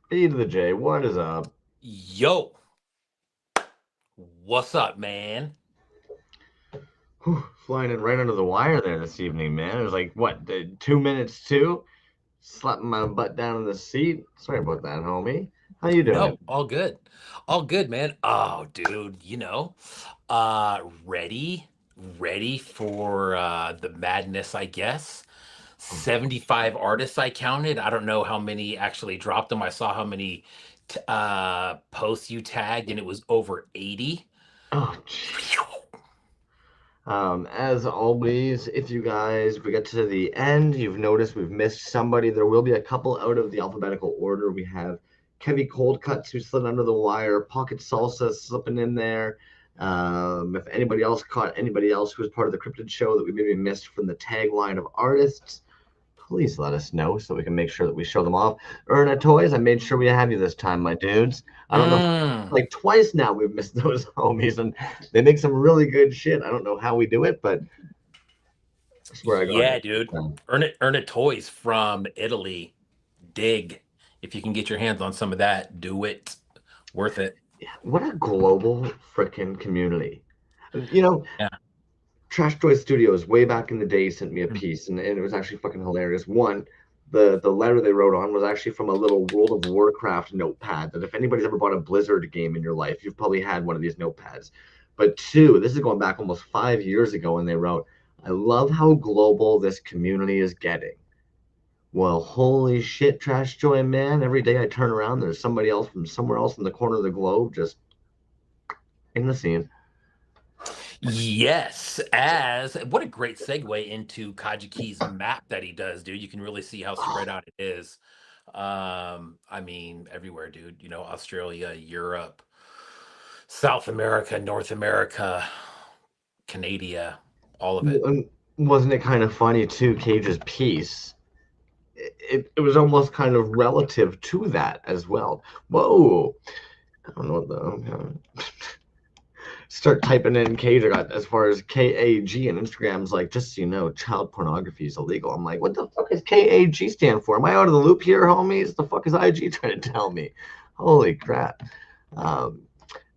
B to the J, what is up? Yo, what's up, man? Whew, flying in right under the wire there this evening, man. It was like, what, 2 minutes too? Slapping my butt down in the seat. Sorry about that, homie. How you doing? No, all good. All good, man. Oh, dude, ready for the madness, I guess. 75 artists I counted. I don't know how many actually dropped them. I saw how many posts you tagged and it was over 80. Oh, jeez. As always, if we get to the end, you've noticed we've missed somebody. There will be a couple out of the alphabetical order. We have Kevy Cold Cuts who slid under the wire, Pocket Salsa slipping in there. If anybody else caught anybody else who was part of the Cryptid show that we maybe missed from the tagline of artists, please let us know so we can make sure that we show them off. Erna Toys, I made sure we have you this time, my dudes. I don't know, Mm. like twice now we've missed those homies, and they make some really good shit. I don't know how we do it, but I swear I got Yeah, it. dude. Earn it toys from Italy. Dig. If you can get your hands on some of that, do it. Worth it. Yeah, what a global freaking community. You know, Yeah. Trash Toy Studios way back in the day sent me a Mm. piece, and it was actually fucking hilarious. One, the letter they wrote on was actually from a little World of Warcraft notepad that if anybody's ever bought a Blizzard game in your life, you've probably had one of these notepads. But two, this is going back almost 5 years ago, and they wrote, I love how global this community is getting. Well, holy shit, Trash Joy, man. Every day I turn around, there's somebody else from somewhere else in the corner of the globe just in the scene. Yes, as what a great segue into Kajiki's map that he does, dude. You can really see how spread out it is. I mean, everywhere, dude. Australia, Europe, South America, North America, Canada, all of it. Wasn't it kind of funny, too, Cage's piece? It was almost kind of relative to that as well. Whoa. I don't know what the. Start typing in Cage. I got as far as KAG, and Instagram's like, just so you know, child pornography is illegal. I'm like, what the fuck is KAG stand for? Am I out of the loop here, homies? The fuck is IG trying to tell me? Holy crap. Um,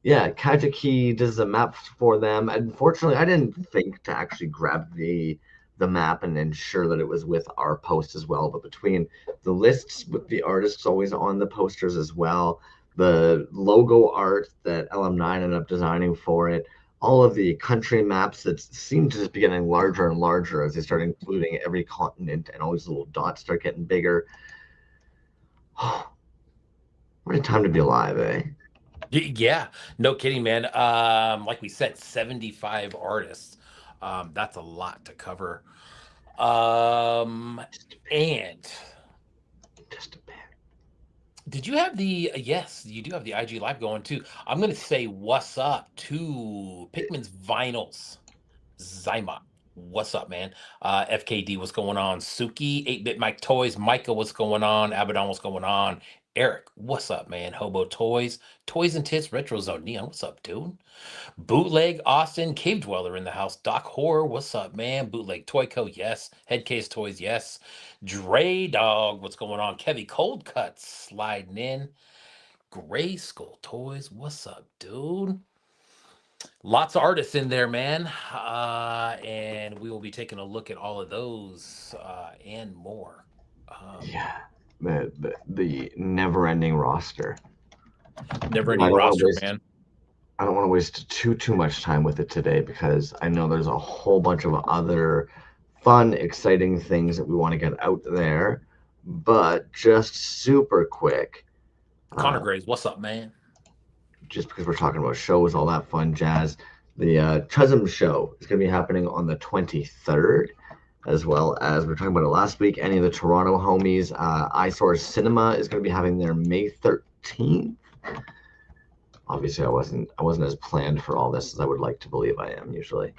yeah, Kajiki does a map for them. Unfortunately, I didn't think to actually grab the map and ensure that it was with our post as well. But between the lists with the artists always on the posters as well, the logo art that LM9 ended up designing for it, all of the country maps that seem to just be getting larger and larger as they start including every continent and all these little dots start getting bigger. What a time to be alive, eh? Yeah, no kidding, man. Like we said, 75 artists. That's a lot to cover. Um, and Just a bit. did you have the yes, you do have the IG live going too. I'm gonna say what's up to Pikmin's vinyls. Zyma. What's up, man? FKD, what's going on? Suki, 8-Bit Mike Toys, Micah, what's going on? Abaddon, what's going on? Eric, what's up, man? Hobo Toys, Toys and Tits, Retro Zone Neon, what's up, dude? Bootleg Austin, Cave Dweller in the house. Doc Horror, what's up, man? Bootleg Toyco, yes. Headcase Toys, yes. Dre Dog, what's going on? Kevy Cold Cuts sliding in. Gray Skull Toys, what's up, dude? Lots of artists in there, man. And we will be taking a look at all of those and more. Um, Yeah, the never-ending roster. Never I ending don't want to roster, waste. man. I don't want to waste too much time with it today because I know there's a whole bunch of other fun, exciting things that we want to get out there. But just super quick, Connor uh, Graves, what's up, man? just because we're talking about shows, all that fun jazz. The Chusm show is going to be happening on the 23rd, as well as we were talking about it last week. Any of the Toronto homies, iSource Cinema is going to be having their May 13th. Obviously, I wasn't as planned for all this as I would like to believe I am usually.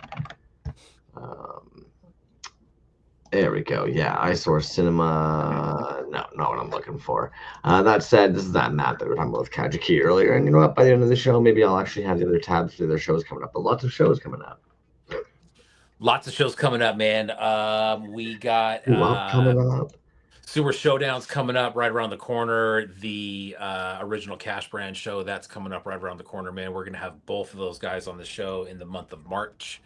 Um, there we go. Yeah, iSource Cinema. No, not what I'm looking for. That said, this is that map that we were talking about with Kajiki earlier. And you know what? By the end of the show, maybe I'll actually have the other tabs for their shows coming up. But lots of shows coming up. Lots of shows coming up, man. We got Ooh, up coming up. Sewer Showdown's coming up right around the corner. The original Cash Brand show, that's coming up right around the corner, man. We're going to have both of those guys on the show in the month of March.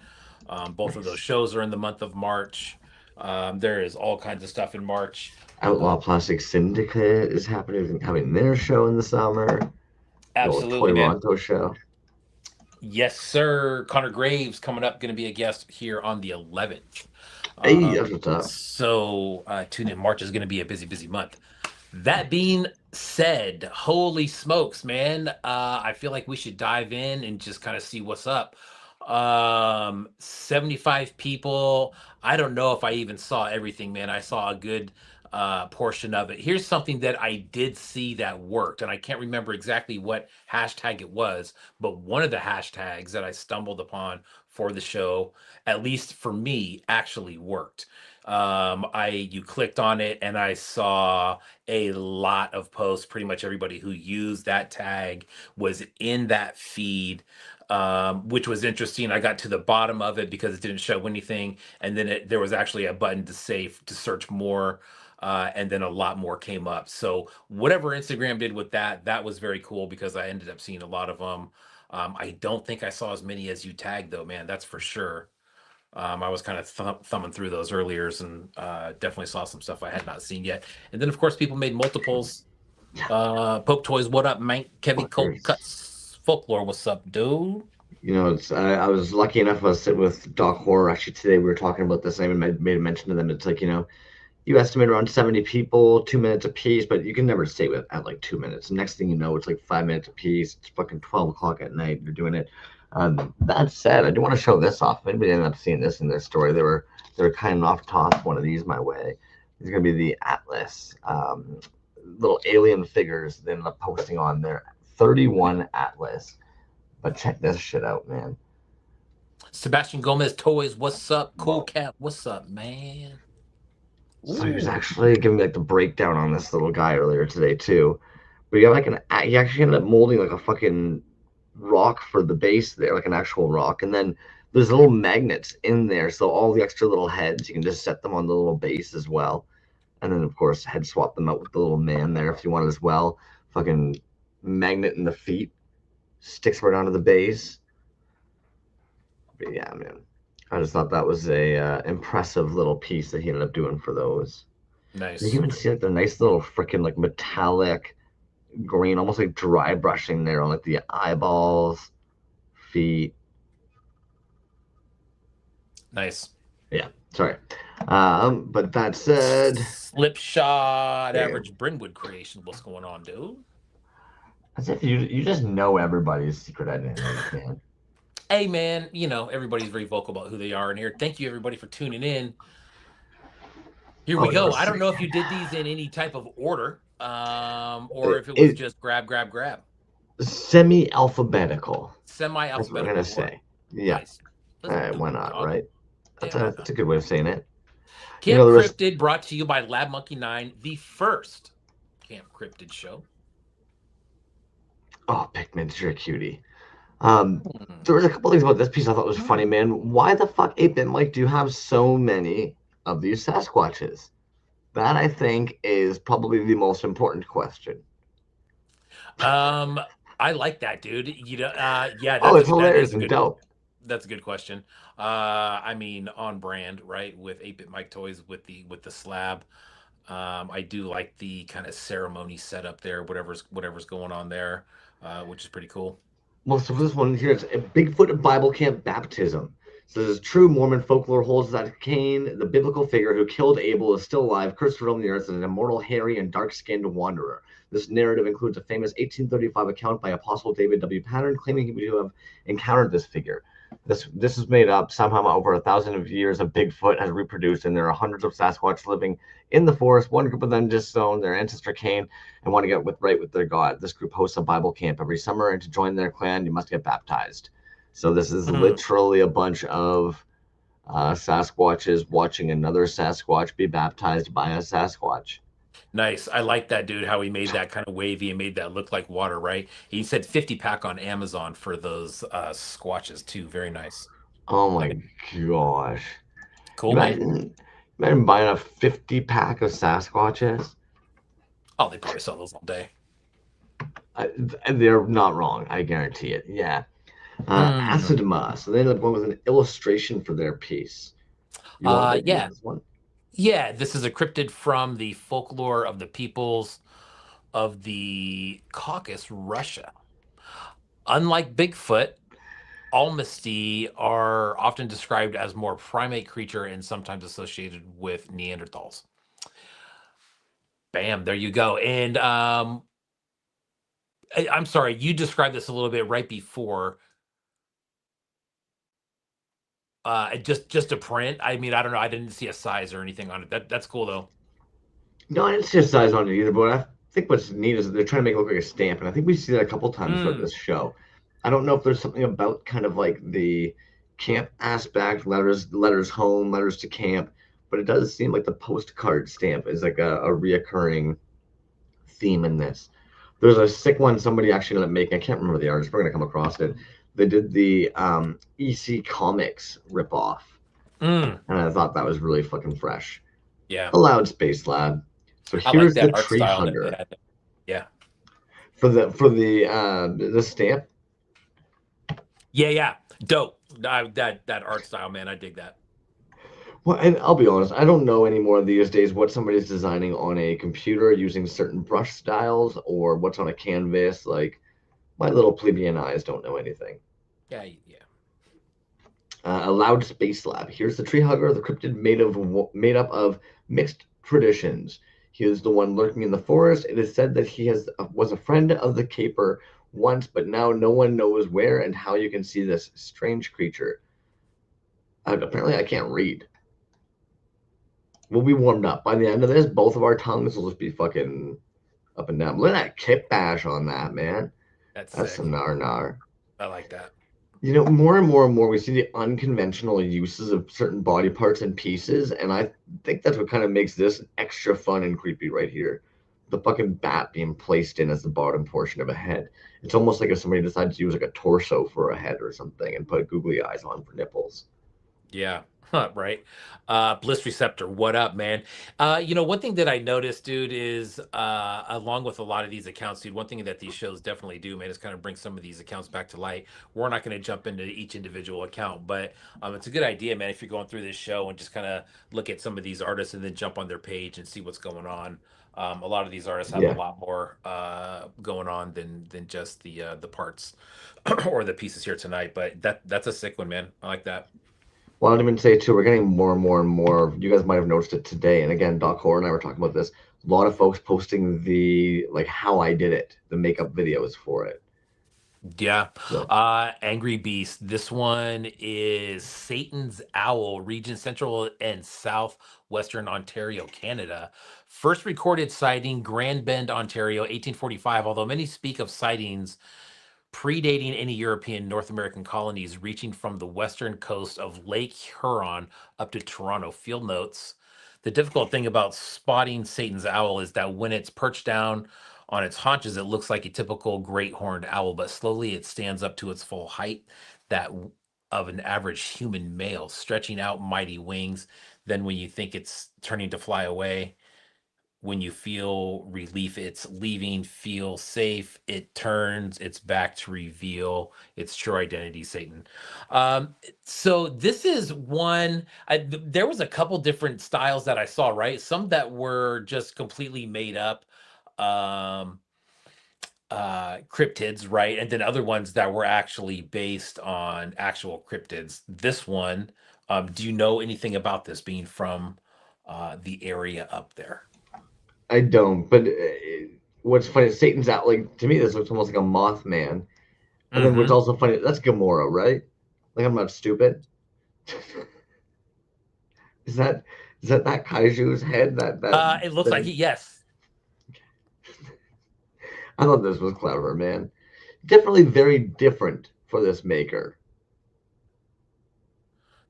Both of those Nice. shows are in the month of March. There is all kinds of stuff in March. Outlaw Plastic Syndicate is having their show in the summer. The old Absolutely, man. Toronto show. Yes, sir. Connor Graves coming up, going to be a guest here on the 11th. Hey, that's what's up. So tune in. March is going to be a busy, busy month. That being said, holy smokes, man. I feel like we should dive in and just kind of see what's up. 75 people. I don't know if I even saw everything, man. I saw a good portion of it. Here's something that I did see that worked, and I can't remember exactly what hashtag it was, but one of the hashtags that I stumbled upon for the show, at least for me, actually worked. You clicked on it and I saw a lot of posts. Pretty much everybody who used that tag was in that feed, which was interesting. I got to the bottom of it because it didn't show anything, and then there was actually a button to save to search more. And then a lot more came up. So whatever Instagram did with that, that was very cool because I ended up seeing a lot of them. I don't think I saw as many as you tagged though, man. That's for sure. I was kind of thumbing through those earlier and definitely saw some stuff I had not seen yet. And then, of course, people made multiples. Poke Toys, what up, Mank? Kevin Cold Cuts Folklore, what's up, dude? You know, I was lucky enough. I was sitting with Doc Horror actually today. We were talking about this. And I even made a mention to them. It's like, you estimate around 70 people, 2 minutes a piece, but you can never stay at like 2 minutes. Next thing you know, it's like 5 minutes a piece. It's fucking 12 o'clock at night. You're doing it. That said, I do want to show this off. If anybody ended up seeing this in their story, they were kind enough to toss one of these my way. These are gonna be the Atlas little alien figures they ended up posting on their 31 Atlas. But check this shit out, man. Sebastian Gomez Toys, what's up? Cool Cat, what's up, man? So he was actually giving me like the breakdown on this little guy earlier today too. But you got like he actually ended up molding like a fucking rock for the base there, like an actual rock, and then there's little magnets in there, so all the extra little heads you can just set them on the little base as well, and then of course head swap them out with the little man there if you want as well. Fucking magnet in the feet, sticks right onto the base. But yeah, man, I just thought that was a impressive little piece that he ended up doing for those. Nice. You can even see like the nice little freaking like metallic green, almost like dry brushing there on like the eyeballs, feet. Nice. Yeah, sorry. But that said, Slipshot Average Brynwood creation. What's going on, dude? as if you just know everybody's secret identity, man. Hey, man, everybody's very vocal about who they are in here. Thank you, everybody, for tuning in. Here we go. I don't know if you did these in any type of order, or if it was just grab. Semi-alphabetical. Semi-alphabetical. That's what I'm gonna say. Yeah. Nice. All right, why not? Right. Yeah, That's a good way of saying it. Camp Cryptid brought to you by Lab Monkey 9, the first Camp Cryptid show. Oh, Pikmin's, you're a cutie. There was a couple things about this piece I thought was funny, man. Why the fuck, 8-Bit Mike, do you have so many of these Sasquatches? That, I think, is probably the most important question. I like that, dude. Yeah. It's hilarious and dope. That's a good question. I mean, on brand, right? With 8-Bit Mike Toys with the slab. I do like the kind of ceremony setup there, whatever's going on there, which is pretty cool. Well, so for this one here, it's a Bigfoot Bible Camp baptism. So this is true Mormon folklore holds that Cain, the biblical figure who killed Abel, is still alive, cursed to roam the earth as an immortal, hairy, and dark-skinned wanderer. This narrative includes a famous 1835 account by Apostle David W. Pattern claiming to have encountered this figure. This is made up somehow over 1,000 years of Bigfoot has reproduced, and there are hundreds of Sasquatch living in the forest. One group of them disowned their ancestor Cain and want to get right with their God. This group hosts a Bible camp every summer, and to join their clan, you must get baptized. So this is literally a bunch of Sasquatches watching another Sasquatch be baptized by a Sasquatch. Nice. I like that, dude, how he made that kind of wavy and made that look like water, right? He said 50 pack on Amazon for those squatches too. Very nice. Oh my gosh. Cool, man. Imagine buying a 50 pack of Sasquatches. Oh, they probably sell those all day. They're not wrong. I guarantee it. Yeah. Hmm. Acidema. So they ended up going with an illustration for their piece. You want to take a look Yeah. at this one? Yeah, this is a cryptid from the folklore of the peoples of the Caucasus, Russia. Unlike Bigfoot, Almasty are often described as more primate creature and sometimes associated with Neanderthals. Bam, there you go. And I'm sorry, you described this a little bit right before. Just a print. I mean, I don't know. I didn't see a size or anything on it. That's cool though. No, I didn't see a size on it either, but I think what's neat is they're trying to make it look like a stamp, and I think we see that a couple times throughout Mm, this show. I don't know if there's something about kind of like the camp aspect, letters home, letters to camp, but it does seem like the postcard stamp is like a reoccurring theme in this. There's a sick one somebody actually ended up making. I can't remember the artist. We're gonna come across it. They did the EC Comics ripoff, mm, and I thought that was really fucking fresh. yeah, Allowed Space Lab. So I like here's the that art tree style that they hugger had. Yeah, for the stamp. yeah. Dope. That art style, man. I dig that. Well, and I'll be honest, I don't know anymore these days what somebody's designing on a computer using certain brush styles or what's on a canvas. Like my little plebeian eyes don't know anything. Yeah, yeah. Allowed Space Lab. Here's the tree hugger, the cryptid made up of mixed traditions. He is the one lurking in the forest. It is said that he was a friend of the caper once, but now no one knows where and how you can see this strange creature. Apparently, I can't read. We'll be warmed up. By the end of this, both of our tongues will just be fucking up and down. Look at that kip bash on that, man. That's That's sick. some nar. I like that. You know, more and more and more, we see the unconventional uses of certain body parts and pieces, and I think that's what kind of makes this extra fun and creepy right here. The fucking bat being placed in as the bottom portion of a head. It's almost like if somebody decides to use like a torso for a head or something and put googly eyes on for nipples. Yeah. Huh, right. Bliss Receptor, what up, man? One thing that I noticed, dude, is along with a lot of these accounts, dude, one thing that these shows definitely do, man, is kind of bring some of these accounts back to light. We're not going to jump into each individual account, but it's a good idea, man, if you're going through this show and just kind of look at some of these artists and then jump on their page and see what's going on. A lot of these artists have a Yeah. lot more going on than just the parts or the pieces here tonight. But that's a sick one, man. I like that. Well, I'd even say too, we're getting more and more and more. You guys might have noticed it today. And again, Doc Horror and I were talking about this. A lot of folks posting the like how I did it, the makeup videos for it. Yeah. So Angry Beast. This one is Satan's Owl, region central and southwestern Ontario, Canada. First recorded sighting, Grand Bend, Ontario, 1845. Although many speak of sightings predating any European North American colonies, reaching from the western coast of Lake Huron up to Toronto. Field notes. The difficult thing about spotting Satan's owl is that when it's perched down on its haunches, it looks like a typical great horned owl, but slowly it stands up to its full height, that of an average human male, stretching out mighty wings. Then, when you think it's turning to fly away, when you feel relief, it's leaving, feel safe, it turns its back to reveal its true identity, Satan. So this is one, there was a couple different styles that I saw, right? Some that were just completely made up, um, cryptids, right? And then other ones that were actually based on actual cryptids. This one, do you know anything about this being from the area up there? I don't. But what's funny, Satan's out. Like to me, this looks almost like a Mothman. And then what's Mm-hmm. also funny, that's Gamora, right? Like I'm not stupid. Is that that kaiju's head? It looks like That yes. I thought this was clever, man. Definitely very different for this maker.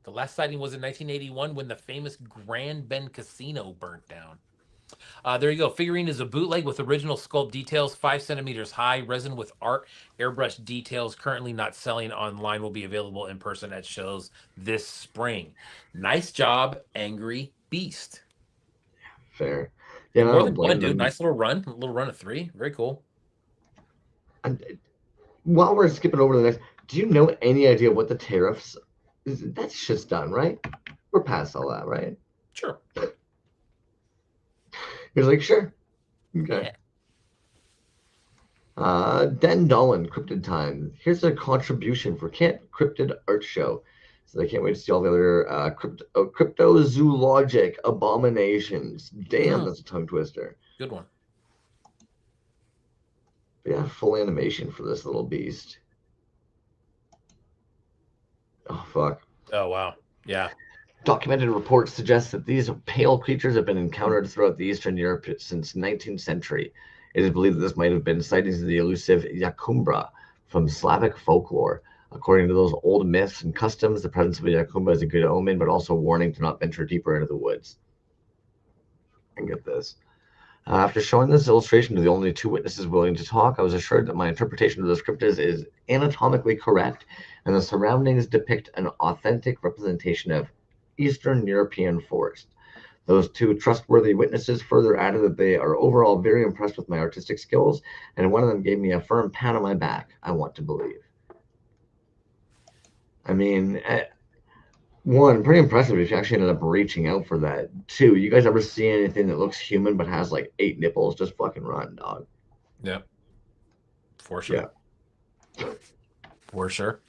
The last sighting was in 1981 when the famous Grand Bend Casino burnt down. There you go. Figurine is a bootleg with original sculpt details, 5 centimeters high, resin with art, airbrush details. Currently not selling online. Will be available in person at shows this spring. Nice job, Angry beast. Fair. Yeah, And I more don't than one, blame dude. them. Nice little run of 3. Very cool. And while we're skipping over to the next, do you know any idea what the tariffs? That shit's done, right? We're past all that, right? Sure. He's like, sure, okay. Yeah. Den Dolan, Cryptid Time. Here's a contribution for Camp Cryptid Art Show. So they can't wait to see all the other cryptozoologic abominations. Damn, Mm, that's a tongue twister. good one. But yeah, full animation for this little beast. Oh, fuck. Oh, wow. Yeah. Documented reports suggest that these pale creatures have been encountered throughout the Eastern Europe since 19th century. It is believed that this might have been sightings of the elusive Yakumbra from Slavic folklore. According to those old myths and customs, the presence of a Yakumbra is a good omen, but also a warning to not venture deeper into the woods. And get this. After showing this illustration to the only 2 witnesses willing to talk, I was assured that my interpretation of the script is anatomically correct, and the surroundings depict an authentic representation of Eastern European forest. Those 2 trustworthy witnesses further added that they are overall very impressed with my artistic skills, and one of them gave me a firm pat on my back. I want to believe. I mean, one, pretty impressive if you actually ended up reaching out for that. 2, you guys ever see anything that looks human but has like 8 nipples? Just fucking run, dog. Yeah. For sure. Yeah. For sure.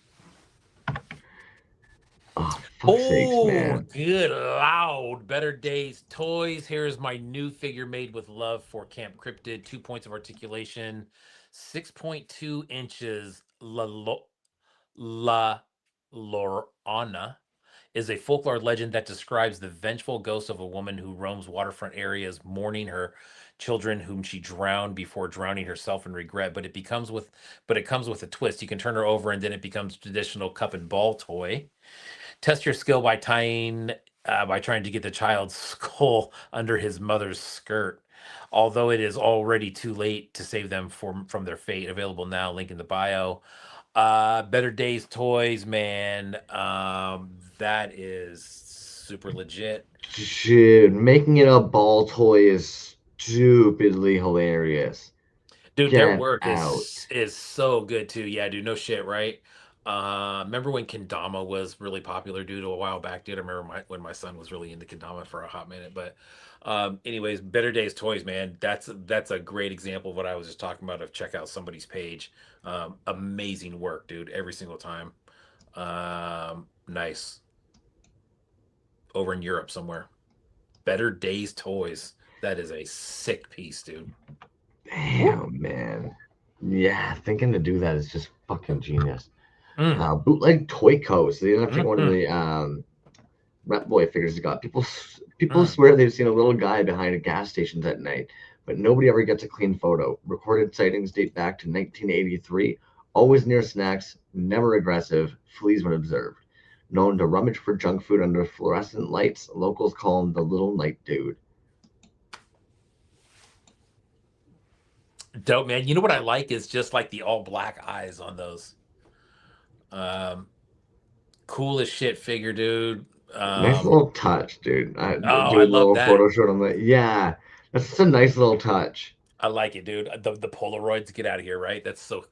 Oh, fuck's sakes, Oh, man. good, loud, better days, toys. Here's my new figure made with love for Camp Cryptid. 2 points of articulation, 6.2 inches. La Lorana is a folklore legend that describes the vengeful ghost of a woman who roams waterfront areas, mourning her children whom she drowned before drowning herself in regret. But it comes with a twist. You can turn her over, and then it becomes traditional cup and ball toy. Test your skill by trying to get the child's skull under his mother's skirt. Although it is already too late to save them from their fate. Available now, link in the bio. Better Days Toys, man. That is super legit. Dude, making it a ball toy is stupidly hilarious. Dude, their Get work out. is so good too. Yeah, dude, no shit, right? Remember when kendama was really popular, dude, a while back, dude? I remember when my son was really into kendama for a hot minute. But anyways, Better Days Toys, man. That's a great example of what I was just talking about. Of check out somebody's page. Amazing work, dude, every single time. Nice. Over in Europe somewhere. Better Days Toys. That is a sick piece, dude. Woo. Damn, man. Yeah, thinking to do that is just fucking genius. Mm, Bootleg Toy Coast. They ended up taking one of mhm. the Rat Boy figures he got. People Mm. swear they've seen a little guy behind a gas station at night, but nobody ever gets a clean photo. Recorded sightings date back to 1983. Always near snacks, never aggressive, flees when observed. Known to rummage for junk food under fluorescent lights, locals call him the Little Night Dude. Dope, man. You know what I like is just like the all black eyes on those. Um, cool as shit figure, dude. Nice Um, little touch, dude. oh, Do I a love little that. photo shoot on the. Yeah, that's just a nice little touch. I like it, dude. The Polaroids, get out of here, right? That's so.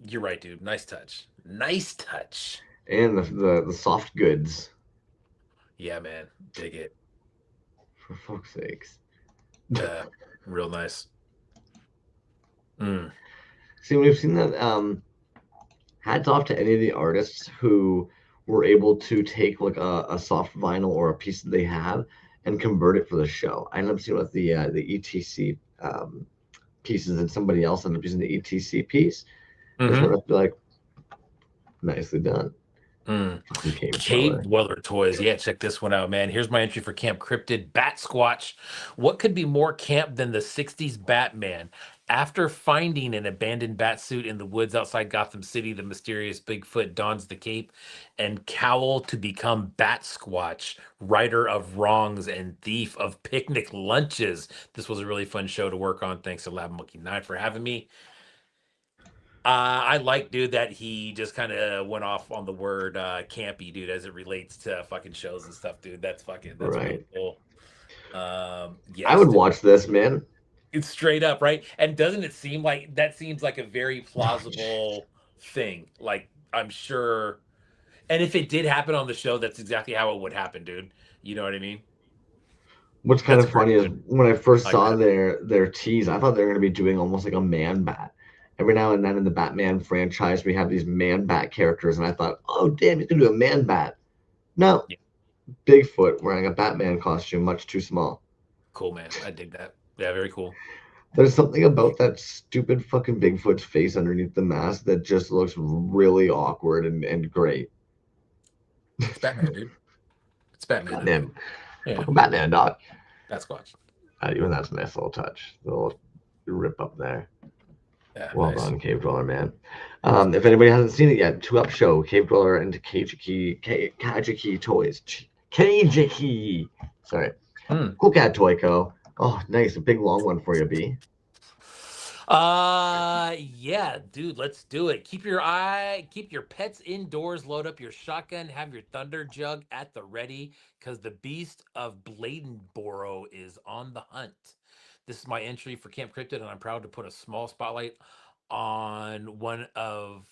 You're right, dude. Nice touch. Nice touch. And the soft goods, Yeah, man. Dig it. for fuck's sakes. Real nice. Mm. See, we've seen that. Hats off to any of the artists who were able to take like a soft vinyl or a piece that they have and convert it for the show. I ended up seeing with the ETC pieces, and somebody else ended up using the ETC piece. I just Hmm. wanted to be like, nicely done, Mm. fucking cave Cave dweller. Dweller Toys. Yeah, check this one out, man. Here's my entry for Camp Cryptid Bat Squatch. What could be more camp than the 60s Batman? After finding an abandoned bat suit in the woods outside Gotham City, the mysterious Bigfoot dons the cape and cowl to become Bat Squatch, righter of wrongs and thief of picnic lunches. This was a really fun show to work on. Thanks to Lab Monkey 9 for having me. I like, dude, that he just kind of went off on the word campy, dude, as it relates to fucking shows and stuff, dude. That's really Right. cool. I Yes, would dude. watch this, man. It's straight up, right? And doesn't it seem like that seems like a very plausible thing? Like, I'm sure. And if it did happen on the show, that's exactly how it would happen, dude. You know what I mean? What's kind That's of great, funny is dude. when I first I like saw that. their tease, I thought they were going to be doing almost like a man bat. Every now and then in the Batman franchise, we have these man bat characters, and I thought, oh damn, you can do a man bat. No, Yeah, Bigfoot wearing a Batman costume, much too small. cool, man. I dig that. Yeah, very cool. There's something about that stupid fucking Bigfoot's face underneath the mask that just looks really awkward and great. It's Batman, dude. It's Batman, I think. Batman, Yeah, fucking Batman, dog. that's Squatch. Even that's a nice little touch, a little rip up there. Yeah, Well nice. done, Cave Dweller, man. If anybody hasn't seen it yet, 2 Up Show, Cave Dweller and Kajiki Toys. Kajiki. Sorry. Hmm. Cool Cat Toy Co. Oh, nice. A big long one for you, B. Yeah, dude, let's do it. Keep your pets indoors, load up your shotgun, have your thunder jug at the ready, because the beast of Bladenboro is on the hunt. This is my entry for Camp Cryptid, and I'm proud to put a small spotlight on one of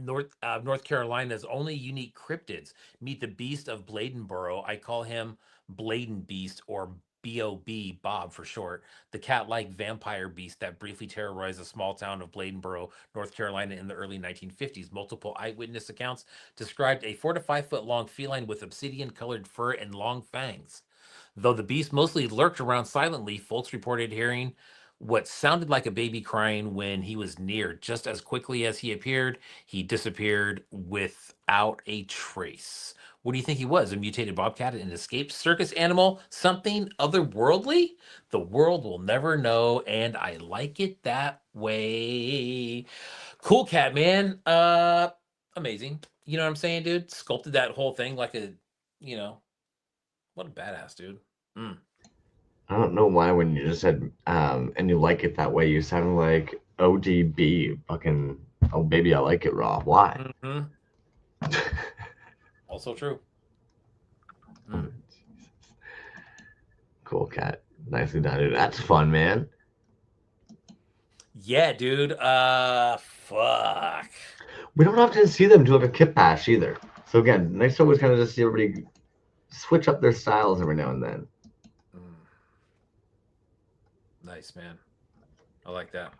North Carolina's only unique cryptids. Meet the beast of Bladenboro. I call him Bladen Beast, or BOB, Bob for short, the cat-like vampire beast that briefly terrorized the small town of Bladenboro, North Carolina in the early 1950s. Multiple eyewitness accounts described a 4 to 5 foot long feline with obsidian-colored fur and long fangs. Though the beast mostly lurked around silently, folks reported hearing what sounded like a baby crying when he was near. Just as quickly as he appeared, he disappeared without a trace. What do you think he was? A mutated bobcat, an escaped circus animal, something otherworldly? The world will never know, and I like it that way. Cool cat, man. Amazing. You know what I'm saying, dude? Sculpted that whole thing like a, you know, what a badass, dude. Mm. I don't know why when you just said and you like it that way, you sound like ODB. Fucking, oh baby, I like it raw. Why? Hmm. Also true. Mm. Cool Cat. Nicely done, dude. That's fun, man. Yeah, dude. Fuck. We don't often see them do like a kit bash either. So again, nice to always kind of just see everybody switch up their styles every now and then. Mm. Nice, man. I like that.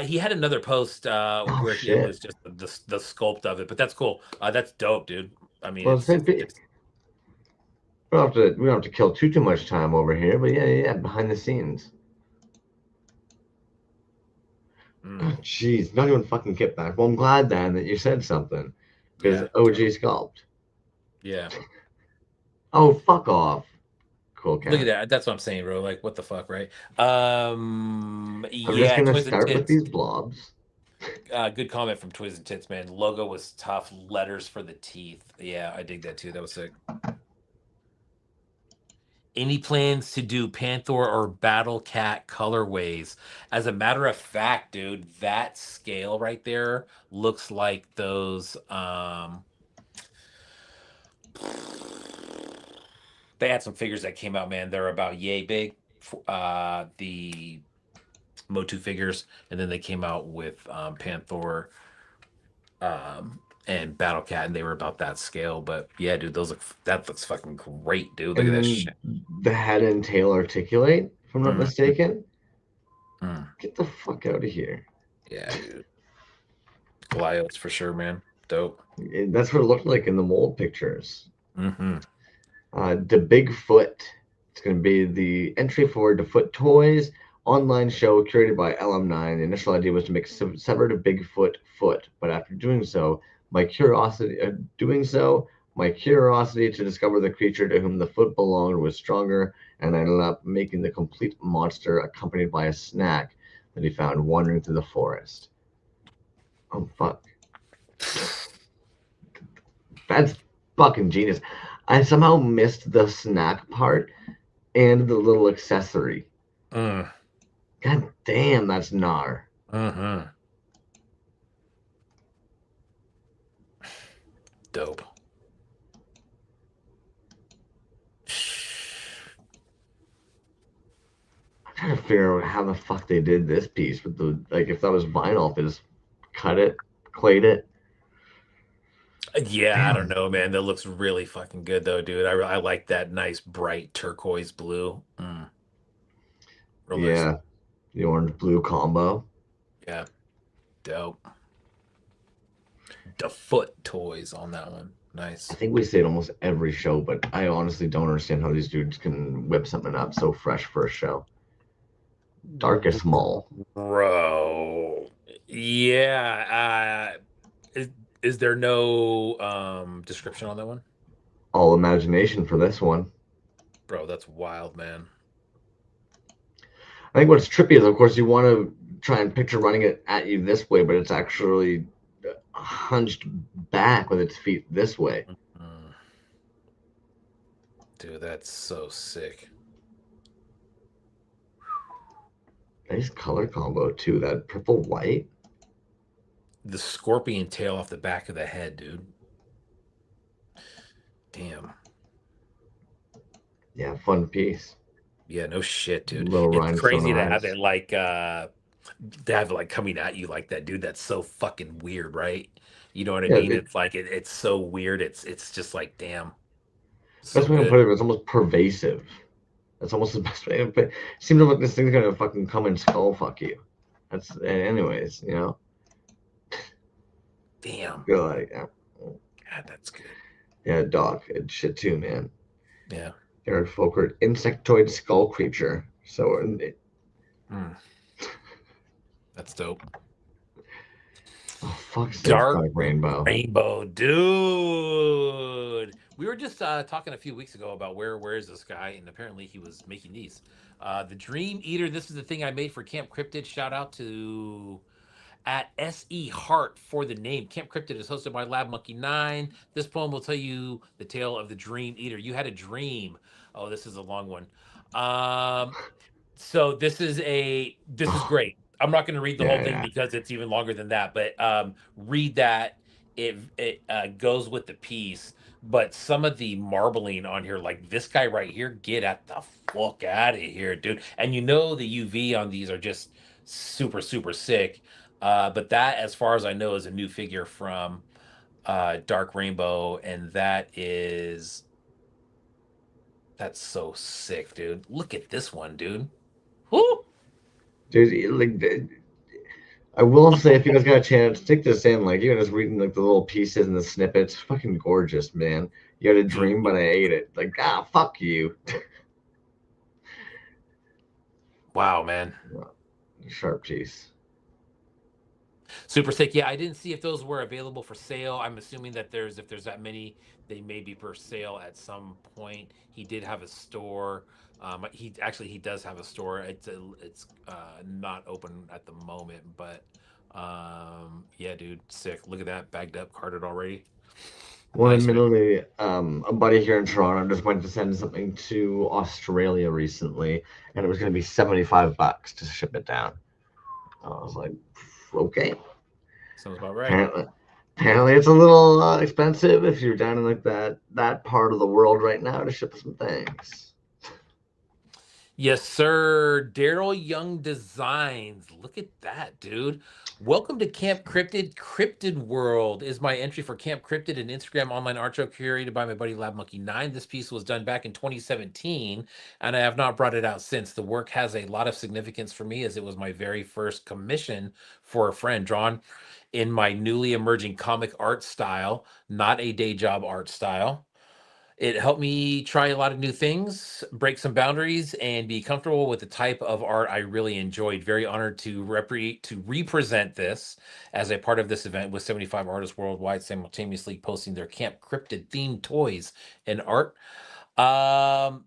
He had another post Oh where it shit. was just the sculpt of it, but that's cool. That's dope, dude. I mean, Well, same thing. it's We don't have to kill too much time over here, but yeah, behind the scenes. mm, Oh, jeez, not even fucking kit back. Well, I'm glad then that you said something, because yeah, OG totally. sculpt. Yeah. Oh, fuck off. Cool Look at Cat. that. That's what I'm saying, bro. Like, what the fuck, right? I'm just Yeah, gonna Toys and start with Tits. these blobs. Good comment from Toys and Tits, man. Logo was tough. Letters for the teeth. Yeah, I dig that too. That was sick. Any plans to do Panther or Battle Cat colorways? As a matter of fact, dude, that scale right there looks like those. They had some figures that came out, man. They're about yay big. The Motu figures, and then they came out with Panther and Battle Cat, and they were about that scale. But yeah, dude, that looks fucking great, dude. Look And at that then shit. the head and tail articulate, if I'm not Mm, mistaken. mm. Get the fuck out of here. Yeah, dude. Goliaths for sure, man. Dope. That's what it looked like in the mold pictures. Mm-hmm. The Bigfoot. It's going to be the entry for DeFoot Toys online show curated by LM9. The initial idea was to make severed Bigfoot foot, but after my curiosity to discover the creature to whom the foot belonged was stronger, and I ended up making the complete monster accompanied by a snack that he found wandering through the forest. Oh fuck. That's fucking genius. I somehow missed the snack part and the little accessory. Mm, God damn, that's gnar. mm-hmm. Dope. I'm trying to figure out how the fuck they did this piece with the like if that was vinyl, if they just cut it, clayed it. Yeah, I don't Damn. know, man. That looks really fucking good, though, dude. I like that nice bright turquoise blue. Real nice. Yeah, the orange blue combo. Yeah, dope. The foot toys on that one. I Nice. think we say it almost every show, but I honestly don't understand how these dudes can whip something up so fresh for a show. Darkest Maul. Bro. Yeah. Is there no description on that one? All imagination for this one. Bro, that's wild, man. I think what's trippy is, of course, you want to try and picture running it at you this way, but it's actually hunched back with its feet this way. Mm. Dude, that's so sick. Nice color combo too. That purple white. The scorpion tail off the back of the head, dude. Damn. Yeah, fun piece. Yeah, no shit, dude. Little It's rhinestone crazy to have eyes. it like to have it like coming at you like that, dude. That's so fucking weird, right? You know what I Yeah, mean? It's like it's so weird. It's just like damn, so best way to good. put it is almost pervasive. That's almost the best way to put it. Seems like this thing's gonna fucking come and skull fuck you. That's anyways, you know. Damn. Go like yeah, God, that's good. yeah, dog. It's shit too, man. Yeah. Eric Folkert, insectoid skull creature. So Mm, that's dope. oh fuck's sake, Dark Dark Rainbow. Rainbow, dude. We were just talking a few weeks ago about where is this guy, and apparently he was making these. The Dream Eater. This is the thing I made for Camp Cryptid. Shout out to at SE Heart for the name. Camp Cryptid is hosted by Lab Monkey 9. This poem will tell you the tale of the Dream Eater. You had a dream. Oh, this is a long one. Um, so this is great. I'm not going to read the whole Yeah, thing yeah. because it's even longer than that, but read that. It goes with the piece, but some of the marbling on here, like this guy right here, get at the fuck out of here, dude. And you know the UV on these are just super super sick. But that, as far as I know, is a new figure from Dark Rainbow, and that's so sick, dude. Look at this one, dude. Whoo! Dude, like I will say, if you guys got a chance, take this in. Like, even just reading like the little pieces and the snippets, fucking gorgeous, man. You had a dream, but I ate it. Like, fuck you. Wow, man. Sharp piece. Super sick. Yeah, I didn't see if those were available for sale. I'm assuming that if there's that many, they may be for sale at some point. He did have a store. He does have a store. It's not open at the moment, but yeah, dude, sick. Look at that, bagged up, carded already. Well, Nice, man. admittedly, a buddy here in Toronto just went to send something to Australia recently, and it was going to be $75 to ship it down. I was like, okay. Sounds about right. Apparently, apparently it's a little expensive if you're down in like that part of the world right now to ship some things. Yes, sir. Daryl Young Designs. Look at that, dude. Welcome to Camp Cryptid. Cryptid World is my entry for Camp Cryptid, an Instagram online art show curated by my buddy Lab Monkey 9. This piece was done back in 2017, and I have not brought it out since. The work has a lot of significance for me as it was my very first commission for a friend, drawn in my newly emerging comic art style, not a day job art style. It helped me try a lot of new things, break some boundaries, and be comfortable with the type of art I really enjoyed. Very honored to represent this as a part of this event with 75 artists worldwide simultaneously posting their Camp Cryptid themed toys and art. Um,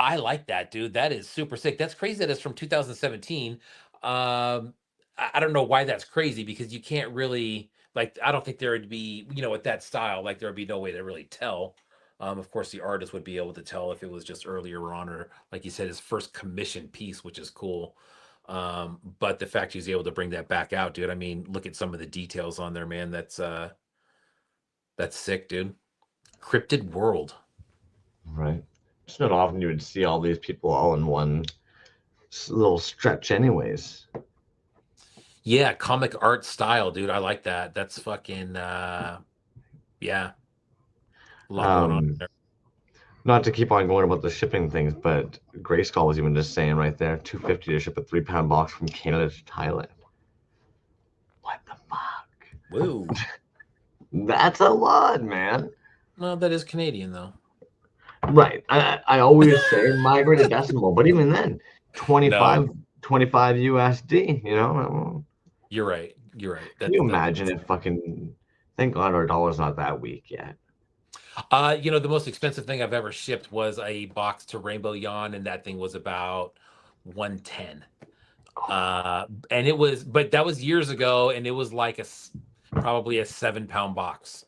I like that, dude. That is super sick. That's crazy that it's from 2017. I don't know why that's crazy because you can't really like. I don't think there would be, with that style, like there would be no way to really tell. Of course, the artist would be able to tell if it was just earlier on or, like you said, his first commission piece, which is cool. But the fact he's able to bring that back out, dude. I mean, look at some of the details on there, man. That's sick, dude. Cryptid world. Right. It's not often you would see all these people all in one little stretch, anyways. Yeah, comic art style, dude. I like that. That's fucking yeah, a lot going on Um, there. Not to keep on going about the shipping things, but Grayskull was even just saying right there, 250 to ship a 3 pound box from Canada to Thailand. What the Woo. fuck? That's a lot, man. Well, that is Canadian though. Right. I always say migrated decimal, but even then, twenty No, five 25 USD, you know? you're right. You're right. Can you That's imagine it fucking, thank God our dollar's not that weak yet. the most expensive thing I've ever shipped was a box to Rainbow Yawn, and that thing was about 110. And it was, but that was years ago, and it was like probably a 7 pound box,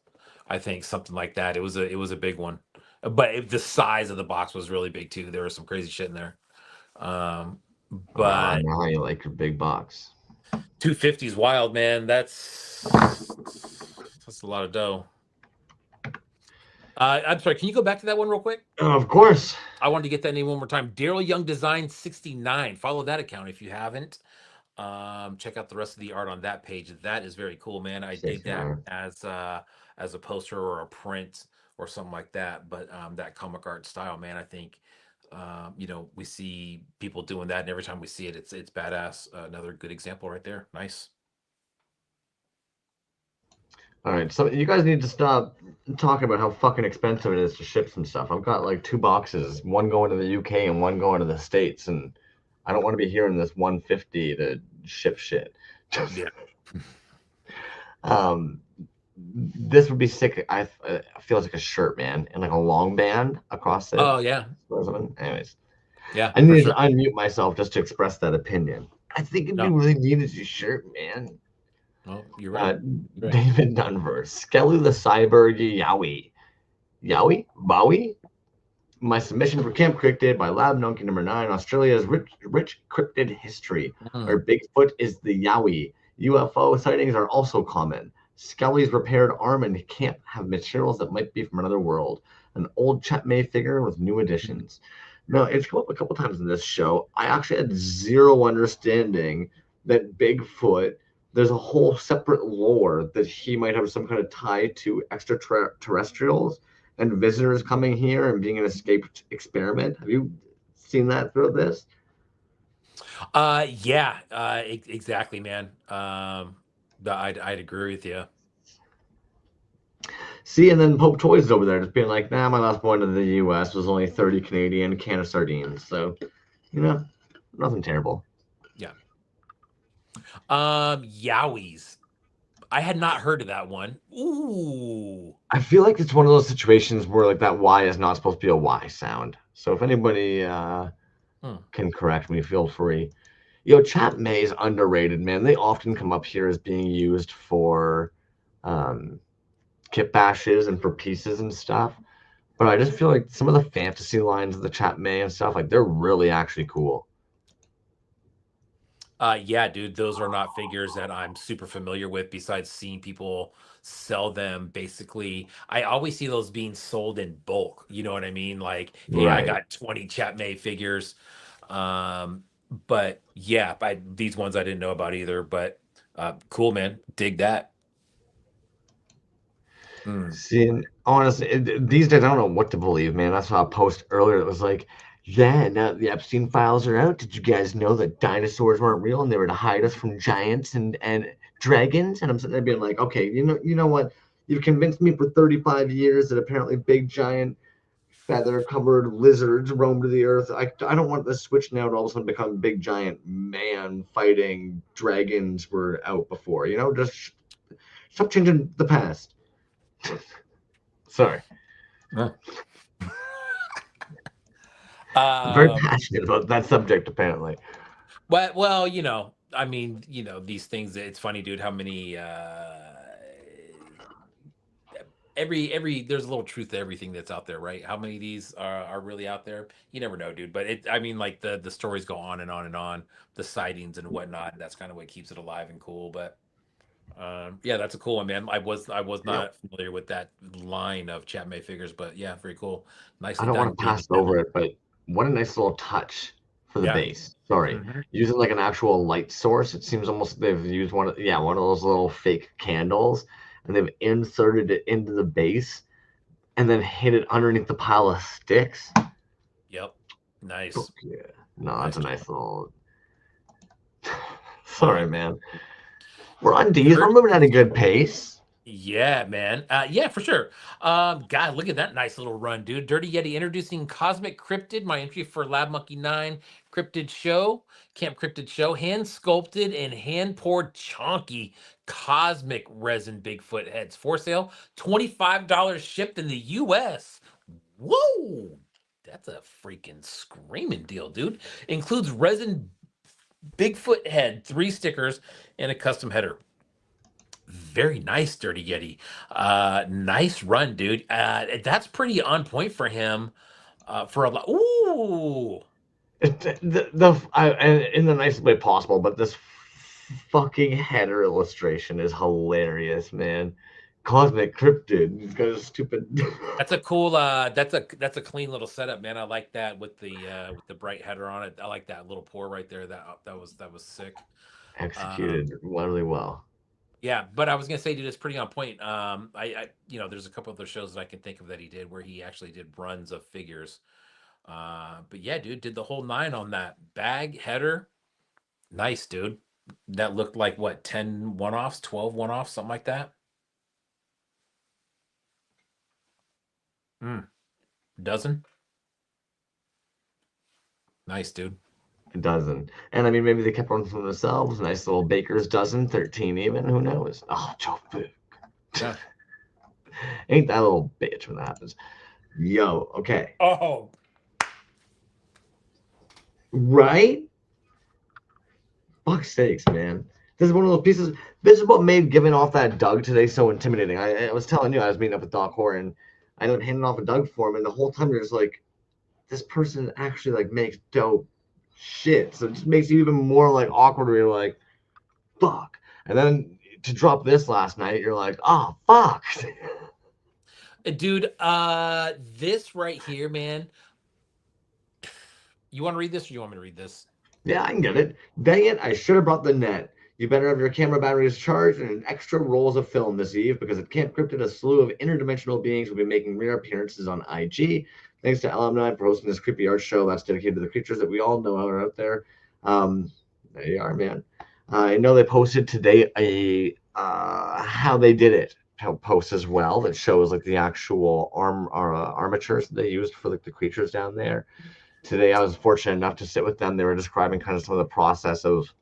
I think, something like that. It was a big one, but the size of the box was really big too. There was some crazy shit in there. Um, I but know how you like your big box. 250 is wild, man. That's a lot of dough. I'm sorry. Can you go back to that one real quick? Of course. I wanted to get that name one more time. Daryl Young Design 69. Follow that account if you haven't. Check out the rest of the art on that page. That is very cool, man. I dig that 69. as a poster or a print or something like that. But that comic art style, man, I think we see people doing that, and every time we see it, it's badass. Another good example right there. Nice. All right, so you guys need to stop talking about how fucking expensive it is to ship some stuff. I've got like 2 boxes, one going to the UK and one going to the States, and I don't want to be hearing this 150 to ship shit. Yeah. um, this would be sick. I feel like a shirt, man, and like a long band across it. Oh yeah. Anyways, Yeah, I for needed to sure. unmute myself just to express that opinion. I think it'd be No. really neat as a shirt, man. Oh, you're Uh, right. You're right. David Dunver, Skelly the Cyber Yowie. Yowie? Bowie? My submission for Camp Cryptid by Lab Nunky number 9, Australia's rich cryptid history, where Mm. Bigfoot is the Yowie. UFO sightings are also common. Skelly's repaired arm and camp have materials that might be from another world. An old Chet May figure with new additions. Now, it's come up a couple times in this show. I actually had zero understanding that Bigfoot, there's a whole separate lore that he might have some kind of tie to extraterrestrials and visitors coming here and being an escaped experiment. Have you seen that through this? Yeah, exactly, man. I'd agree with you. See, and then Pope Toys over there just being like, nah, my last one to the US was only 30 Canadian, can of sardines. So, nothing terrible. Yeah. Yowies. I had not heard of that one. Ooh. I feel like it's one of those situations where like that Y is not supposed to be a Y sound. So if anybody Hmm. can correct me, feel free. Chat May is underrated, man. They often come up here as being used for um, kit bashes and for pieces and stuff. But I just feel like some of the fantasy lines of the Chat May and stuff, like they're really actually cool. Yeah, dude, those are not figures that I'm super familiar with besides seeing people sell them. Basically, I always see those being sold in bulk. You know what I mean? Like, hey, I Right. got 20 Chat May figures. Um, but yeah, these ones I didn't know about either. But cool, man. Dig that. Mm. See, and honestly, these days I don't know what to believe, man. I saw a post earlier that was like, yeah, now the Epstein files are out. Did you guys know that dinosaurs weren't real and they were to hide us from giants and dragons? And I'm sitting there being like, okay, you know what? You've convinced me for 35 years that apparently big giant feather covered lizards roamed the earth. I don't want this switch now to all of a sudden become big giant man fighting dragons were out before. Just stop changing the past. Sorry. Yeah. I'm very Um, passionate about that subject, apparently. well, I mean, these things. It's funny, dude. How many every there's a little truth to everything that's out there, right? How many of these are really out there? You never know, dude. But I mean, like the stories go on and on and on, the sightings and whatnot. And that's kind of what keeps it alive and cool. But Yeah, that's a cool one, man. I was Yep. not familiar with that line of Chat May figures, but yeah, very cool. I Nicely don't want done, to baby pass Kevin. over it, but what a nice little touch for the Yeah. base. Sorry, Hmm. using like an actual light source. It seems almost they've used one of those little fake candles, and they've inserted it into the base, and then hit it underneath the pile of sticks. Yep. Fuck Nice. yeah. No, that's Nice a job. nice little. Sorry, Uh, man. We're on D's. We're Dirt. moving at a good pace. Yeah, man. Yeah, for sure. God, look at that nice little run, dude. Dirty Yeti introducing Cosmic Cryptid, my entry for Lab Monkey 9 Cryptid Show, Camp Cryptid Show, hand sculpted and hand poured chonky cosmic resin Bigfoot heads for sale. $25 shipped in the US. Whoa! That's a freaking screaming deal, dude. Includes resin Bigfoot head, 3 stickers, and a custom header. Very nice, Dirty Yeti. Nice run, dude. That's pretty on point for him. For a lot. Ooh, And in the nicest way possible, but this fucking header illustration is hilarious, man. Cosmic Cryptid got a stupid. that's a cool. That's a clean little setup, man. I like that with the bright header on it. I like that little pour right there. That was sick. Um, Executed really well. yeah, but I was gonna say, dude, it's pretty on point. There's a couple other shows that I can think of that he did where he actually did runs of figures. But yeah, dude, did the whole nine on that bag header. Nice, dude. That looked like what, 10 one-offs, 12 one-offs, something like that. Mm, dozen. Nice, dude. A dozen. And I mean, maybe they kept one for themselves. Nice little baker's dozen, 13 even. Who knows? Oh, Joe Boo. Yeah. Ain't that little bitch when that happens. Yo, okay. Oh, Right? Fuck's sakes, man. This is one of those pieces. This is what made giving off that Doug today so intimidating. I was telling you, I was meeting up with Doc Hoare, and I ended up handing off a Doug for him, and the whole time you're just like, this person actually like makes dope shit. So it just makes you even more like awkward where you're like, fuck. And then to drop this last night, you're like, oh fuck. dude. This right here, man. You want to read this, or you want me to read this? Yeah, I can get it. Dang it, I should have brought the net. You better have your camera batteries charged and an extra rolls of film this eve because at Camp Cryptid, a slew of interdimensional beings will be making rare appearances on IG. Thanks to Alumni for hosting this creepy art show that's dedicated to the creatures that we all know are out there. There you are, man. I know they posted today a how they did it post as well that shows like the actual armatures they used for like the creatures down there. Today I was fortunate enough to sit with them. They were describing kind of some of the process of,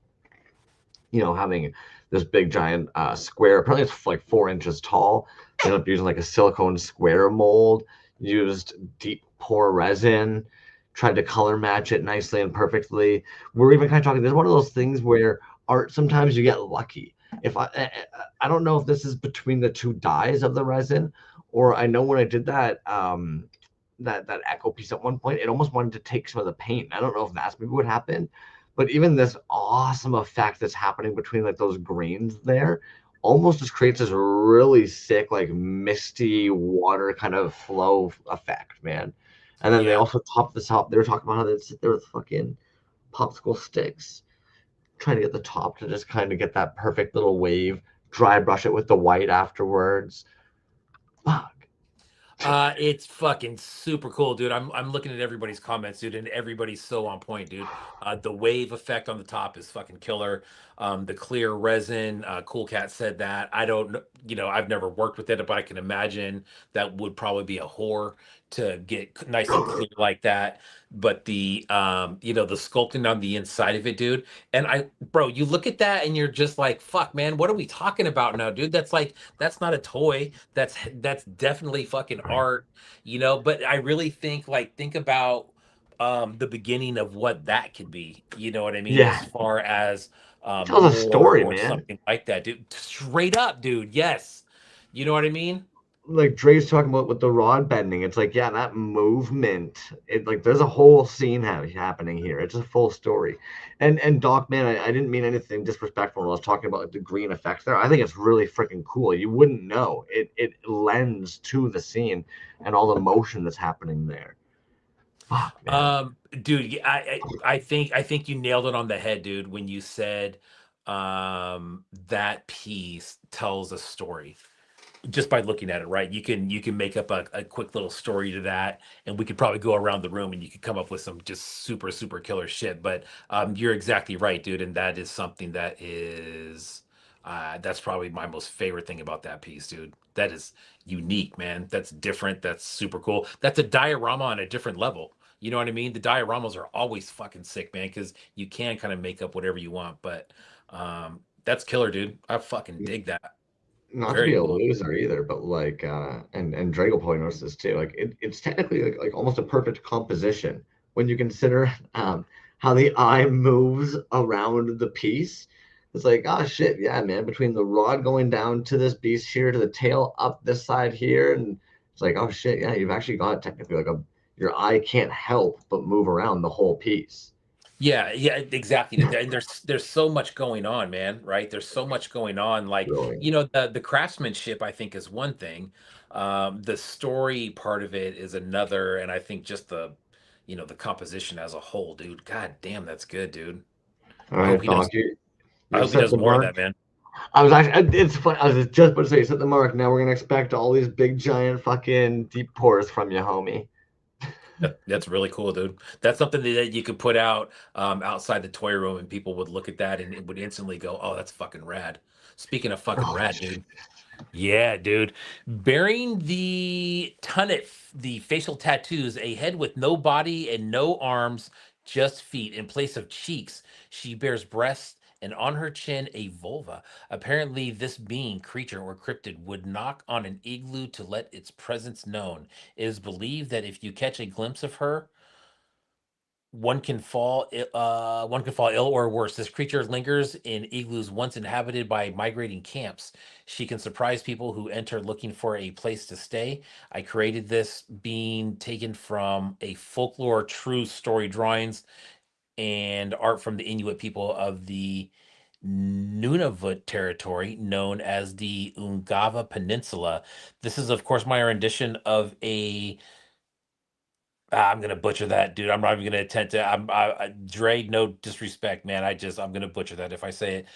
having this big giant square. Apparently it's like 4 inches tall. They ended up using like a silicone square mold, used deep pour resin, tried to color match it nicely and perfectly. We're even kind of talking, this is one of those things where art, sometimes you get lucky. If I don't know if this is between the two dyes of the resin, or I know when I did that echo piece at one point, it almost wanted to take some of the paint. I don't know if that's maybe what happened, but even this awesome effect that's happening between like those grains there almost just creates this really sick, like misty water kind of flow effect, man. And then they Yeah. also top this up. They were talking about how they sit there with fucking popsicle sticks, trying to get the top to just kind of get that perfect little wave, dry brush it with the white afterwards. Fuck. It's fucking super cool, dude. I'm looking at everybody's comments, dude, and everybody's so on point, dude. The wave effect on the top is fucking killer. The clear resin, Cool Cat said that. I don't know, I've never worked with it, but I can imagine that would probably be a whore to get nice and clear like that. But the sculpting on the inside of it, dude. And bro, you look at that and you're just like, fuck, man, what are we talking about now, dude? That's not a toy. That's definitely fucking art, but I really think about the beginning of what that could be, you know what I mean, as Yeah, far as it tells a lore story, or man. something like that, dude. Straight up, dude. Yes. You know what I mean? like Dre's talking about with the rod bending, it's like, yeah, that movement. It like there's a whole scene happening here. It's a full story. And Doc, man, I didn't mean anything disrespectful when I was talking about like the green effects there. I think it's really freaking cool. You wouldn't know. It lends to the scene and all the motion that's happening there. Fuck, man. Dude, I think you nailed it on the head, dude, when you said that piece tells a story just by looking at it, right? You can make up a quick little story to that, and we could probably go around the room and you could come up with some just super killer shit. But you're exactly right, dude, and that is something that is that's probably my most favorite thing about that piece, dude. That is unique, man. That's different. That's super cool. That's a diorama on a different level. You know what I mean? The dioramas are always fucking sick, man, because you can kind of make up whatever you want. But that's killer, dude. I fucking dig that. Not to be Very a cool. loser either, but like and Drago probably knows this too. Like it's technically like almost a perfect composition when you consider how the eye moves around the piece. It's like, oh shit, yeah, man, between the rod going down to this beast here to the tail up this side here, and it's like, oh shit, yeah, you've actually got technically like a your eye can't help but move around the whole piece. Yeah, yeah, exactly. And there's so much going on, man, right? There's so much going on. Like, Really. the craftsmanship, I think, is one thing. The story part of it is another, and I think just the composition as a whole, dude. God damn, that's good, dude. All I hope right, he does. Doc, I you hope he set does the more of mark. that, man. I was actually, it's funny. I was just about to say, set the mark. Now we're gonna expect all these big, giant, fucking deep pours from you, homie. That's really cool, dude. That's something that you could put out outside the toy room, and people would look at that and it would instantly go, "Oh, that's fucking rad." Speaking of fucking Oh, rad, dude. Yeah, dude. Bearing the tunnet, the facial tattoos, a head with no body and no arms, just feet in place of cheeks. She bears breasts and on her chin a vulva. Apparently, this being, creature, or cryptid would knock on an igloo to let its presence known. It is believed that if you catch a glimpse of her, one can fall ill or worse. This creature lingers in igloos once inhabited by migrating camps. She can surprise people who enter looking for a place to stay. I created this being taken from a folklore true story drawings and art from the Inuit people of the Nunavut territory known as the Ungava Peninsula. This is, of course, my rendition of a I'm gonna butcher that, dude. I'm not even gonna attempt to. Dre. No disrespect, man. I'm gonna butcher that if I say it.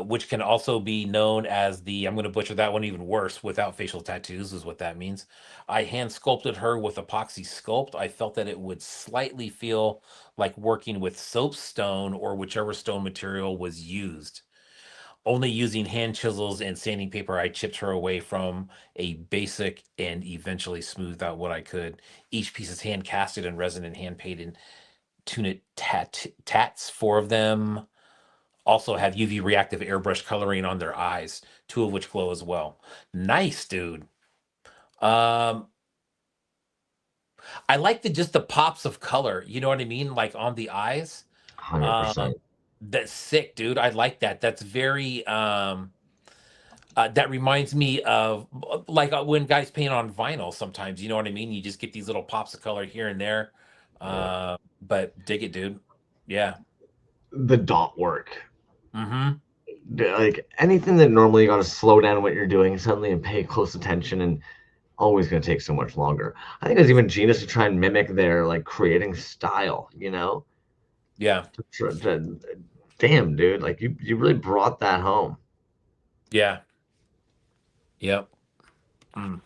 Which can also be known as the. I'm gonna butcher that one even worse. Without facial tattoos is what that means. I hand sculpted her with epoxy sculpt. I felt that it would slightly feel like working with soapstone or whichever stone material was used. Only using hand chisels and sanding paper, I chipped her away from a basic and eventually smoothed out what I could. Each piece is hand casted and resin and hand painted. Tunit tats, four of them, also have UV reactive airbrush coloring on their eyes, two of which glow as well. Nice, dude. Um, I like the pops of color. You know what I mean? Like on the eyes. 100%. Um, that's sick, dude. I like that. That's very that reminds me of like when guys paint on vinyl sometimes, you know what I mean? You just get these little pops of color here and there. Yeah. But dig it, dude. Yeah. The dot work. Mm-hmm. Like anything that normally you gotta slow down what you're doing suddenly and pay close attention and always gonna take so much longer. I think it's even genius to try and mimic their like creating style, you know? Yeah. Damn, dude, like you really brought that home. Yeah. Yep. Mm.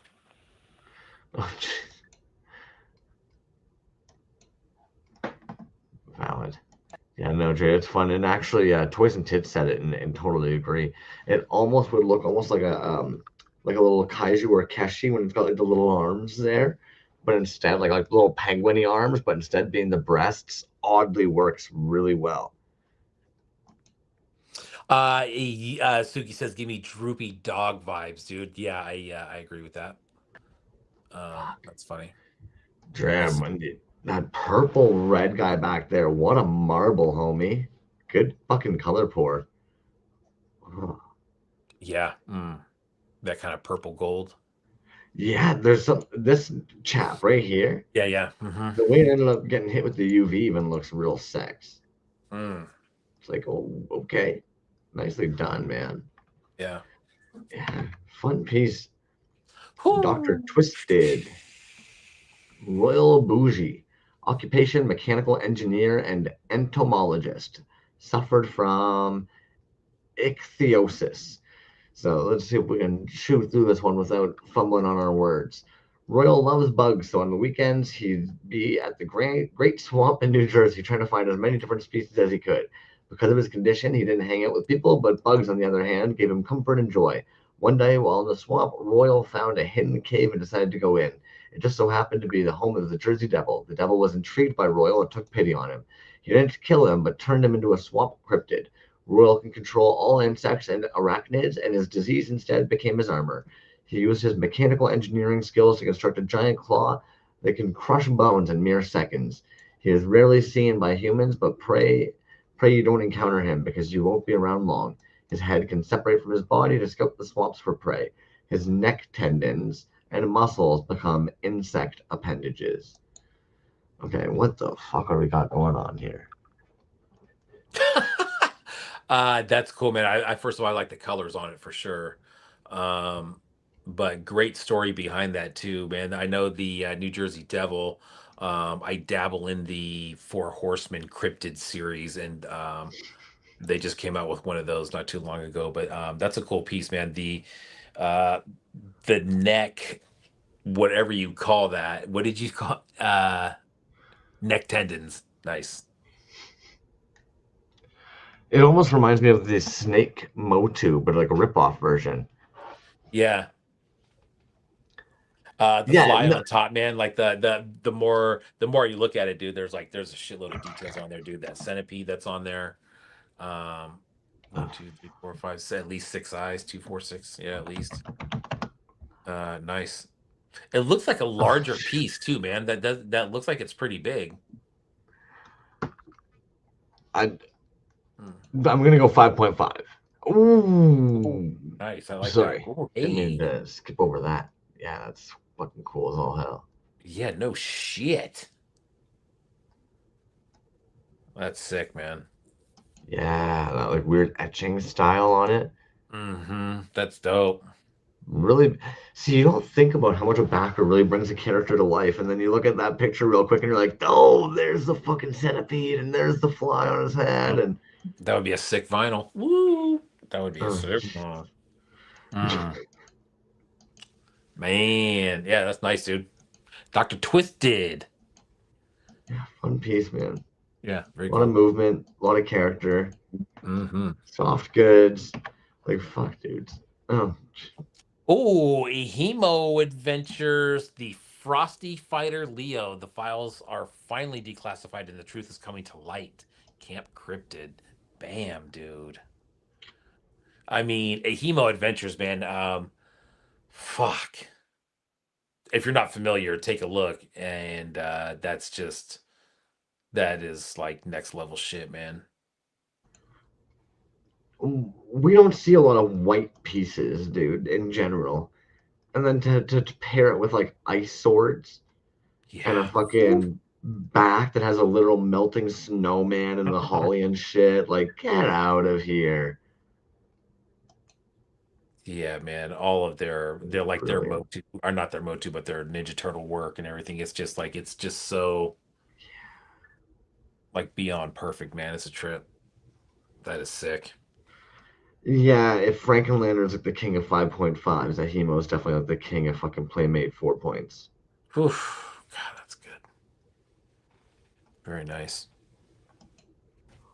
Valid. Yeah, no, Jay, it's fun. And actually, Toys and Tits said it and totally agree. It almost would look almost like a little kaiju or keshi when it's got like the little arms there, but instead like little penguiny arms, but instead being the breasts, oddly works really well. Suki says, "Give me droopy dog vibes, dude." Yeah, I agree with that. That's funny. Damn, That's and that purple red guy back there, what a marble, homie. Good fucking color pour. yeah. That kind of purple gold. Yeah, there's some this chap right here. Yeah, yeah. Mm-hmm. The way it ended up getting hit with the UV even looks real sex. Mm, It's like, oh, okay, nicely done, man. yeah. Yeah, fun piece. Dr. Whew. Twisted, Royal Bougie, occupation mechanical engineer and entomologist, suffered from ichthyosis. So let's see if we can shoot through this one without fumbling on our words. Royal loves bugs, so on the weekends he'd be at the Great Swamp in New Jersey trying to find as many different species as he could. Because of his condition, he didn't hang out with people, but bugs, on the other hand, gave him comfort and joy. One day, while in the swamp, Royal found a hidden cave and decided to go in. It just so happened to be the home of the Jersey Devil. The devil was intrigued by Royal and took pity on him. He didn't kill him, but turned him into a swamp cryptid. Royal can control all insects and arachnids, and his disease instead became his armor. He used his mechanical engineering skills to construct a giant claw that can crush bones in mere seconds. He is rarely seen by humans, but pray you don't encounter him because you won't be around long. His head can separate from his body to scope the swamps for prey. His neck tendons and muscles become insect appendages. Okay, what the fuck are we got going on here? That's cool, man. I first of all, I like the colors on it for sure. Um, but great story behind that too, man. I know the New Jersey Devil. I dabble in the Four Horsemen Cryptid series, and they just came out with one of those not too long ago. But that's a cool piece, man. Uh, the neck, whatever you call that. What did you call neck tendons? Nice. It almost reminds me of the Snake Motu, but like a rip-off version. Yeah. The Yeah, fly no, on top, man. Like the more you look at it, dude, there's a shitload of details on there, dude. That centipede that's on there. Um, one, two, three, four, five, at least six eyes, two, four, six. Yeah, at least. Nice. It looks like a larger piece too, man. That looks like it's pretty big. I Hmm. I'm gonna go 5.5. Ooh, Ooh, nice. I like that. sorry, Ooh, didn't mean hey. to skip over that. Yeah, that's fucking cool as all hell. Yeah, no shit. That's sick, man. Yeah, that like weird etching style on it. Mm-hmm. That's dope. Really, see, you don't think about how much a backer really brings a character to life, and then you look at that picture real quick, and you're like, oh, there's the fucking centipede, and there's the fly on his head, Yep. and That would be a sick vinyl. Woo! That would be a uh, sick one. Mm. Man, yeah, that's nice, dude. Dr. Twisted. yeah, fun piece, man. Yeah, very A lot of cool. movement, a lot of character, Mm-hmm. soft goods. Like, fuck, dudes. Oh, Oh, Hemo Adventures, the Frosty Fighter Leo. The files are finally declassified and the truth is coming to light. Camp Cryptid. Bam, dude. I mean, a Hemo Adventures, man. Fuck. If you're not familiar, take a look. And that is like next level shit, man. we don't see a lot of white pieces, dude, in general. And then to pair it with like ice swords and a Yeah. Woo. fucking back that has a literal melting snowman and the holly and shit, like, get out of here. Yeah, man. All of they're like their Brilliant. Motu are not their Motu, but their Ninja Turtle work and everything. It's just so like beyond perfect, man. It's a trip. That is sick. Yeah, if Frankenlander's like the king of 5.5s, Ahimo is definitely like the king of fucking Playmate 4 points. Whew. God, that's good. Very nice.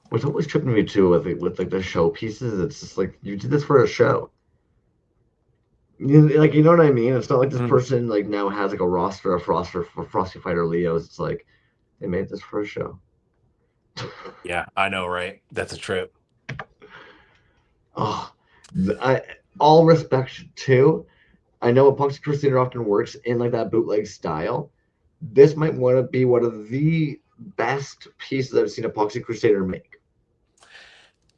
What's always tripping me too with like the show pieces, it's just like you did this for a show. Like you know what I mean? It's not like this Mhm. person like now has like a roster of Frosty Fighter Leos. It's like they made this for a show. Yeah, I know, right? That's a trip. Oh, I all respect too. I know Epoxy Crusader often works in like that bootleg style. This might want to be one of the best pieces I've seen Epoxy Crusader make.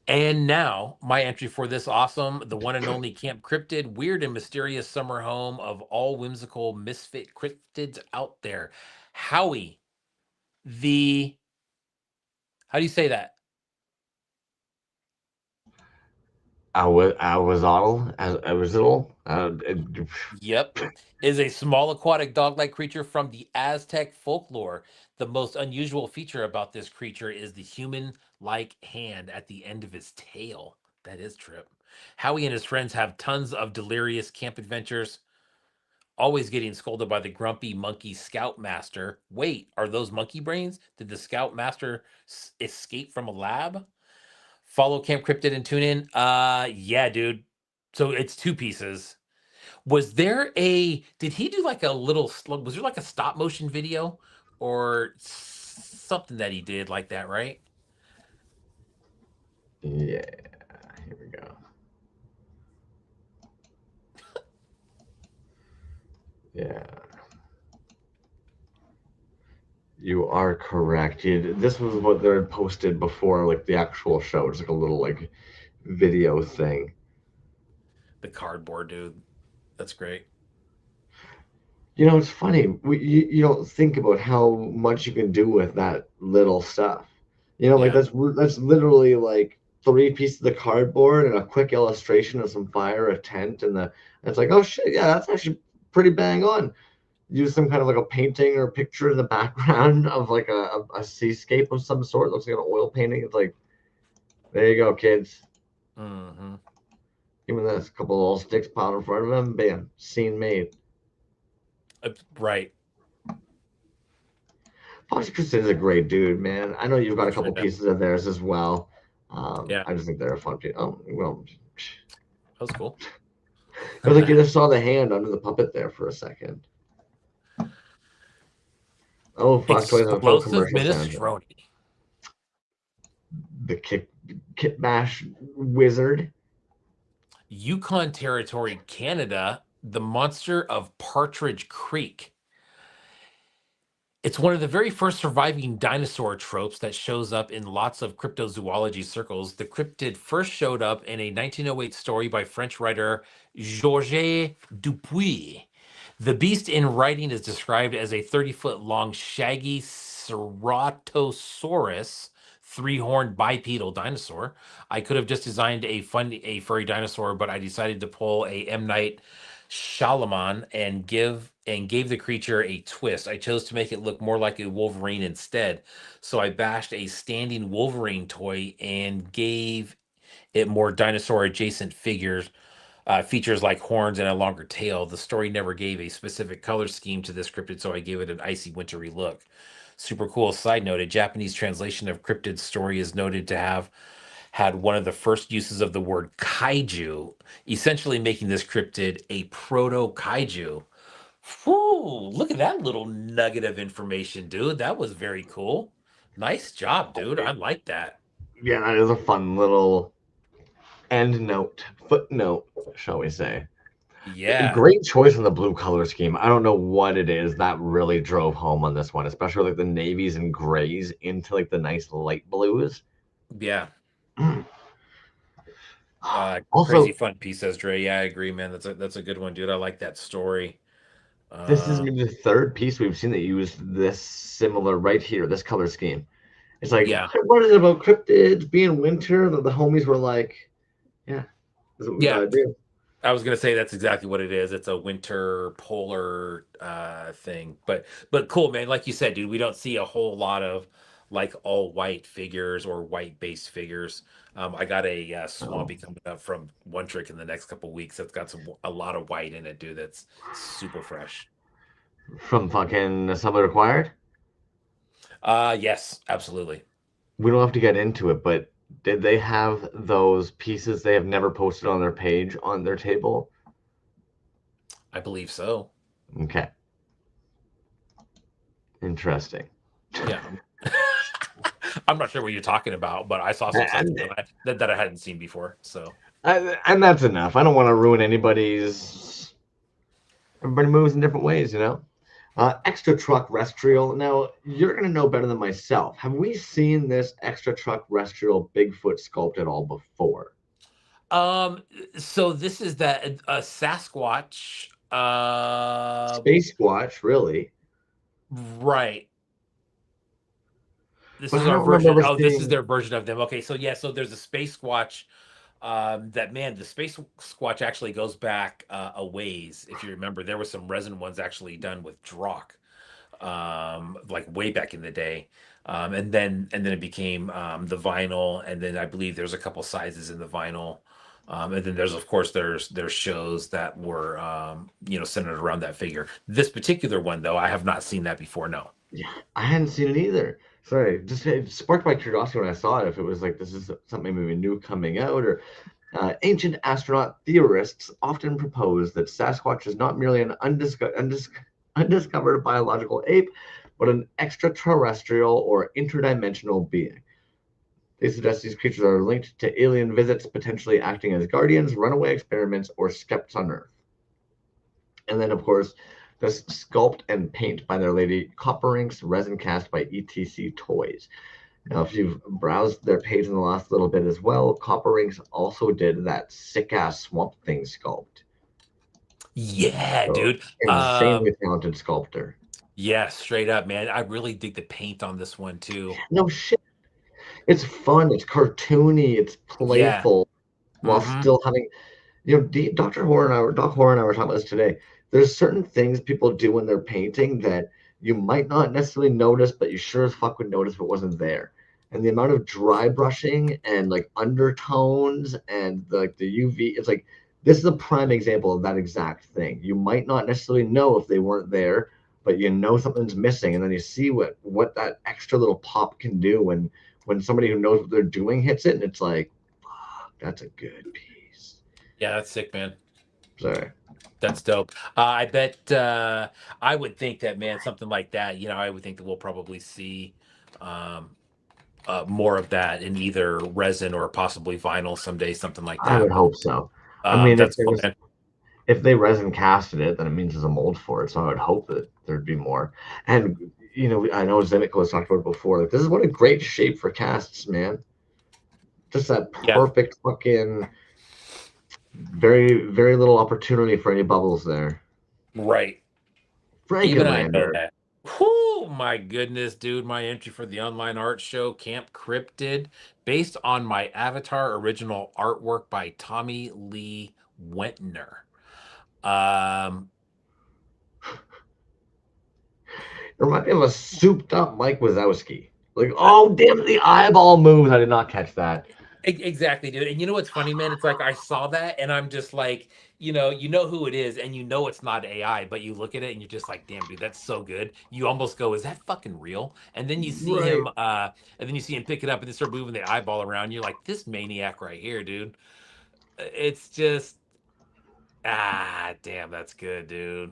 And now, my entry for this awesome, the one and only Camp Cryptid, weird and mysterious summer home of all whimsical misfit cryptids out there. Howie, the how do you say that? Aristotle. Yep. Is a small aquatic dog-like creature from the Aztec folklore. The most unusual feature about this creature is the human-like hand at the end of his tail. That is trip. Howie and his friends have tons of delirious camp adventures, always getting scolded by the grumpy monkey scoutmaster. Wait, are those monkey brains? Did the scoutmaster escape from a lab? Follow Camp Cryptid and tune in. Yeah, dude. So it's two pieces. Was there a did he do like a little was there like a stop motion video or something that he did like that, right? Yeah, here we go. Yeah, you are correct. This was what they had posted before, like the actual show. It's like a little like video thing. The cardboard dude. That's great. You know, it's funny. You don't think about how much you can do with that little stuff. You know, like Yeah. that's literally like three pieces of cardboard and a quick illustration of some fire, a tent, and it's like, oh shit, yeah, that's actually pretty bang on. Use some kind of like a painting or picture in the background of like a seascape of some sort. Looks like an oil painting. It's like, there you go, kids. Mm-hmm. Give me this, couple of little sticks piled in front of them, bam, scene made. Right. Fox Christian is a great dude, man. I know you've got a couple Yeah. pieces of theirs as well. Yeah. I just think they're a fun piece. Oh, well, That was cool. it was like you just saw the hand under the puppet there for a second. Oh, Fox Toys have a full Explosive commercial soundtrack. minestrone. The Kit Bash Wizard. Yukon Territory, Canada, the monster of Partridge Creek. It's one of the very first surviving dinosaur tropes that shows up in lots of cryptozoology circles. The cryptid first showed up in a 1908 story by French writer Georges Dupuy. The beast in writing is described as a 30-foot long, shaggy Ceratosaurus, three-horned bipedal dinosaur. I could have just designed a furry dinosaur, but I decided to pull a M. Night Shyamalan and gave the creature a twist. I chose to make it look more like a Wolverine instead. So I bashed a standing Wolverine toy and gave it more dinosaur adjacent features like horns and a longer tail. The story never gave a specific color scheme to this cryptid, so I gave it an icy wintry look. Super cool. Side note, a Japanese translation of cryptid's story is noted to have had one of the first uses of the word kaiju, essentially making this cryptid a proto kaiju. Whew, look at that little nugget of information, dude. That was very cool. Nice job, dude. I like that. Yeah, that is a fun little end note, footnote, shall we say. Yeah. Great choice on the blue color scheme. I don't know what it is that really drove home on this one, especially like the navies and grays into like the nice light blues. Yeah. Crazy Also, fun piece, says Dre. Yeah, I agree, man. That's a good one, dude. I like that story. this is Uh, maybe the third piece we've seen that used this similar right here, this color scheme. It's like, yeah. what is it about cryptids being winter? The homies were like, yeah, that's what we Yeah. gotta do. I was gonna say that's exactly what it is. It's a winter polar thing. But cool, man. Like you said, dude, we don't see a whole lot of like all white figures or white based figures. I got a Oh, swampy coming up from One Trick in the next couple weeks. That's got a lot of white in it, dude. That's super fresh. from fucking Summer Required. Yes, absolutely. We don't have to get into it, but did they have those pieces they have never posted on their page on their table? I believe so. Okay, interesting. Yeah. I'm not sure what you're talking about, but I saw some stuff And, that I hadn't seen before. So and that's enough. I don't want to ruin anybody's. Everybody moves in different ways, you know. Extraterrestrial. Now, you're going to know better than myself. Have we seen this extraterrestrial Bigfoot sculpt at all before? Um, so this is that a Sasquatch. Space Squatch, really. Right. This But is I our don't remember version. ever Oh, this is seeing. their version of them. Okay, so yeah, so there's a space squatch. That man, the space squatch actually goes back a ways. If you remember, there were some resin ones actually done with Drock, like way back in the day. And then it became the vinyl, and then I believe there's a couple sizes in the vinyl. And then there's of course there's shows that were centered around that figure. This particular one though, I have not seen that before. No. Yeah, I hadn't seen it either. Sorry, just it sparked my curiosity when I saw it. If it was like this is something maybe new coming out, or ancient astronaut theorists often propose that Sasquatch is not merely an undiscovered biological ape, but an extraterrestrial or interdimensional being. They suggest these creatures are linked to alien visits, potentially acting as guardians, runaway experiments, or skeps on Earth. And then, of course, the sculpt and paint by their lady Copper Inks, resin cast by ETC Toys. Now, if you've browsed their page in the last little bit as well, Copper Inks also did that sick ass Swamp Thing sculpt. Yeah, So dude. insanely talented sculptor. Yeah, straight up, man. I really dig the paint on this one too. No shit. It's fun. It's cartoony. It's Yeah. playful while Mm-hmm. still having. Dr. Horror and I were Doc Horror and I were talking about this today. There's certain things people do when they're painting that you might not necessarily notice, but you sure as fuck would notice if it wasn't there. And the amount of dry brushing and like undertones and like the UV, it's like this is a prime example of that exact thing. You might not necessarily know if they weren't there, but you know something's missing, and then you see what that extra little pop can do when somebody who knows what they're doing hits it, and it's like, fuck, that's a good piece. Yeah, that's sick, man. Sorry. That's dope. I bet I would think that, man, something like that, I would think that we'll probably see um more of that in either resin or possibly vinyl someday, something like I that. would But hope so. I mean, that's cool, man. if they resin casted it, then it means there's a mold for it. So I would hope that there'd be more. And I know Zenico has talked about it before. Like, this is what a great shape for casts, man. Just that Yeah, perfect fucking very very little opportunity for any bubbles there. right. Even I know Frankenlander. that. Whoo, my goodness, dude. My entry for the online art show, Camp Cryptid, based on my Avatar original artwork by Tommy Lee Wentner. Um, It reminded me of a souped up Mike Wazowski. Like, oh damn, the eyeball moves. I did not catch that. exactly, dude. And you know what's funny, man? It's like I saw that and I'm just like, you know who it is, and it's not AI, but you look at it and you're just like, damn, dude, that's so good. You almost go, is that fucking real? And then you see Right. him, pick it up and then start moving the eyeball around. You're like, this maniac right here, dude. It's just damn, that's good, dude.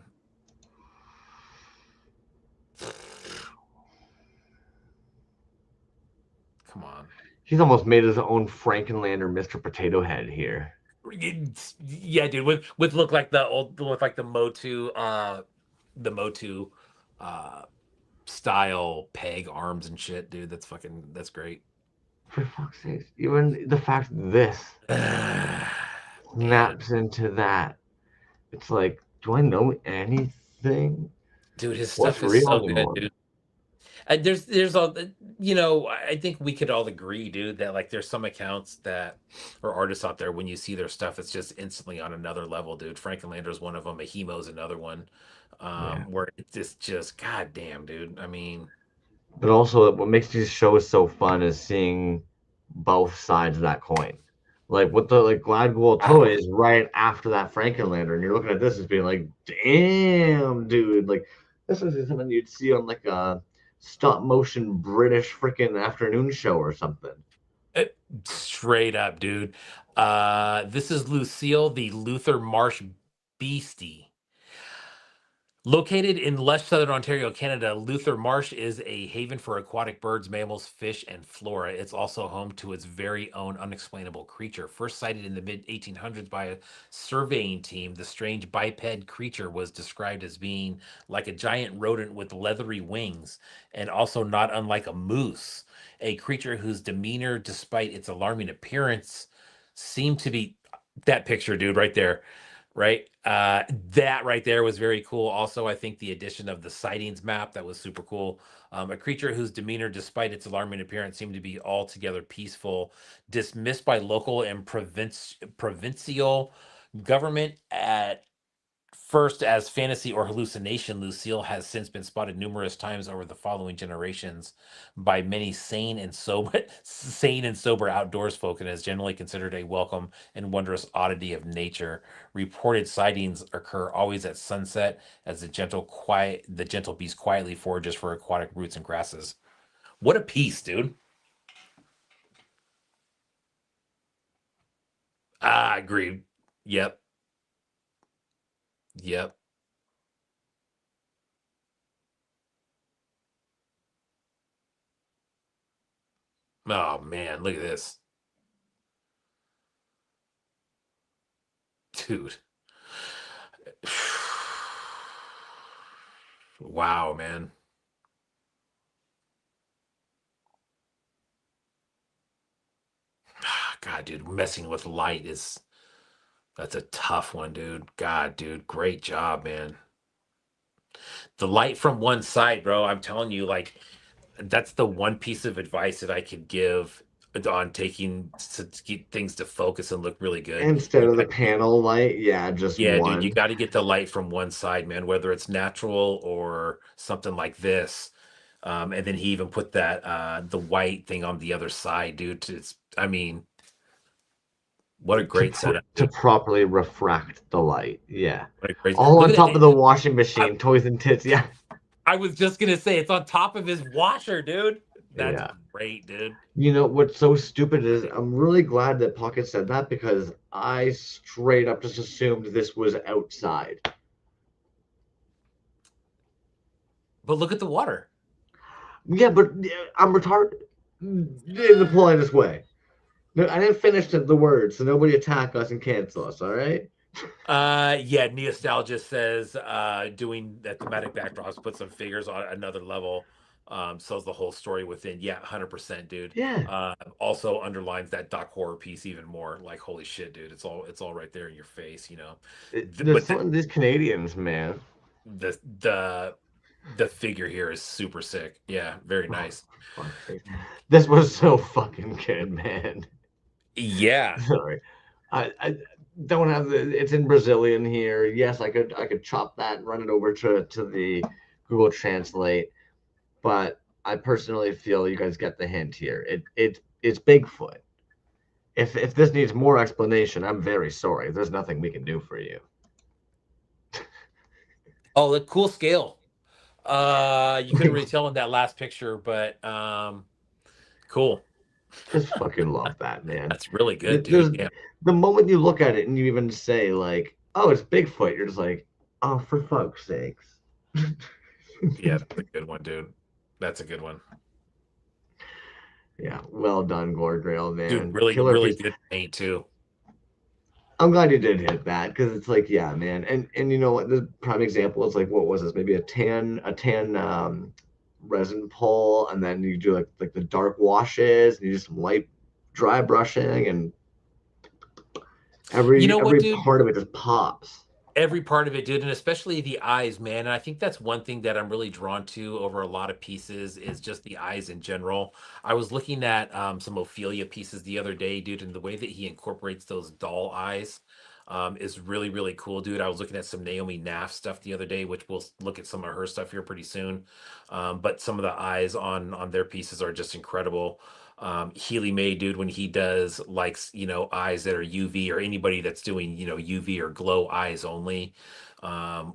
Come on. He's almost made his own Frankenlander Mr. Potato Head here. Yeah, dude, with look like the Motu uh style peg arms and shit, dude. That's great. For fuck's sake, even the fact this Man, snaps into that, it's like, do I know anything? dude, his What's stuff is real so good, anymore? dude. There's all I think we could all agree, dude, that like there's some accounts that or artists out there when you see their stuff, it's just instantly on another level, dude. Frankenlander's one of them. Ahimo's another one. Yeah. Where it's just goddamn, dude. I mean, But also, what makes these shows so fun is seeing both sides of that coin. Like with the like Gladwell toys right after that Frankenlander, and you're looking at this as being like, damn, dude, like this is something you'd see on like a stop motion British freaking afternoon show or something. straight up, dude. This is Lucille, the Luther Marsh Beastie. Located in lush southern Ontario, Canada, Luther Marsh is a haven for aquatic birds, mammals, fish, and flora. It's also home to its very own unexplainable creature. First sighted in the mid 1800s by a surveying team, the strange biped creature was described as being like a giant rodent with leathery wings and also not unlike a moose, a creature whose demeanor, despite its alarming appearance, seemed to be that picture, dude, right there, right? That right there was very cool. Also, I think the addition of the sightings map, that was super cool. A creature whose demeanor, despite its alarming appearance, seemed to be altogether peaceful, dismissed by local and provincial government at first as fantasy or hallucination. Lucille has since been spotted numerous times over the following generations by many sane and sober outdoors folk, and is generally considered a welcome and wondrous oddity of nature. Reported sightings occur always at sunset as the gentle beast quietly forages for aquatic roots and grasses. What a piece, dude. Ah, agreed. Yep. Yep. Oh man, look at this. Dude. Wow, man. God, dude, messing with light is that's a tough one, dude. God, dude, great job, man. The light from one side, bro. I'm telling you, like, that's the one piece of advice that I could give on taking to get things to focus and look really good. Instead You of the got to get, panel light, yeah, just yeah, dude, you one. got to get the light from one side, man, whether it's natural or something like this. And then he even put that the white thing on the other side, dude. It's, I mean, what a great setup, To dude. properly refract the light. Yeah. What a great All look on at top of the it. washing I, machine, toys and tits. Yeah. I was just gonna say it's on top of his washer, dude. That's Yeah. great, dude. You know what's so stupid is Great. I'm really glad that Pocket said that because I straight up just assumed this was outside. But look at the water. Yeah, but I'm retarded in the politest way. No, I didn't finish the word, so nobody attack us and cancel us, all right? Yeah, Neostalgia says doing that thematic backdrops, put some figures on another level, sells the whole story within. Yeah, 100%, dude. Yeah. Also underlines that doc horror piece even more. Like, holy shit, dude. It's all right there in your face, you know. There's But the something these Canadians, man. the the the figure here is super sick. Yeah, very Oh, nice. for fuck's sake. This was so fucking good, man. Yeah. Sorry. I don't have it's in Brazilian here. Yes, I could chop that and run it over to the Google Translate, but I personally feel you guys get the hint here. It's Bigfoot. If this needs more explanation, I'm very sorry. There's nothing we can do for you. Oh, the cool scale. You couldn't really tell in that last picture, but cool. Just fucking love that, man. That's really good, dude. There's Yeah. the moment you look at it and you even say like, "Oh, it's Bigfoot," you're just like, "Oh, for fuck's sakes." Yeah, that's a good one, dude. That's a good one. Yeah, well done, Gorgrail, Dude, man. really, Killer really piece. good paint too. I'm glad you did hit that because it's like, yeah, man. And you know what? The prime example is like, what was this? Maybe a tan resin pull, and then you do like the dark washes, and you do some light dry brushing, and You every know what, every dude? part of it just pops. Every part of it, dude, and especially the eyes, man. And I think that's one thing that I'm really drawn to over a lot of pieces is just the eyes in general. I was looking at some Ophelia pieces the other day, dude, and the way that he incorporates those doll eyes is really, really cool, dude. I was looking at some Naomi Naff stuff the other day, which we'll look at some of her stuff here pretty soon. But some of the eyes on their pieces are just incredible. Healy May, dude, when he does like eyes that are UV, or anybody that's doing UV or glow eyes only,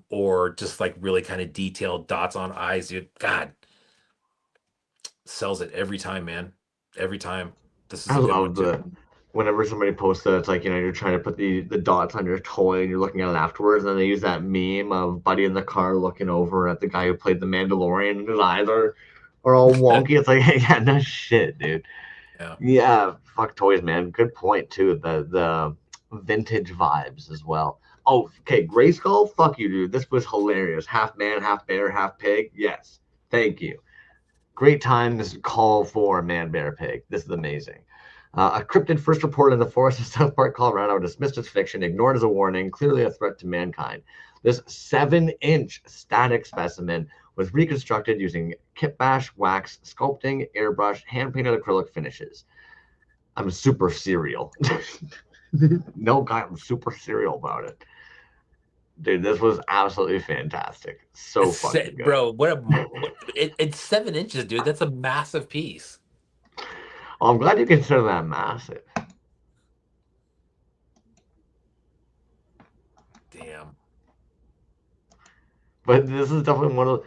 or just like really kind of detailed dots on eyes, dude. God, sells it every time, man. Every time. This is I a good one love too. whenever somebody posts that, it's like, you're trying to put the dots on your toy and you're looking at it afterwards, and then they use that meme of Buddy in the car looking over at the guy who played the Mandalorian, and his eyes are all wonky. It's like, hey, yeah, no shit, dude. Yeah. Yeah, fuck toys, man. Good point too. The vintage vibes as well. Oh, okay, Grayskull, fuck you, dude. This was hilarious. Half man, half bear, half pig. Yes, thank you. Great time. This call for man, bear, pig. This is amazing. A cryptid first reported in the forest of South Park, Colorado, dismissed as fiction, ignored as a warning, clearly a threat to mankind. This 7-inch static specimen was reconstructed using kit bash, wax, sculpting, airbrush, hand painted acrylic finishes. I'm super serial. No, God, I'm super serial about it. Dude, this was absolutely fantastic. So fucking good. Bro, it's 7 inches, dude. That's a massive piece. Oh, I'm glad you consider that massive. Damn. But this is definitely one of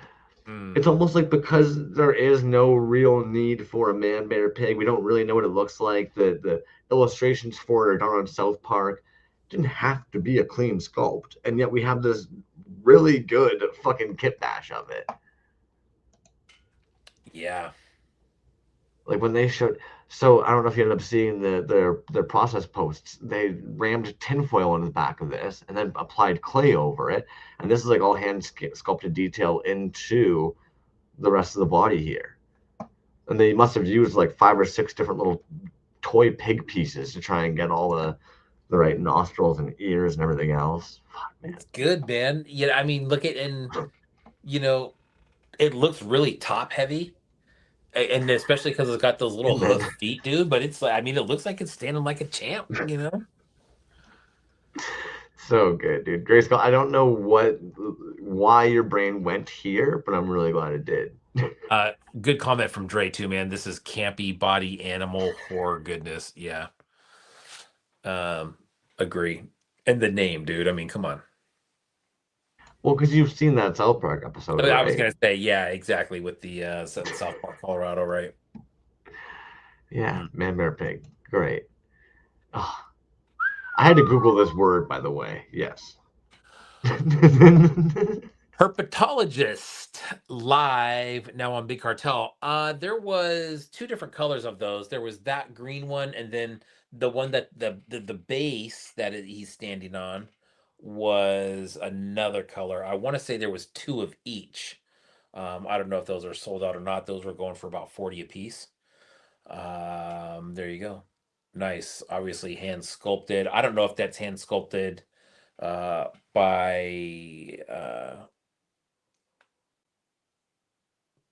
it's almost like, because there is no real need for a man bear pig, we don't really know what it looks like. The illustrations for it are done on South Park. It didn't have to be a clean sculpt, and yet we have this really good fucking kit bash of it. Yeah. Like when they showed, so I don't know if you ended up seeing their process posts. They rammed tinfoil on the back of this and then applied clay over it, and this is like all hand sculpted detail into the rest of the body here. And they must have used like 5 or 6 different little toy pig pieces to try and get all the right nostrils and ears and everything else. Fuck, man. It's good, man. Yeah, I mean, look at, and you know, it looks really top heavy. And especially because it's got those little hoof feet, dude. But it's like, I mean, it looks like it's standing like a champ, you know? So good, dude. Grayskull, I don't know why your brain went here, but I'm really glad it did. Good comment from Dre too, man. This is campy body animal horror goodness. Yeah. Agree. And the name, dude. I mean, come on. Well, because you've seen that South Park episode, I was right? gonna say, yeah, exactly, with the set in South Park, Colorado, right? Yeah, man, bear, pig. Great. Oh, I had to Google this word, by the way. Yes. Herpetologist live now on Big Cartel. There was 2 different colors of those. There was that green one, and then the one that the base that he's standing on was another color. I want to say there was 2 of each. I don't know if those are sold out or not. Those were going for about 40 a piece. There you go. Nice. Obviously hand sculpted. I don't know if that's hand sculpted uh by uh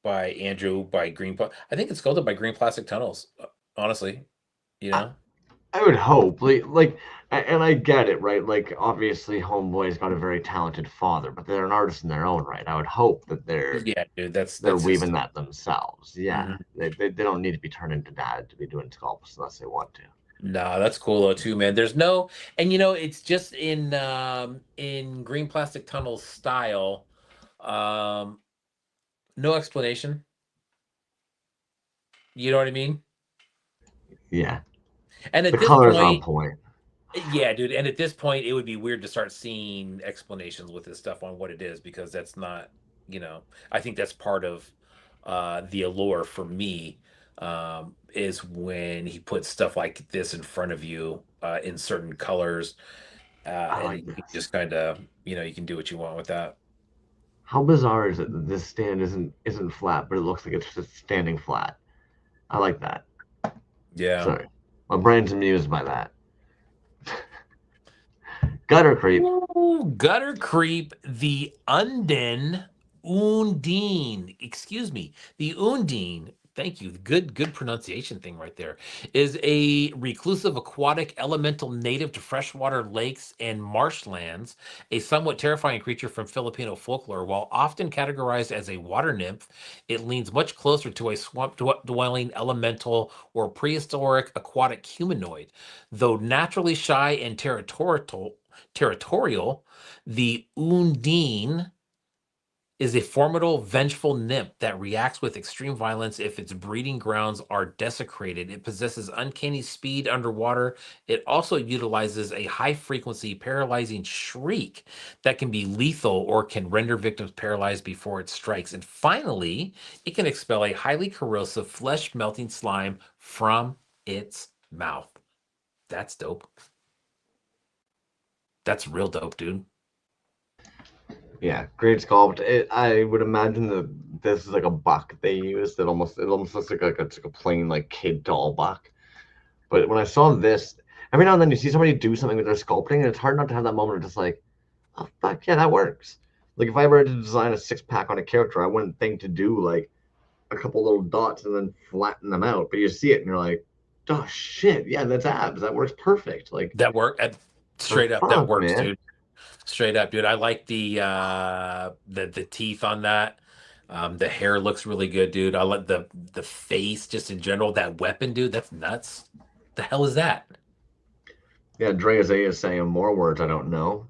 by Andrew by I think it's sculpted by Green Plastic Tunnels, honestly, you I, know. I would hope, and I get it, right? Like, obviously, Homeboy's got a very talented father, but they're an artist in their own right. I would hope that Yeah, dude, they're that's his weaving stuff. that themselves. Yeah, Mhm. they don't need to be turned into dad to be doing sculpts unless they want to. Nah, that's cool though too, man. There's no, and it's just in Green Plastic Tunnels style. Um no explanation. You know what I mean? Yeah, And the at this color's on point, point. yeah, dude. And at this point, it would be weird to start seeing explanations with this stuff on what it is, because that's not, I think that's part of the allure for me, is when he puts stuff like this in front of you in certain colors, I and like you can this. just kind of, you can do what you want with that. How bizarre is it that this stand isn't flat, but it looks like it's just standing flat? I like that. Yeah. Sorry, my brain's amused by that. Gutter creep. Ooh, gutter creep, the Undine, excuse me, the Undine. Thank you. Good pronunciation thing right there. Is a reclusive aquatic elemental native to freshwater lakes and marshlands, a somewhat terrifying creature from Filipino folklore. While often categorized as a water nymph, it leans much closer to a swamp dwelling elemental or prehistoric aquatic humanoid. Though naturally shy and territorial, the Undine is a formidable, vengeful nymph that reacts with extreme violence if its breeding grounds are desecrated. It possesses uncanny speed underwater. It also utilizes a high frequency, paralyzing shriek that can be lethal or can render victims paralyzed before it strikes. And finally, it can expel a highly corrosive, flesh melting slime from its mouth. That's dope. That's real dope, dude. Yeah, great sculpt. I would imagine that this is like a buck they used. It almost looks like it's like a plain like kid doll buck. But when I saw this, every now and then you see somebody do something with their sculpting, and it's hard not to have that moment of just like, oh fuck yeah, that works. Like if I were to design a six pack on a character, I wouldn't think to do like a couple little dots and then flatten them out. But you see it and you're like, oh shit, yeah, that's abs. That works perfect. Like That work the straight up, that fuck, works, man. dude. Straight up, dude. I like the teeth on that. The hair looks really good, dude. I like the face just in general. That weapon, dude, that's nuts. The hell is that? Yeah, Dre is saying more words I don't know.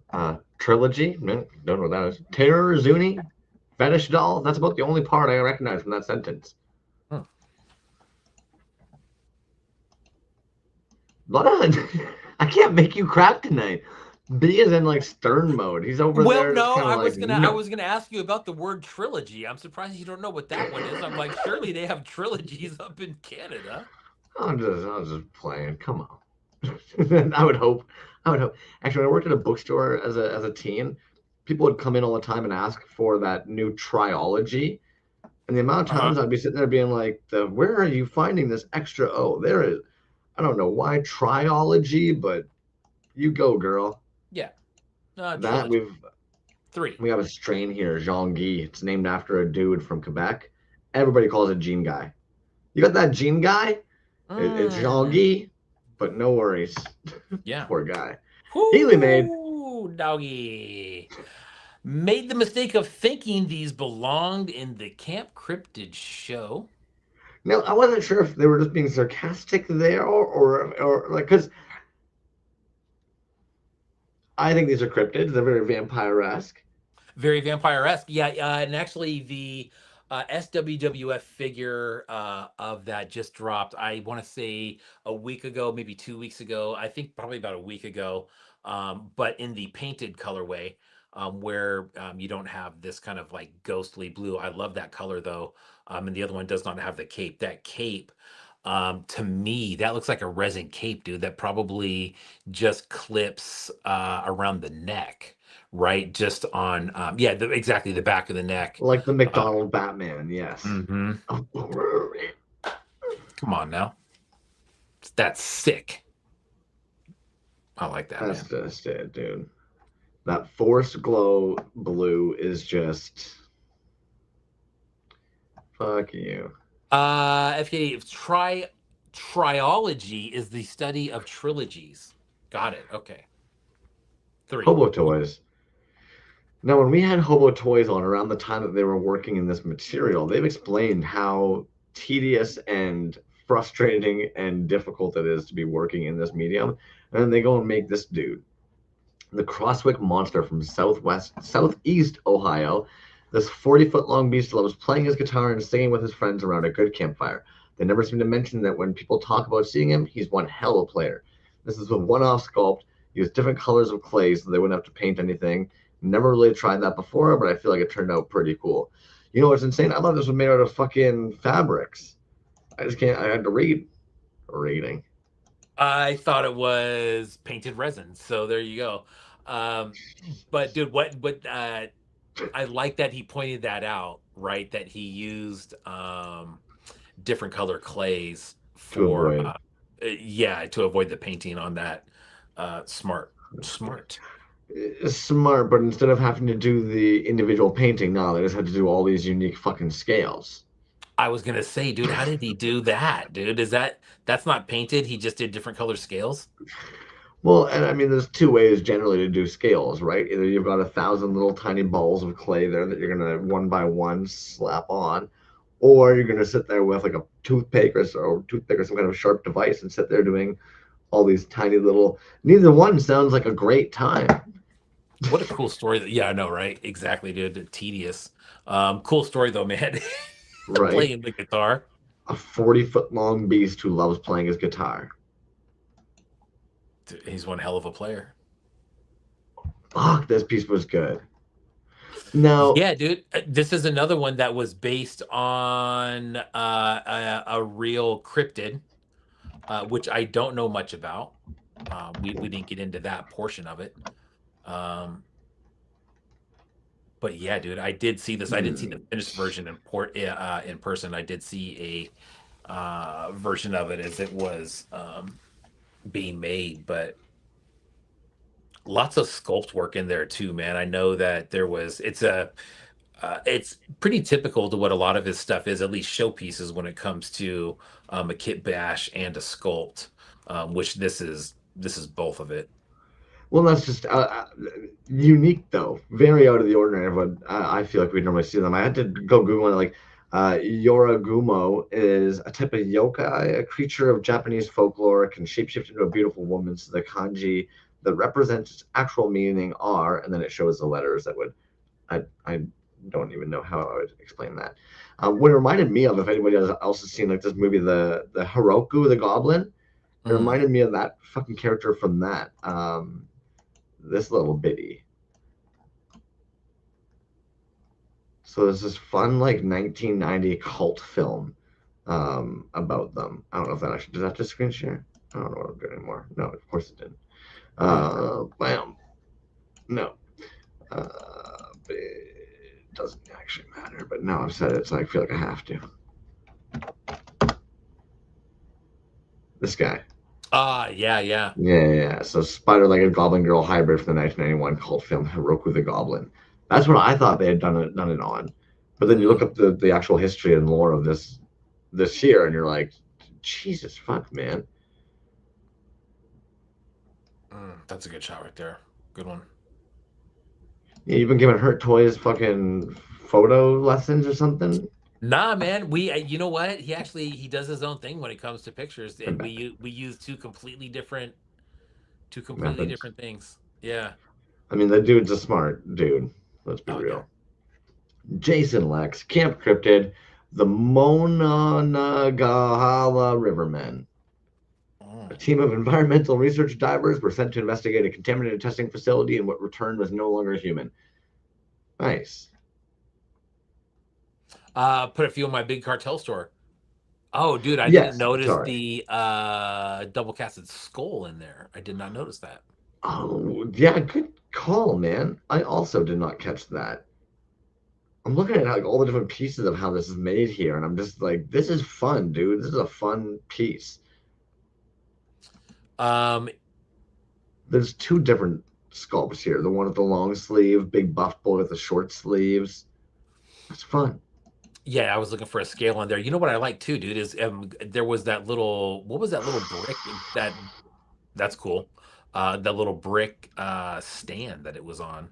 Trilogy? No, don't know what that is. Terror Zuni? Fetish doll? That's about the only part I recognize from that sentence. Huh. Blood! I can't make you crack tonight. B is in like stern mode. He's over Well, there just no, kind of like, I no. was gonna ask you about the word trilogy. I'm surprised you don't know what that one is. I'm like, surely they have trilogies up in Canada. I was just playing. Come on. I would hope. I would hope. Actually, when I worked at a bookstore as a teen, people would come in all the time and ask for that new triology. And the amount of Uh-huh. times I'd be sitting there being like, where are you finding this extra O? There is, I don't know why triology, but you go, girl. Yeah. That Trilogy. we've Three. we have a strain here, Jean Guy. It's named after a dude from Quebec. Everybody calls it Jean Guy. You got that Jean Guy? It's Jean Mm, Guy, but no worries. yeah. Poor guy. Healy made. Whoo, doggy. Made the mistake of thinking these belonged in the Camp Cryptid show. No, I wasn't sure if they were just being sarcastic there or like because I think these are cryptids. They're very vampire-esque. Very vampire-esque. Yeah, and actually the SWWF figure of that just dropped. I want to say a week ago, maybe 2 weeks ago. I think probably about a week ago. But in the painted colorway, where you don't have this kind of like ghostly blue. I love that color though. And the other one does not have the cape. That cape, to me, that looks like a resin cape, dude. That probably just clips around the neck, right? Just on, yeah, exactly the back of the neck. Like the Uh, McDonald Batman, yes. mhm. Come on now. That's sick. I like that, That's man. just it, dude. That Force Glow blue is just fuck you. FK, triology is the study of trilogies. Got it. Okay. Three. Hobo Toys. Now, when we had Hobo Toys on around the time that they were working in this material, they've explained how tedious and frustrating and difficult it is to be working in this medium. And then they go and make this dude, the Crosswick Monster from southeast Ohio. This 40-foot long beast loves playing his guitar and singing with his friends around a good campfire. They never seem to mention that when people talk about seeing him, he's one hell of a player. This is a one-off sculpt. Use different colors of clay so they wouldn't have to paint anything. Never really tried that before, but I feel like it turned out pretty cool. You know what's insane? I thought this was made out of fucking fabrics. I just can't. I had to read. Reading. I thought it was painted resin. So there you go. Um, but dude, what I like that he pointed that out, right? That he used different color clays To for avoid. yeah, to avoid the painting on that. Smart. Smart. Smart, but instead of having to do the individual painting, no, they just had to do all these unique fucking scales. I was gonna say, dude, how did he do that, dude? That's not painted? He just did different color scales? Well, and I mean, there's two ways generally to do scales, right? Either you've got 1,000 little tiny balls of clay there that you're gonna one by one slap on, or you're gonna sit there with like a toothpick or some kind of sharp device and sit there doing all these tiny little. Neither one sounds like a great time. What a cool story. Yeah, I know, right? Exactly, dude. Tedious. Cool story though, man. Right? Playing the guitar. A 40-foot long beast who loves playing his guitar. Dude, he's one hell of a player. Fuck, this piece was good. Now, Yeah, dude. This is another one that was based on a real cryptid, which I don't know much about. We didn't get into that portion of it. Um, but yeah, dude, I did see this. I didn't see the finished version in person. I did see a version of it as it was being made, but lots of sculpt work in there too, man. I know that there was. It's pretty typical to what a lot of his stuff is, at least showpieces when it comes to a kit bash and a sculpt, which this is both of it. well, that's just unique though, very out of the ordinary of what I feel like we normally see them. I had to go Google it. Like, Yoragumo is a type of yokai, a creature of Japanese folklore. It can shapeshift into a beautiful woman. So the kanji that represents its actual meaning are, and then it shows the letters that would. I don't even know how I would explain that. What it reminded me of, if anybody else has seen like this movie, the Heroku the Goblin, it Mm. reminded me of that fucking character from that. This little bitty. So there's this fun like 1990 cult film about them. I don't know if that actually did that just screen share. I don't know what I'm doing anymore. No, of course it didn't. Bam. No. It doesn't actually matter. But now I've said it, so I feel like I have to. This guy. Yeah, yeah. Yeah. So Spider-Legged Goblin Girl hybrid from the 1991 cult film Heroku the Goblin. That's what I thought they had done it on. But then you look Mm, up the actual history and lore of this year, and you're like, Jesus fuck, man. that's a good shot right there. Good one. Yeah, you've been giving Hurt Toys fucking photo lessons or something. Nah, man. You know what? He does his own thing when it comes to pictures, I and bet. we use two completely Methods. different things. Yeah. I mean, the dude's a smart dude. Let's be Oh yeah. real. Jason Lex, Camp Cryptid, the Monongahela Rivermen. A Mm. team of environmental research divers were sent to investigate a contaminated testing facility, and what returned was no longer human. Nice. Put a few in my big cartel store. Oh, dude, I didn't Yes, notice sorry. the double casted skull in there. I did not notice that. Oh, yeah, good call, man. I also did not catch that. I'm looking at like all the different pieces of how this is made here, and I'm just like, this is fun, dude. This is a fun piece. Um, There's two different sculpts here. The one with the long sleeve, big buff boy with the short sleeves. That's fun. yeah, I was looking for a scale on there. You know what I like too, dude, is there was that little what was that little brick that's cool. That little brick stand that it was on.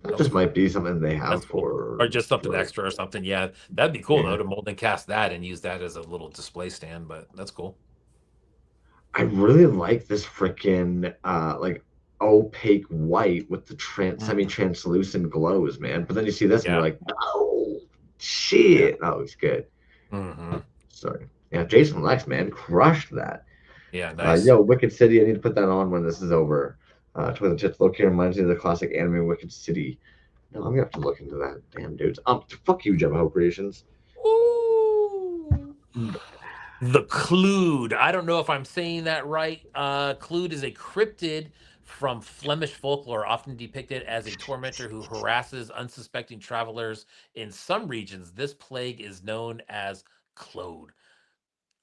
That That was just cool. might be something they have That's cool. for Or just something like, extra or something. Yeah, that'd be cool though yeah. to mold and cast that and use that as a little display stand, but that's cool. I really like this freaking like opaque white with the Mhm. semi-translucent glows, man. But then you see this and you're Yeah. like, oh Yeah. shit, that looks good. Hmm. Sorry. Yeah, Jason Lex, man, crushed that. Yeah, nice. Yo, Wicked City, I need to put that on when this is over. Toy the Tits Look here reminds me of the classic anime Wicked City. No, I'm gonna have to look into that. Damn, dudes. Fuck you, Jabba Creations. Ooh. The Clued. I don't know if I'm saying that right. Clued is a cryptid from Flemish folklore, often depicted as a tormentor who harasses unsuspecting travelers. In some regions, this plague is known as Clode,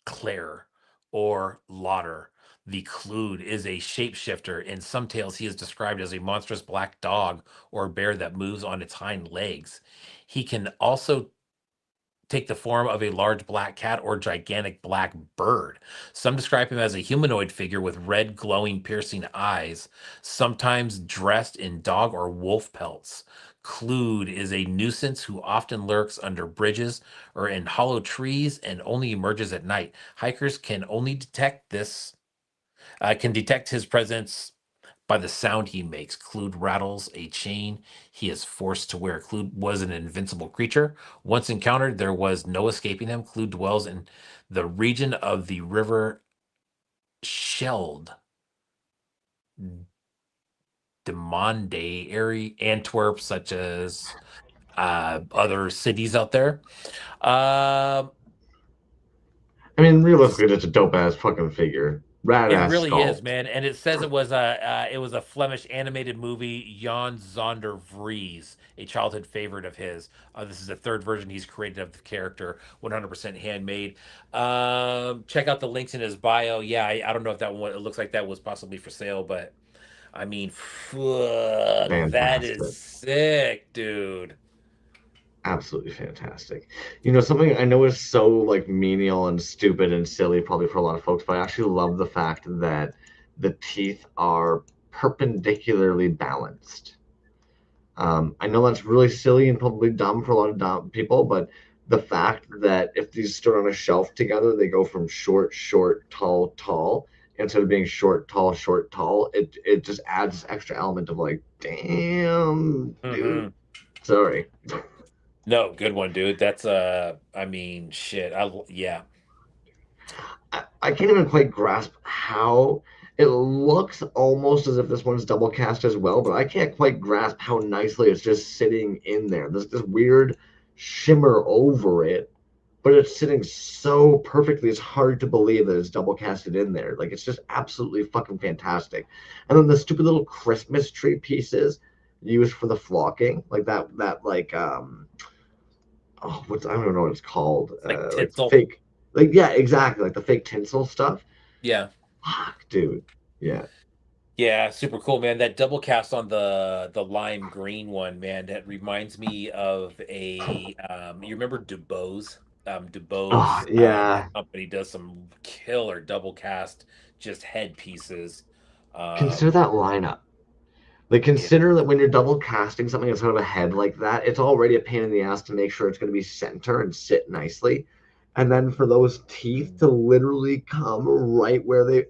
Clare, or Lauder. The Clued is a shapeshifter. In some tales, he is described as a monstrous black dog or bear that moves on its hind legs. He can also take the form of a large black cat or gigantic black bird. Some describe him as a humanoid figure with red, glowing, piercing eyes, sometimes dressed in dog or wolf pelts. Clued is a nuisance who often lurks under bridges or in hollow trees and only emerges at night. Hikers can only detect his presence by the sound he makes. Clued rattles a chain he is forced to wear. Clued was an invincible creature. Once encountered, there was no escaping him. Clued dwells in the region of the river Schelde, Demonde area, Antwerp, such as other cities out there. Uh, I mean, realistically, just a dope ass fucking figure, rad it ass really is, sculpt. man, and it says it was a Flemish animated movie, Jan Zonder Vries, a childhood favorite of his. This is the third version he's created of the character, 100% handmade. Check out the links in his bio. Yeah, I don't know if that one, it looks like that was possibly for sale, but I mean, fuck, that is Fantastic. sick, dude. Absolutely fantastic. You know, something I know is so like menial and stupid and silly probably for a lot of folks, but I actually love the fact that the teeth are perpendicularly balanced. I know that's really silly and probably dumb for a lot of dumb people, but the fact that if these stood on a shelf together, they go from short, short, tall, tall, instead of being short, tall, it just adds this extra element of like, damn, dude. Hmm. Sorry. No, good one, dude. That's I mean, shit. Yeah. I can't even quite grasp how it looks almost as if this one's double cast as well, but I can't quite grasp how nicely it's just sitting in there. There's this weird shimmer over it, but it's sitting so perfectly. It's hard to believe that it's double casted in there. Like it's just absolutely fucking fantastic. And then the stupid little Christmas tree pieces used for the flocking, like that like oh, what's I don't even know what it's called. It's like Like the tinsel. fake, like yeah, exactly, like the fake tinsel stuff. Yeah. Fuck, dude. Yeah. Yeah, super cool, man. That double cast on the lime green one, man, that reminds me of a you remember Dubose? Oh Dubose, that yeah. company does some killer double cast just headpieces. Consider Um that lineup. Like it consider that when you're double casting something that's kind of a head like that, it's already a pain in the ass to make sure it's going to be center and sit nicely. And then for those teeth to literally come right where they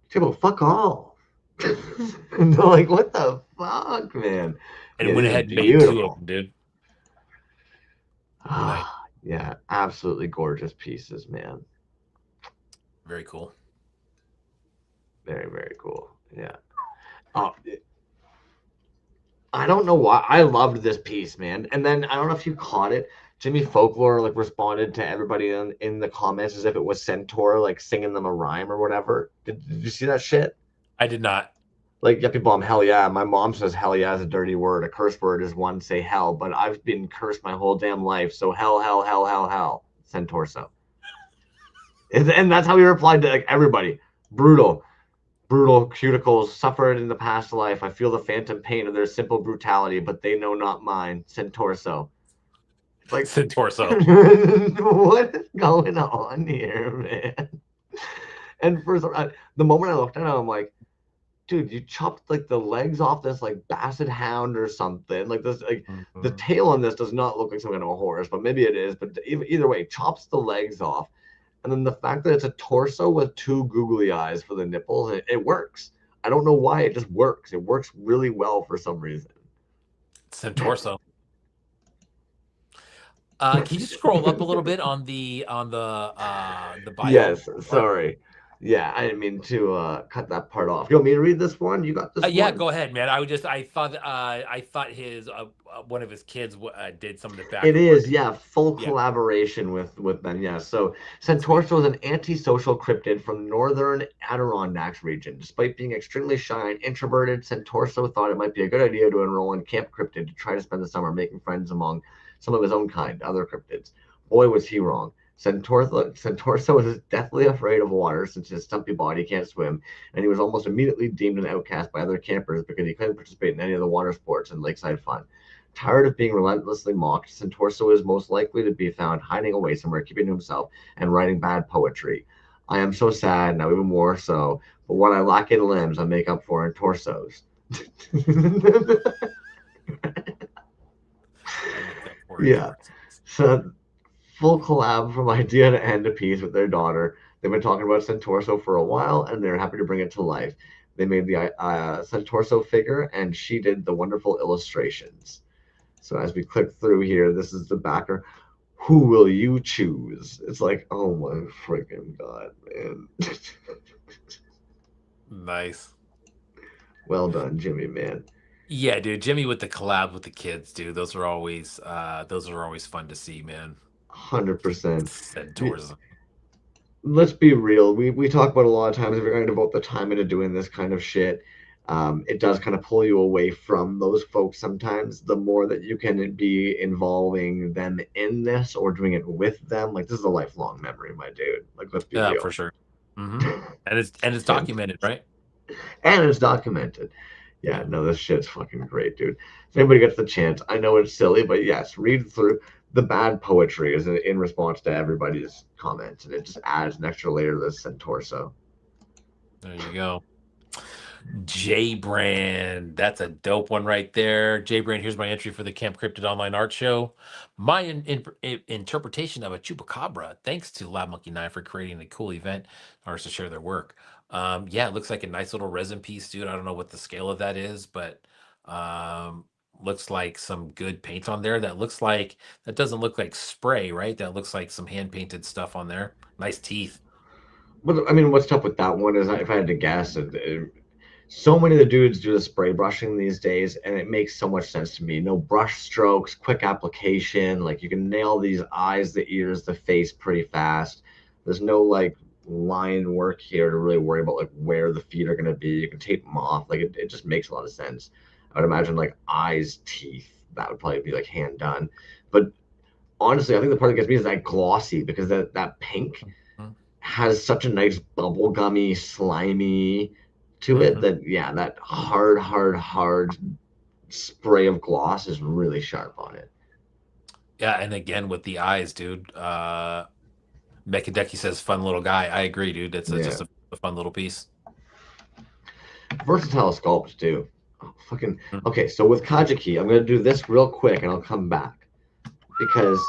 Tibble, fuck all. And they're like, what the fuck, man? and Yeah, went these are ahead and made two of beautiful. them, dude. Nice. Ah, yeah, absolutely gorgeous pieces, man. Very cool. Very, very cool. Yeah. Oh, I don't know why I loved this piece, man. And then I don't know if you caught it. Jimmy Folklore like responded to everybody in the comments as if it was Centaur like singing them a rhyme or whatever. Did you see that shit? I did not. Like Yuppie Bomb, hell yeah. My mom says hell yeah is a dirty word. A curse word is one say hell, but I've been cursed my whole damn life. So hell, hell, hell, hell, hell. Centaurso. And that's how he replied to like everybody. Brutal. Brutal cuticles suffered in the past life. I feel the phantom pain of their simple brutality, but they know not mine. Centaurso. Like, Torso. what is going on here, man? And first, the moment I looked at it, I'm like, dude, you chopped like the legs off this like basset hound or something. Like this, like the Mhm. tail on this does not look like some kind of a horse, but maybe it is. But either way, chops the legs off, and then the fact that it's a torso with two googly eyes for the nipples, it works. I don't know why, it just works. It works really well for some reason. Torso. Can you scroll up a little bit on the bio Yes, part? sorry. Yeah, I didn't mean to cut that part off. You want me to read this one? You got this Yeah, one? go ahead, man. I thought his one of his kids did some of the It backer is, work. yeah, full Yeah, collaboration with them. Yeah. So sweet. Centaurus was an antisocial cryptid from northern Adirondacks region. Despite being extremely shy and introverted, Centaurso thought it might be a good idea to enroll in Camp Cryptid to try to spend the summer making friends among some of his own kind, other cryptids. Boy, was he wrong. Centaurso was deathly afraid of water since his stumpy body can't swim, and he was almost immediately deemed an outcast by other campers because he couldn't participate in any of the water sports and lakeside fun. Tired of being relentlessly mocked, Centaurso is most likely to be found hiding away somewhere, keeping to himself and writing bad poetry. I am so sad, now even more so, but what I lack in limbs, I make up for in torsos. I make up for it Yeah. towards. So full collab from idea to end a piece with their daughter. They've been talking about Centaurso for a while, and they're happy to bring it to life. They made the torso figure, and she did the wonderful illustrations. So as we click through here, this is the backer. Who will you choose? It's like, oh my freaking god, man. Nice. Well done, Jimmy, man. Yeah, dude. Jimmy with the collab with the kids, dude. Those are always fun to see, man. 100%. Centaurs. Let's be real. We talk about a lot of times if you're going to devote the time into doing this kind of shit, it does kind of pull you away from those folks sometimes. The more that you can be involving them in this or doing it with them, like this is a lifelong memory, my dude. Like let's be Yeah, for real. sure. Mm-hmm. And it's and documented, right? and it's documented. Yeah, Yeah. no, this shit's fucking great, dude. If anybody gets the chance, I know it's silly, but yes, read through the bad poetry is in response to everybody's comments, and it just adds an extra layer to this torso. There you go. J Brand. That's a dope one right there. J Brand, here's my entry for the Camp Cryptid online art show. My interpretation of a chupacabra. Thanks to Lab Monkey 9 for creating a cool event for us to share their work. Yeah, it looks like a nice little resin piece, dude. I don't know what the scale of that is, but um, looks like some good paint on there. That doesn't look like spray, right? That looks like some hand painted stuff on there. Nice teeth. But I mean, what's tough with that one is if I had to guess, so many of the dudes do the spray brushing these days, and it makes so much sense to me. No brush strokes, quick application. Like you can nail these eyes, the ears, the face pretty fast. There's no like line work here to really worry about like where the feet are going to be. You can tape them off. Like it just makes a lot of sense. I would imagine like eyes, teeth, that would probably be like hand done. But honestly, I think the part that gets me is that glossy because that pink has such a nice bubblegummy, slimy to it Mm-hmm. that yeah, that hard spray of gloss is really sharp on it. Yeah, and again with the eyes, dude. Mekadeki says fun little guy. I agree, dude. Yeah, Just a fun little piece. versatile sculpt too. Oh, fucking Mm. okay. So with Kajiki, I'm gonna do this real quick and I'll come back because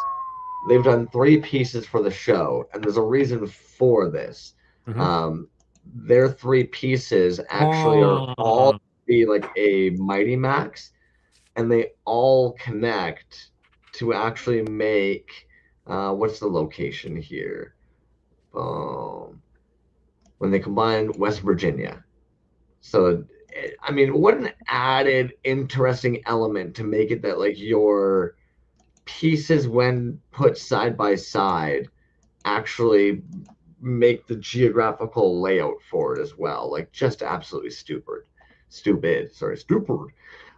they've done 3 pieces for the show, and there's a reason for this. Mhm. Their 3 pieces actually are all Oh. be like a Mighty Max, and they all connect to actually make what's the location here? Um, when they combine West Virginia. So, I mean, what an added interesting element to make it that like your pieces, when put side by side, actually make the geographical layout for it as well. Like just absolutely stupid. Stupid. Sorry, stupid.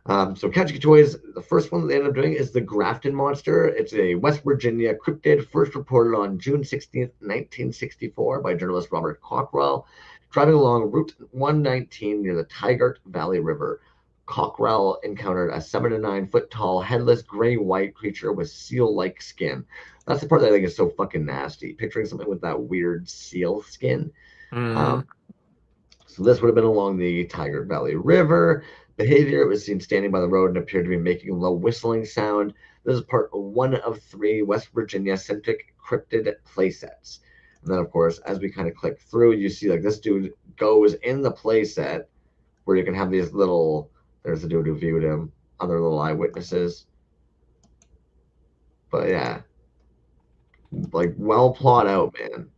So Kajiki Toys, the first one that they ended up doing is the Grafton Monster. It's a West Virginia cryptid, first reported on June 16th, 1964 by journalist Robert Cockrell, driving along Route 119 near the Tigard Valley River. Cockrell encountered a 7 to 9 foot tall, headless, gray-white creature with seal-like skin. That's the part that I think is so fucking nasty. Picturing something with that weird seal skin. Um, Mhm. so this would have been along the Tiger Valley River. Behavior was seen standing by the road and appeared to be making a low whistling sound. This is part 1 of 3 West Virginia centric cryptid playsets. And then, of course, as we kind of click through, you see like this dude goes in the playset where you can have these little. There's the dude who viewed him, other little eyewitnesses. But yeah, like well plot out, man.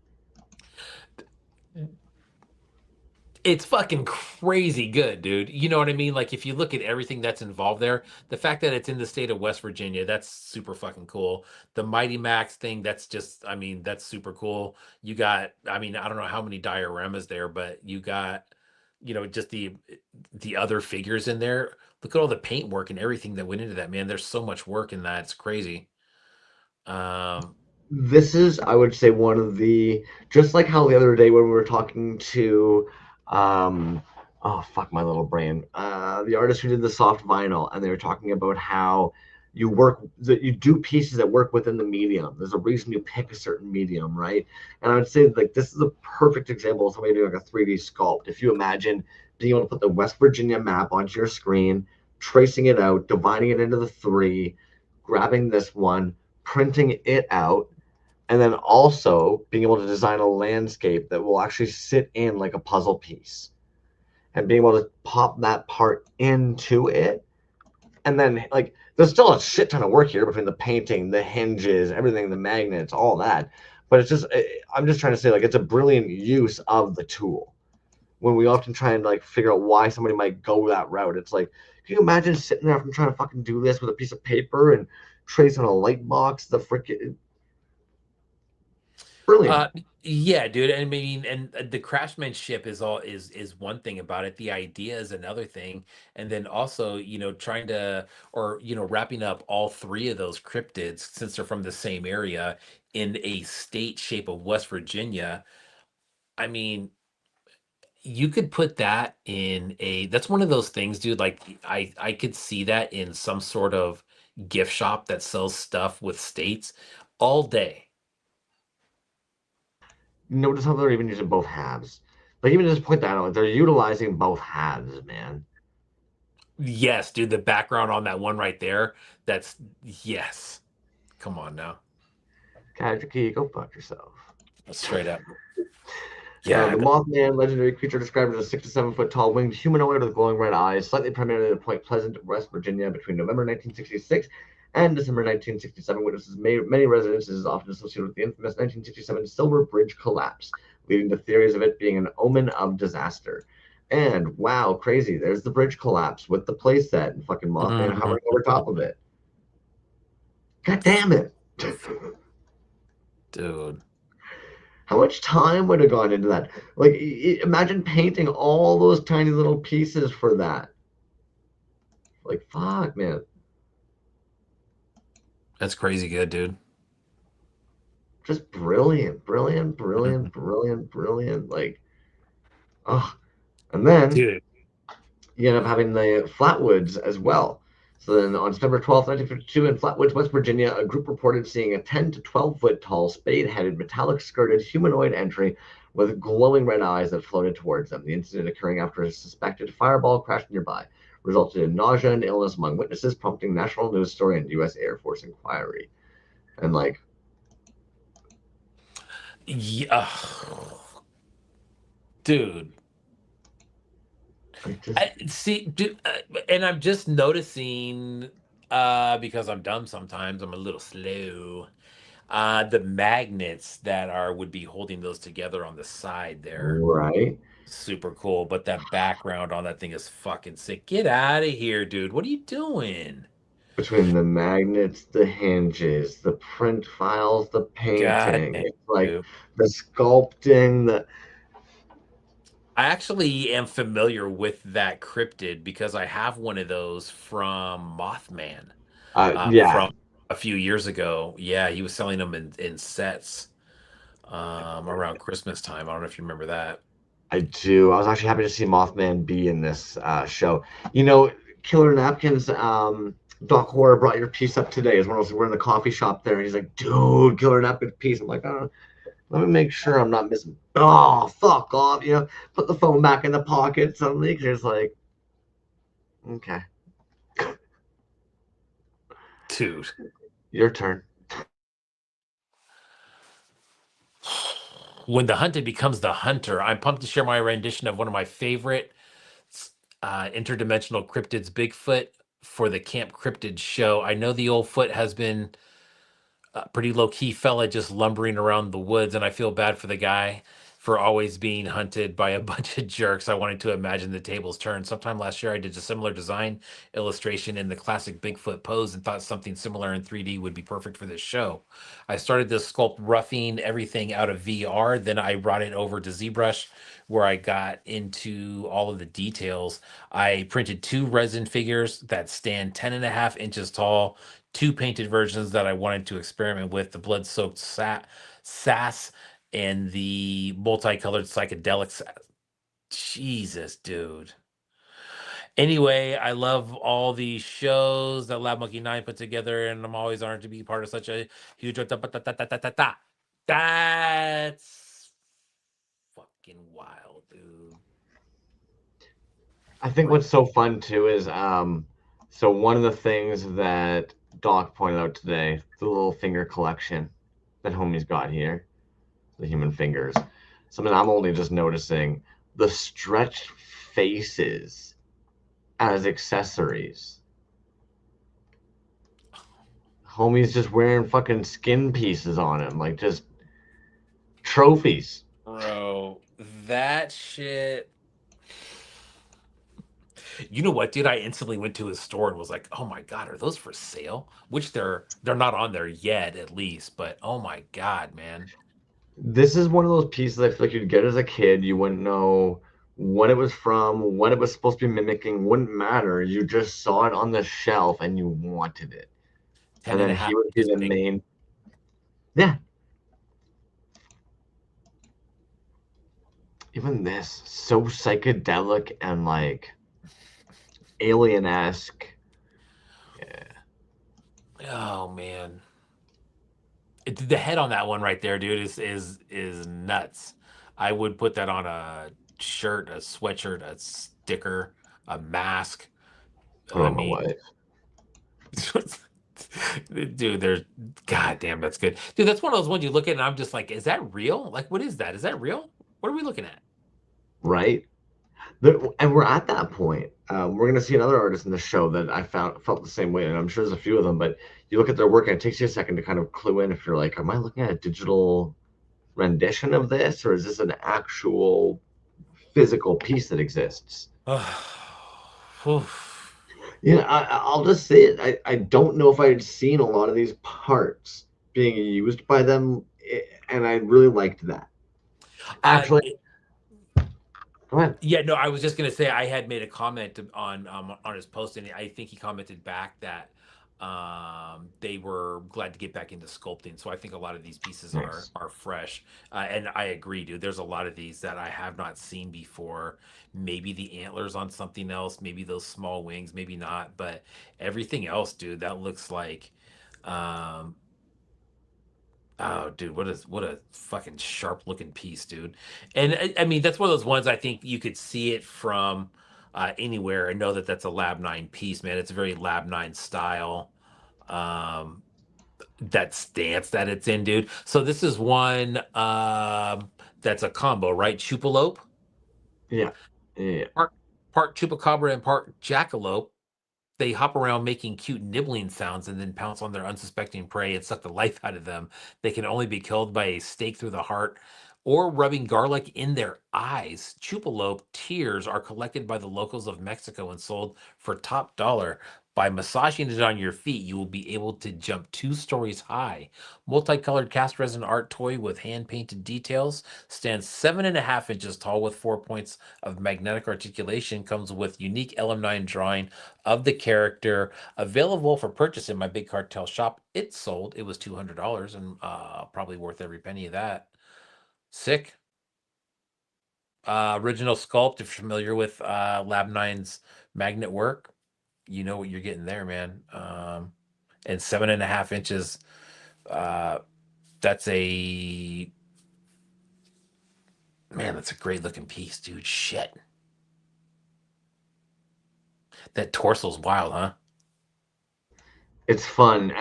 It's fucking crazy good, dude. You know what I mean? Like if you look at everything that's involved there, the fact that it's in the state of West Virginia, that's super fucking cool. The Mighty Max thing, that's just, I mean, that's super cool. You got, I mean, I don't know how many dioramas there, but you got, just the other figures in there. Look at all the paint work and everything that went into that, man. There's so much work in that. It's crazy. Um, This is, I would say, one of the just like how the other day when we were talking to, um, oh fuck my little brain, the artist who did the soft vinyl, and they were talking about how you work that you do pieces that work within the medium. There's a reason you pick a certain medium, right? And I would say like this is a perfect example of somebody doing like a 3D sculpt. If you imagine being able to put the West Virginia map onto your screen, tracing it out, dividing it into the 3, grabbing this one, printing it out, and then also being able to design a landscape that will actually sit in like a puzzle piece. and being able to pop that part into it. And then, like, there's still a shit ton of work here between the painting, the hinges, everything, the magnets, all that. But it's just, I'm just trying to say, like, it's a brilliant use of the tool. When we often try and, like, figure out why somebody might go that route, it's like, can you imagine sitting there from trying to fucking do this with a piece of paper and trace on a light box? The freaking brilliant. Uh, yeah, dude. I mean, and the craftsmanship is one thing about it. The idea is another thing, and then also, trying to or wrapping up all three of those cryptids since they're from the same area in a state shape of West Virginia. I mean, you could put that in a. That's one of those things, dude. Like I could see that in some sort of gift shop that sells stuff with states all day. Notice how they're even using both halves. Like, even just point that out, they're utilizing both halves, man. Yes, dude, the background on that one right there, that's yes. Come on now. Key, go fuck yourself. Straight up. Yeah, The Mothman, legendary creature described as a 6 to 7 foot tall winged humanoid with glowing red eyes, slightly primarily at Point Pleasant, West Virginia, between November 1966 and December 1967, witnesses many residences often associated with the infamous 1967 Silver Bridge collapse, leading to theories of it being an omen of disaster. And wow, crazy! There's the bridge collapse with the playset and fucking Mothman mhm. hovering over top of it. God damn it! Dude. How much time would have gone into that? Like, imagine painting all those tiny little pieces for that. Like, fuck, man. That's crazy good, dude. Just brilliant, brilliant, brilliant, Mhm. brilliant, brilliant. Like, oh. And then Dude. you end up having the Flatwoods as well. So then on September 12th, 1952, in Flatwoods, West Virginia, a group reported seeing a 10 to 12-foot tall, spade headed, metallic skirted humanoid entry with glowing red eyes that floated towards them. The incident occurring after a suspected fireball crashed nearby resulted in nausea and illness among witnesses, prompting national news story and U.S. Air Force inquiry. And, like, Yeah. Dude. I just, See, dude, and I'm just noticing because I'm dumb sometimes, I'm a little slow. The magnets that are would be holding those together on the side there. right? Super cool, but that background on that thing is fucking sick. Get out of here, dude. What are you doing? Between the magnets, the hinges, the print files, the God painting. damn, It's like dude. the sculpting, the I actually am familiar with that cryptid because I have one of those from Mothman yeah, from a few years ago. Yeah, he was selling them in sets around Christmas time. I don't know if you remember that. I do. I was actually happy to see Mothman be in this show. You know, Killer Napkins, Doc Horror brought your piece up today. As one of us, we're in the coffee shop there, and he's like, dude, Killer Napkins piece. I'm like, oh, let me make sure I'm not missing. Oh, fuck off. You know, put the phone back in the pocket suddenly, because it's like, okay, Dude. your turn. When the hunted becomes the hunter, I'm pumped to share my rendition of one of my favorite interdimensional cryptids, Bigfoot, for the Camp Cryptid show. I know the old foot has been a pretty low key fella just lumbering around the woods, and I feel bad for the guy for always being hunted by a bunch of jerks. I wanted to imagine the tables turned. Sometime last year, I did a similar design illustration in the classic Bigfoot pose and thought something similar in 3D would be perfect for this show. I started this sculpt roughing everything out of VR. Then I brought it over to ZBrush where I got into all of the details. I printed two resin figures that stand 10.5 inches tall, two painted versions that I wanted to experiment with, the blood soaked sass and the multicolored psychedelics. Jesus, dude. Anyway, I love all these shows that Lab Monkey 9 put together, and I'm always honored to be part of such a huge. That's fucking wild, dude. I think what's so fun too is so one of the things that Doc pointed out today, the little finger collection that homie's got here, the human fingers. Something I'm only just noticing, the stretched faces as accessories. Homie's just wearing fucking skin pieces on him, like just trophies. Bro, that shit. You know what, dude? I instantly went to his store and was like, "Oh my god, are those for sale?" Which they're not on there yet, at least. But oh my god, man. This is one of those pieces I feel like you'd get as a kid. You wouldn't know what it was from, what it was supposed to be mimicking, wouldn't matter. You just saw it on the shelf and you wanted it. Ten And and a then half he would be inches the big. main. Yeah, even this, so psychedelic and like alien esque. Yeah. Oh man. The head on that one right there, dude, is nuts. I would put that on a shirt, a sweatshirt, a sticker, a mask. Put I on my mean, wife. dude, there's goddamn, that's good. Dude, that's one of those ones you look at and I'm just like, is that real? Like, what is that? Is that real? What are we looking at? Right? And we're at that point. We're gonna see another artist in the show that I found felt the same way, and I'm sure there's a few of them. But you look at their work, and it takes you a second to kind of clue in if you're like, "Am I looking at a digital rendition of this, or is this an actual physical piece that exists?" Oof. Yeah, I'll just say it. I don't know if I had seen a lot of these parts being used by them, and I really liked that. Uh, Actually, go ahead. Yeah, no, I was just gonna say I had made a comment on his post, and I think he commented back that they were glad to get back into sculpting. So I think a lot of these pieces Nice. are fresh, and I agree, dude. There's a lot of these that I have not seen before. Maybe the antlers on something else, maybe those small wings, maybe not, but everything else, dude, that looks like um oh, dude, what a fucking sharp looking piece, dude. And I mean, that's one of those ones I think you could see it from anywhere and know that that's a Lab 9 piece, man. It's a very Lab 9 style. Um, that stance that it's in, dude. So this is one that's a combo, right? Chupalope, Yeah. Yeah. part part chupacabra and part jackalope. They hop around making cute nibbling sounds and then pounce on their unsuspecting prey and suck the life out of them. They can only be killed by a stake through the heart or rubbing garlic in their eyes. Chupalope tears are collected by the locals of Mexico and sold for top dollar. By massaging it on your feet, you will be able to jump 2 stories high. Multicolored cast resin art toy with hand painted details stands 7.5 inches tall with 4 points of magnetic articulation. Comes with unique LM9 drawing of the character, available for purchase in my big cartel shop. It sold. It was $200 and probably worth every penny of that. Sick. Original sculpt. If you're familiar with Lab Nine's magnet work, you know what you're getting there, man. And 7.5 inches. Uh, that's a man. That's a great looking piece, dude. Shit, that torso's wild, huh? It's fun.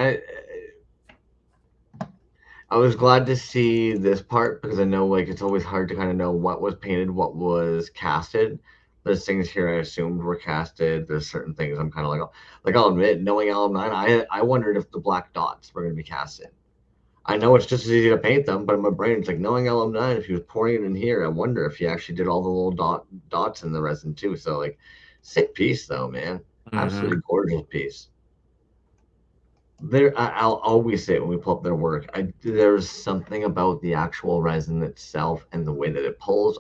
I was glad to see this part because I know like it's always hard to kind of know what was painted, what was casted. There's things here I assumed were casted. There's certain things I'm kind of like, like I'll admit, knowing LM9, I wondered if the black dots were going to be casted. I know it's just as easy to paint them, but in my brain, it's like knowing LM9, if he was pouring it in here, I wonder if he actually did all the little dots in the resin too. So like, sick piece though, man. Mm-hmm. Absolutely gorgeous piece. I'll always say it when we pull up their work. There's something about the actual resin itself and the way that it pulls.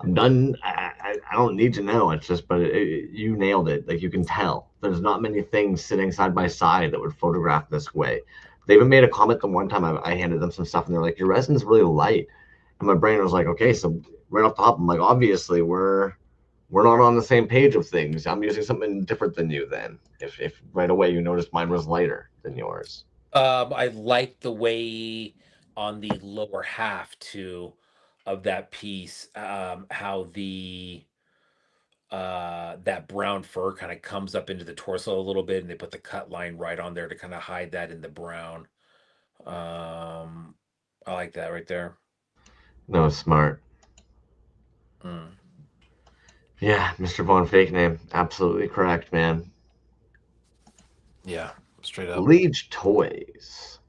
I'm done. I don't need to know. It's just, but you nailed it. Like you can tell. There's not many things sitting side by side that would photograph this way. They even made a comment the one time I handed them some stuff and they're like, "Your resin's really light." And my brain was like, "Okay, so right off the top, I'm like, obviously we're not on the same page of things. I'm using something different than you then. If right away you noticed mine was lighter than yours." I like the way on the lower half too of that piece, how the that brown fur kind of comes up into the torso a little bit, and they put the cut line right on there to kind of hide that in the brown. I like that right there. No, smart. Mm. Yeah, Mr. Von Fake Name. Absolutely correct, man. Yeah, straight up. Liege Toys.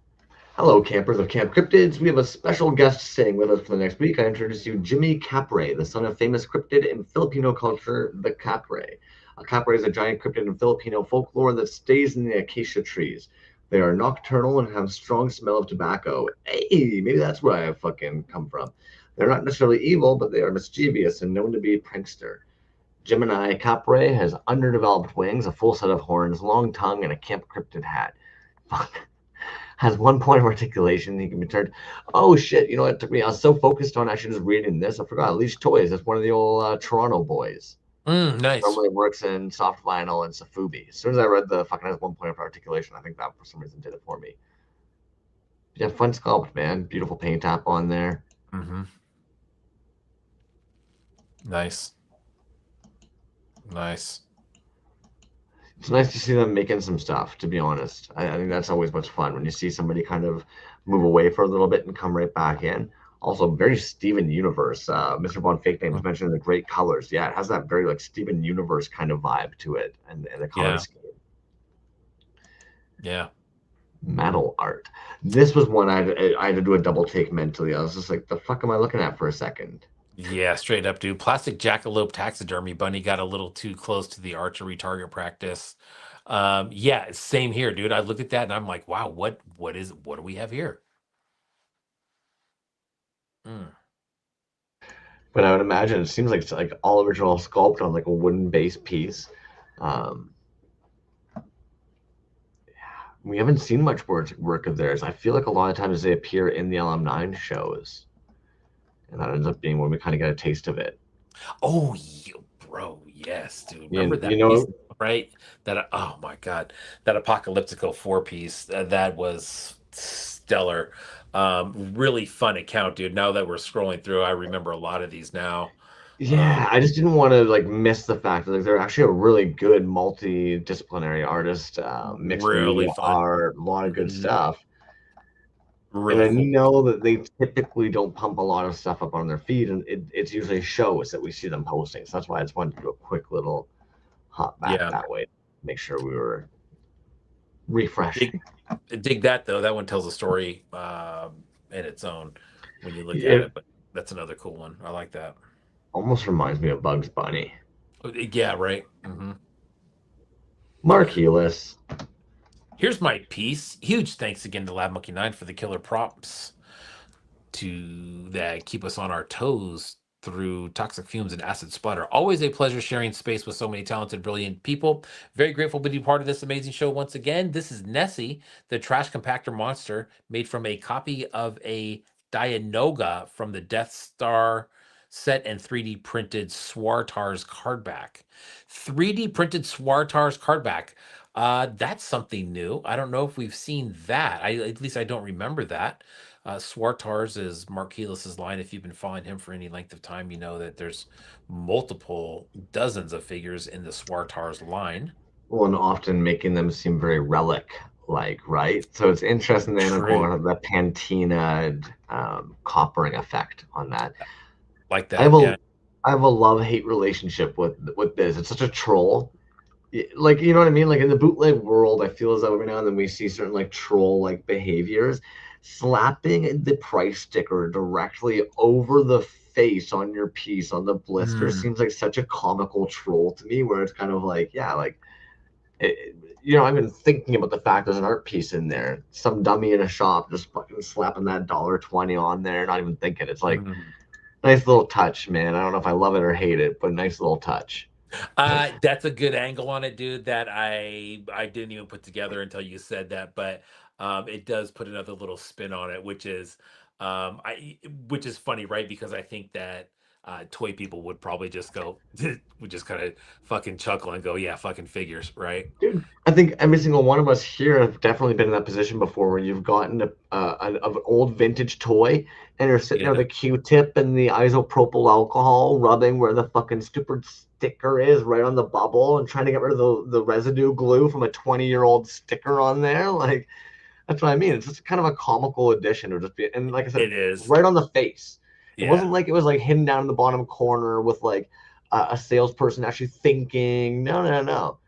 Hello, campers of Camp Cryptids. We have a special guest staying with us for the next week. I introduce you Jimmy Capre, the son of famous cryptid in Filipino culture, the Capre. A Capre is a giant cryptid in Filipino folklore that stays in the acacia trees. They are nocturnal and have strong smell of tobacco. Hey, maybe that's where I fucking come from. They're not necessarily evil, but they are mischievous and known to be a prankster. Gemini Capre has underdeveloped wings, a full set of horns, long tongue, and a camp cryptid hat. Fuck. Has one point of articulation. He can be turned. Oh shit! You know what? It took me. I was so focused on actually just reading this. I forgot. Leash Toys. That's one of the old Toronto boys. Nice. Normally works in soft vinyl and Safubi. As soon as I read the fucking has one point of articulation, I think that for some reason did it for me. Yeah, fun sculpt, man. Beautiful paint app on there. Mm-hmm. Nice. Nice. It's nice to see them making some stuff. To be honest, I think that's always much fun when you see somebody kind of move away for a little bit and come right back in. Also, very Steven Universe. Mr. Von Fake Names mentioned the great colors. Yeah, it has that very like Steven Universe kind of vibe to it, and the color Yeah. scheme. Yeah. Metal art. This was one I had to do a double take mentally. I was just like, the fuck am I looking at for a second? Yeah, straight up, dude. Plastic jackalope taxidermy bunny got a little too close to the archery target practice. Yeah, same here, dude. I looked at that and I'm like, wow, what do we have here? Mm. But I would imagine it seems like it's like all original sculpt on like a wooden base piece. Um, we haven't seen much work of theirs. I feel like a lot of times they appear in the LM9 shows, and that ends up being when we kind of get a taste of it. Oh, bro, yes, dude. Remember You that piece, know, right? That oh my god, that apocalyptico 4 piece that was stellar. Really fun account, dude. Now that we're scrolling through, I remember a lot of these now. yeah, Um, I just didn't want to like miss the fact that like, they're actually a really good multidisciplinary artist, mixed really media fun. art, a lot of good Mhm. stuff. And Really I cool. know that they typically don't pump a lot of stuff up on their feed, and it's usually shows that we see them posting. So that's why I just wanted to do a quick little hop back Yeah. that way, make sure we were Dig, refreshing. dig that though. That one tells a story in its own when you look at It it. But that's another cool one. I like that. almost reminds me of Bugs Bunny. Yeah, right. Marquelis. Here's my piece. Huge thanks again to Lab Monkey 9 for the killer prompts to that keep us on our toes through toxic fumes and acid splatter. Always a pleasure sharing space with so many talented, brilliant people. Very grateful to be part of this amazing show once again. This is Nessie, the trash compactor monster, made from a copy of a Dianoga from the Death Star set and 3D printed Swartar's cardback. 3D printed Swartar's cardback. That's something new. I don't know if we've seen that. At least I don't remember that. Swartars is Mark Helis's line. If you've been following him for any length of time, you know that there's multiple dozens of figures in the Swartars line. Well, and often making them seem very relic like, right? So it's interesting they end up True. going with the patina coppering effect on that. Like I have that. a Yeah. I have a love hate relationship with this. It's such a troll. Like you know what I mean? Like in the bootleg world, I feel as though every now and then we see certain like troll like behaviors. Slapping the price sticker directly over the face on your piece on the blister Mm, seems like such a comical troll to me, where it's kind of like, yeah, like I've been thinking about the fact there's an art piece in there. Some dummy in a shop just fucking slapping that $1.20 on there, not even thinking. It's like mm. nice little touch, man. I don't know if I love it or hate it, but nice little touch. That's a good angle on it, dude. That I didn't even put together until you said that, but it does put another little spin on it, which is funny, right? Because I think that toy people would probably just go would just kind of fucking chuckle and go, yeah, fucking figures, right? Dude, I think every single one of us here have definitely been in that position before where you've gotten an old vintage toy and you're sitting there with Yeah. a Q-tip and the isopropyl alcohol rubbing where the fucking stupid sticker is right on the bubble and trying to get rid of the residue glue from a 20-year-old sticker on there. Like, that's what I mean. It's just kind of a comical addition or just be, and like I said, It is. right on the face. It Yeah. wasn't like it was like hidden down in the bottom corner with like a salesperson actually thinking. No, no, no.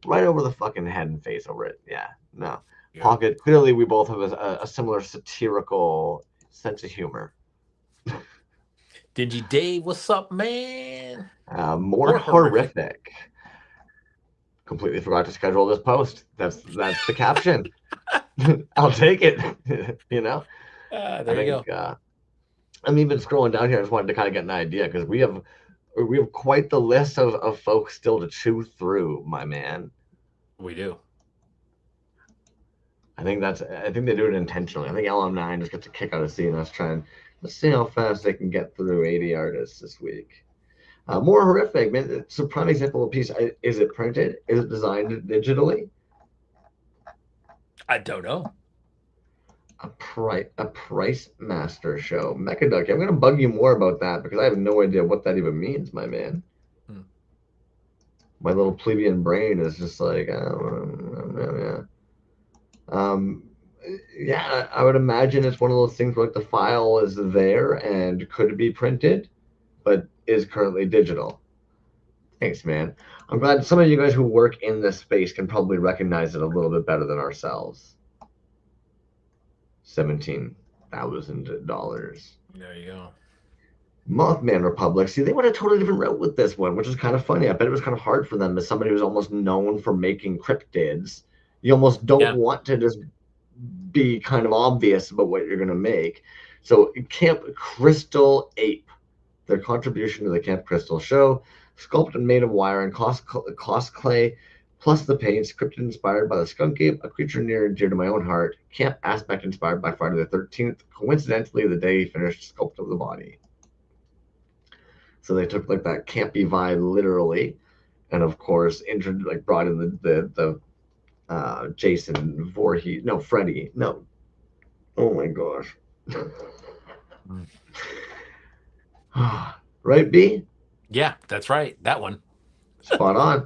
Right over the fucking head and face over it. Yeah, no. Yeah. Pocket. Clearly, we both have a similar satirical sense of humor. Dingy Dave, what's up, man? More More horrific. horrific. Completely forgot to schedule this post. That's the caption. I'll take it. You know, I There you go. think I'm even scrolling down here. I just wanted to kind of get an idea because we have quite the list of folks still to chew through, my man. We do. I think they do it intentionally. I think LM9 just gets a kick out of seeing us trying. Let's see how fast they can get through 80 artists this week. More horrific, man. It's a prime example of a piece. Is it printed? Is it designed digitally? I don't know. A price master show. Mechaducky. I'm gonna bug you more about that because I have no idea what that even means, my man. Hmm. My little plebeian brain is just like, yeah. Um, yeah, I would imagine it's one of those things where like the file is there and could be printed, but is currently digital. Thanks, man. I'm glad some of you guys who work in this space can probably recognize it a little bit better than ourselves. $17,000. There you go. Mothman Republic. See, they went a totally different route with this one, which is kind of funny. I bet it was kind of hard for them as somebody who's almost known for making cryptids. You almost don't Yeah. want to just be kind of obvious about what you're going to make. So, Camp Crystal Ape, their contribution to the Camp Crystal show, sculpted made of wire and cost clay, plus the paints, cryptid inspired by the skunk ape, a creature near and dear to my own heart, camp aspect inspired by Friday the 13th, coincidentally the day he finished sculpt of the body. So they took like that campy vibe literally, and of course, brought in the Jason Voorhees, no Freddy, no, oh my gosh, Hmm. right B, Yeah, that's right. That one. spot on.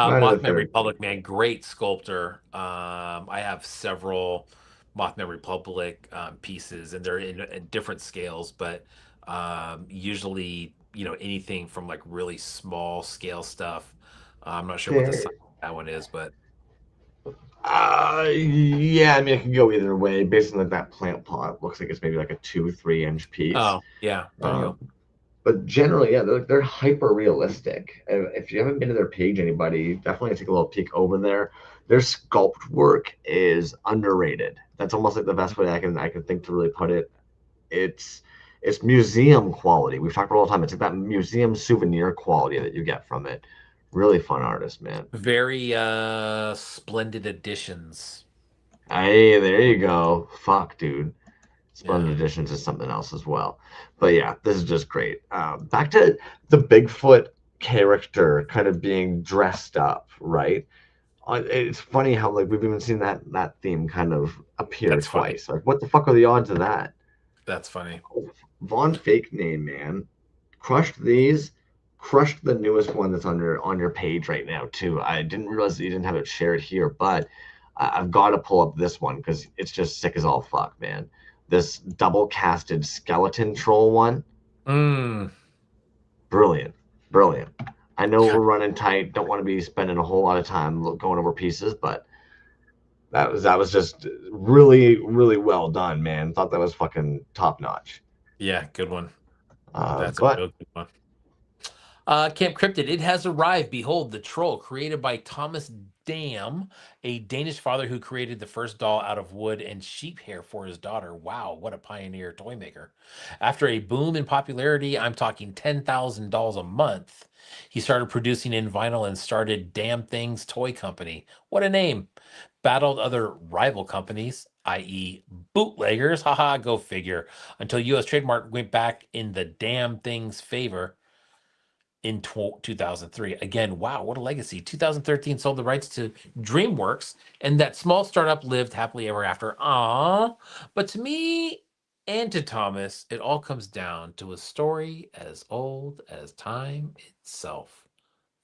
Friday the Mothman 13th. Republic, man, great sculptor. I have several Mothman Republic pieces, and they're in different scales, but usually, anything from like really small scale stuff. I'm not sure what the size There. of that one is, but Yeah, I mean it can go either way. Based on like that plant pot, looks like it's maybe like a 2-3 inch piece. oh yeah, there you Uh, go. but generally, yeah, they're hyper realistic. If you haven't been to their page, anybody, definitely take a little peek over there. Their sculpt work is underrated. That's almost like the best way I can think to really put it. It's it's museum quality. We've talked about it all the time. It's like that museum souvenir quality that you get from it. Really fun artist, man. Very splendid additions. Hey, there you go. Fuck, dude. Splendid Yeah, Editions is something else as well. But yeah, this is just great. Back to the Bigfoot character kind of being dressed up, right? It's funny how like we've even seen that theme kind of appear that's funny. twice. Like, what the fuck are the odds of that? That's funny. Von Fake Name, man, crushed these, crushed the newest one that's on your page right now too. I didn't realize that you didn't have it shared here, but I've got to pull up this one because it's just sick as all fuck, man. This double casted skeleton troll one, Mm. brilliant, brilliant. I know God, we're running tight, don't want to be spending a whole lot of time going over pieces, but that was just really really well done, man. Thought that was fucking top notch. yeah, good one. That's a But real good one. Camp Cryptid, it has arrived. Behold, the troll, created by Thomas Dam, a Danish father who created the first doll out of wood and sheep hair for his daughter. Wow, what a pioneer toy maker. After a boom in popularity, I'm talking $10,000 a month, he started producing in vinyl and started Damn Things Toy Company. What a name. Battled other rival companies, i.e., bootleggers. Haha, go figure. Until US trademark went back in the Damn Things favor in 2003. Again, wow, what a legacy. 2013 sold the rights to DreamWorks, and that small startup lived happily ever after. Ah, but to me and to Thomas, it all comes down to a story as old as time itself,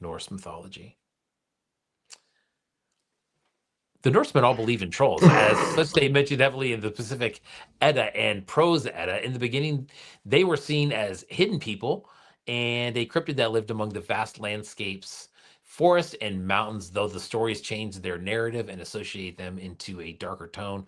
Norse mythology. The Norsemen all believe in trolls. As such, they mentioned heavily in the Pacific Edda and Prose Edda. In the beginning, they were seen as hidden people and a cryptid that lived among the vast landscapes, forests, and mountains, though the stories changed their narrative and associate them into a darker tone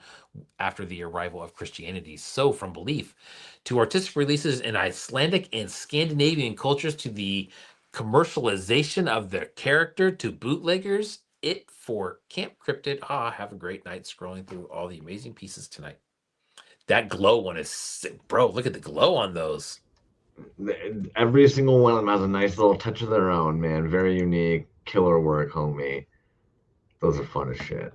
after the arrival of Christianity. So, from belief to artistic releases in Icelandic and Scandinavian cultures to the commercialization of their character to bootleggers, it for Camp Cryptid. Ah, have a great night scrolling through all the amazing pieces tonight. That glow one is sick. Bro, look at the glow on those. Every single one of them has a nice little touch of their own, man. Very unique, killer work, homie. Those are fun as shit.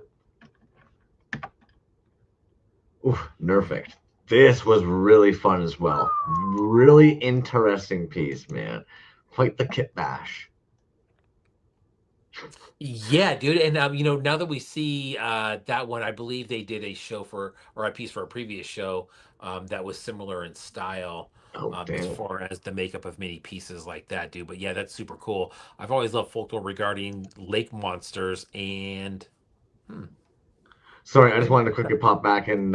Oof, Nerfect. This was really fun as well. Really interesting piece, man. Quite the kit bash. Yeah, dude. And now that we see that one, I believe they did a show for or a piece for a previous show that was similar in style Oh, as damn. far as the makeup of many pieces like that, dude. But yeah, that's super cool. I've always loved folklore regarding lake monsters and hmm, Sorry, I just wait. wanted to quickly pop back and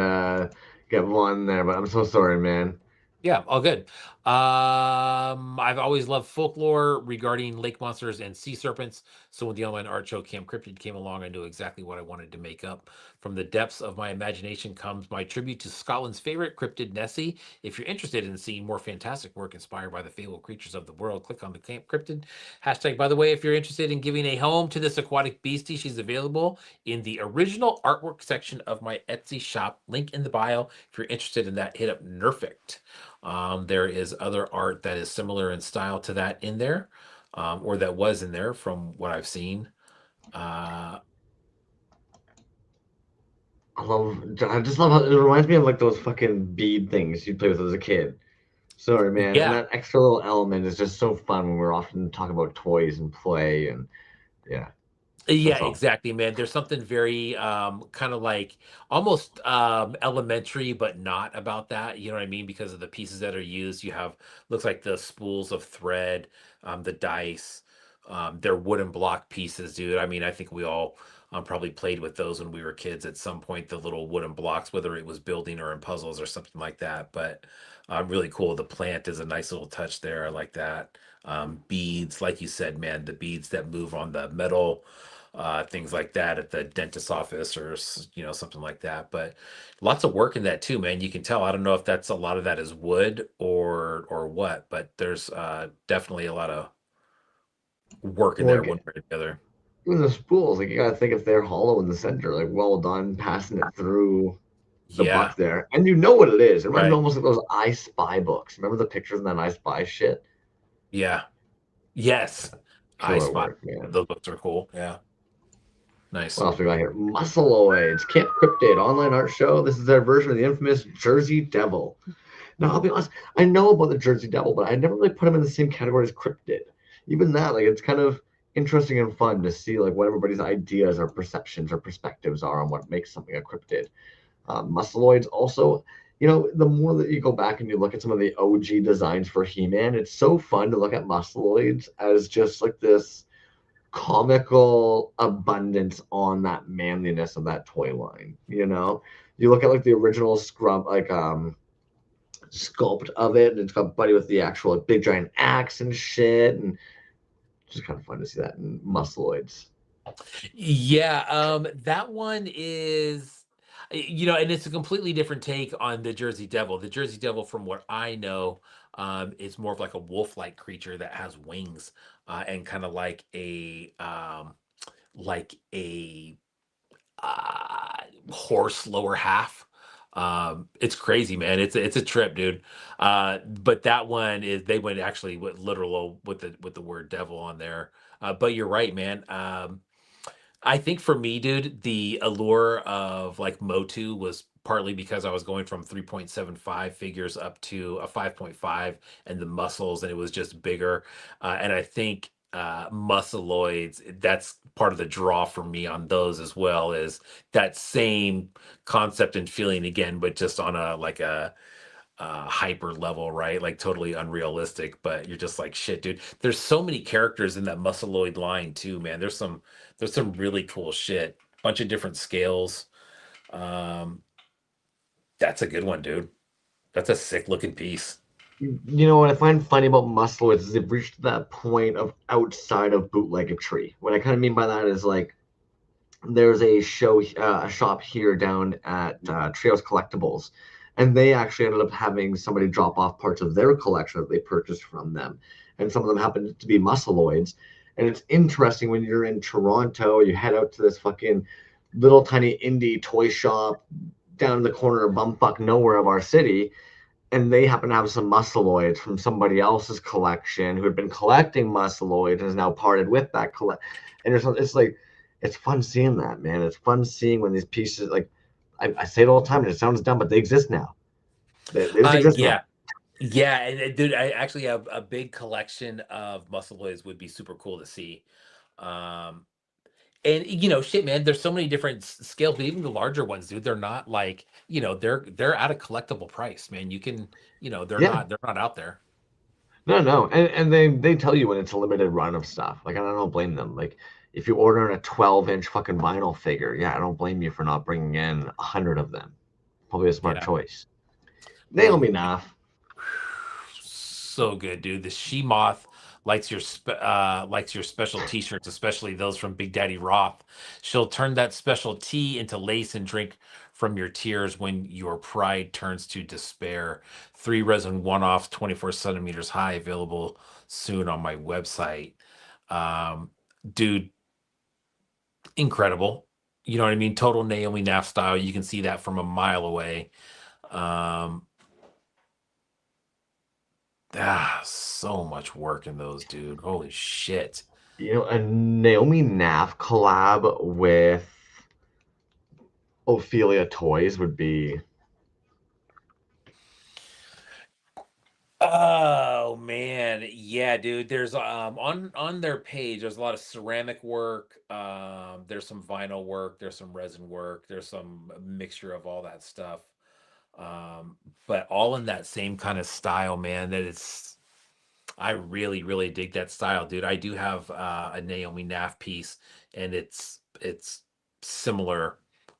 get one there, but I'm so sorry, man. Yeah, all good. I've always loved folklore regarding lake monsters and sea serpents. So when the online art show Camp Cryptid came along, I knew exactly what I wanted to make up. From the depths of my imagination comes my tribute to Scotland's favorite cryptid, Nessie. If you're interested in seeing more fantastic work inspired by the fabled creatures of the world, click on the Camp Cryptid hashtag. By the way, if you're interested in giving a home to this aquatic beastie, she's available in the original artwork section of my Etsy shop. Link in the bio. If you're interested in that, hit up Nerfect. There is other art that is similar in style to that in there, or that was in there from what I've seen. Uh, I just love how it reminds me of like those fucking bead things you play with as a kid. Sorry, man. And yeah, that extra little element is just so fun when we're often talking about toys and play and yeah, yeah, that's all. exactly, man. There's something very kind of like almost elementary, but not about that. You know what I mean? Because of the pieces that are used, you have looks like the spools of thread, the dice, they're wooden block pieces, dude. I mean, I think we all probably played with those when we were kids at some point, the little wooden blocks, whether it was building or in puzzles or something like that. But really cool. The plant is a nice little touch there. I like that. Beads, like you said, man, the beads that move on the metal, things like that at the dentist's office or something like that. But lots of work in that too, man. You can tell. I don't know if that's a lot of that is wood or what, but there's definitely a lot of work in Well, there like, one way or the other. even the spools, like you gotta think if they're hollow in the center, like well done passing it through the Yeah, buck there. And you know what it is. It reminds me right. almost like those I Spy books. Remember the pictures in that I Spy shit? Yeah. Yes. I Killer spot. work, man. Those books are cool. Yeah. What Nice. else we got here? Muscleoids, Camp Cryptid, online art show. This is their version of the infamous Jersey Devil. Now, I'll be honest, I know about the Jersey Devil, but I never really put him in the same category as Cryptid. Even that, like, it's kind of interesting and fun to see, like, what everybody's ideas or perceptions or perspectives are on what makes something a cryptid. Muscleoids also, the more that you go back and you look at some of the OG designs for He-Man, it's so fun to look at muscleoids as just like this comical abundance on that manliness of that toy line. You look at like the original scrub, like sculpt of it, and it's got Buddy with the actual like, big giant axe and shit, and it's just kind of fun to see that in muscleoids. Yeah, that one is, and it's a completely different take on the Jersey Devil. The Jersey Devil, from what I know, is more of like a wolf-like creature that has wings, and kind of like a horse lower half. It's crazy, man. It's a trip, dude. But that one is they went actually with literal with the word devil on there. But you're right, man. I think for me, dude, the allure of like Motu was partly because I was going from 3.75 figures up to a 5.5 and the muscles, and it was just bigger. And I think muscleoids, that's part of the draw for me on those as well, is that same concept and feeling again, but just on a like a hyper level, right? Like totally unrealistic, but you're just like, shit, dude. There's so many characters in that muscleoid line too, man. There's some really cool shit. bunch of different scales. Um, that's a good one, dude. That's a sick looking piece. You know what I find funny about muscleloids is they've reached that point of outside of bootleggatry. What I kind of mean by that is like there's a shop here down at Trios Collectibles, and they actually ended up having somebody drop off parts of their collection that they purchased from them, and some of them happened to be muscleloids. And it's interesting when you're in Toronto, you head out to this fucking little tiny indie toy shop down in the corner of bumfuck nowhere of our city, and they happen to have some muscleloids from somebody else's collection who had been collecting muscleloids and is now parted with that collect. And it's like it's fun seeing that, man. It's fun seeing when these pieces like I say it all the time, and it sounds dumb, but they exist now. They just exist now. Yeah. Yeah, and dude, I actually have a big collection of muscleloids. Would be super cool to see. Um, and shit, man, there's so many different scales, but even the larger ones, dude, they're not like, they're at a collectible price, man. You can, Yeah, they're not out there. no, and they tell you when it's a limited run of stuff. Like I don't blame them. Like if you order a 12-inch fucking vinyl figure, yeah, I don't blame you for not bringing in 100 of them. Probably a smart Yeah, choice. Naomi dude. Naff. So good, dude. The she moth likes your special t-shirts, especially those from Big Daddy Roth. She'll turn that special tea into lace and drink from your tears when your pride turns to despair. 3 resin one-off, 24 centimeters high, available soon on my website. Um, dude, incredible. You know what I mean? Total Naomi Naff style. You can see that from a mile away. Um, so much work in those, dude. Holy shit. A Naomi Naff collab with Ophelia Toys would be Oh man, yeah, dude. There's on their page, there's a lot of ceramic work. There's some vinyl work, there's some resin work, there's some mixture of all that stuff. Um, but all in that same kind of style, man. That it's I really, really dig that style, dude. I do have a Naomi Naff piece, and it's similar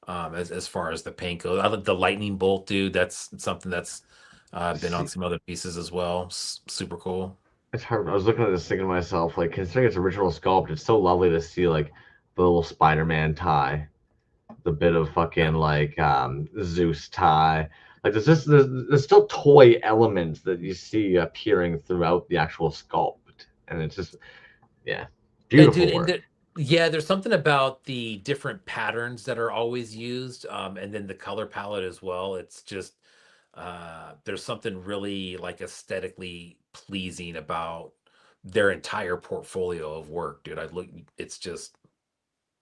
as far as the paint goes. I like the lightning bolt, dude. That's something that's been on some other pieces as well. Super cool. it's hard. I was looking at this thinking to myself, like considering its original sculpt, it's so lovely to see like the little Spider-Man tie, the bit of Yeah. fucking like Zeus tie. Like there's still toy elements that you see appearing throughout the actual sculpt, and it's just yeah, Dude, beautiful work. yeah, there's something about the different patterns that are always used, and then the color palette as well. It's just there's something really like aesthetically pleasing about their entire portfolio of work, dude. It's just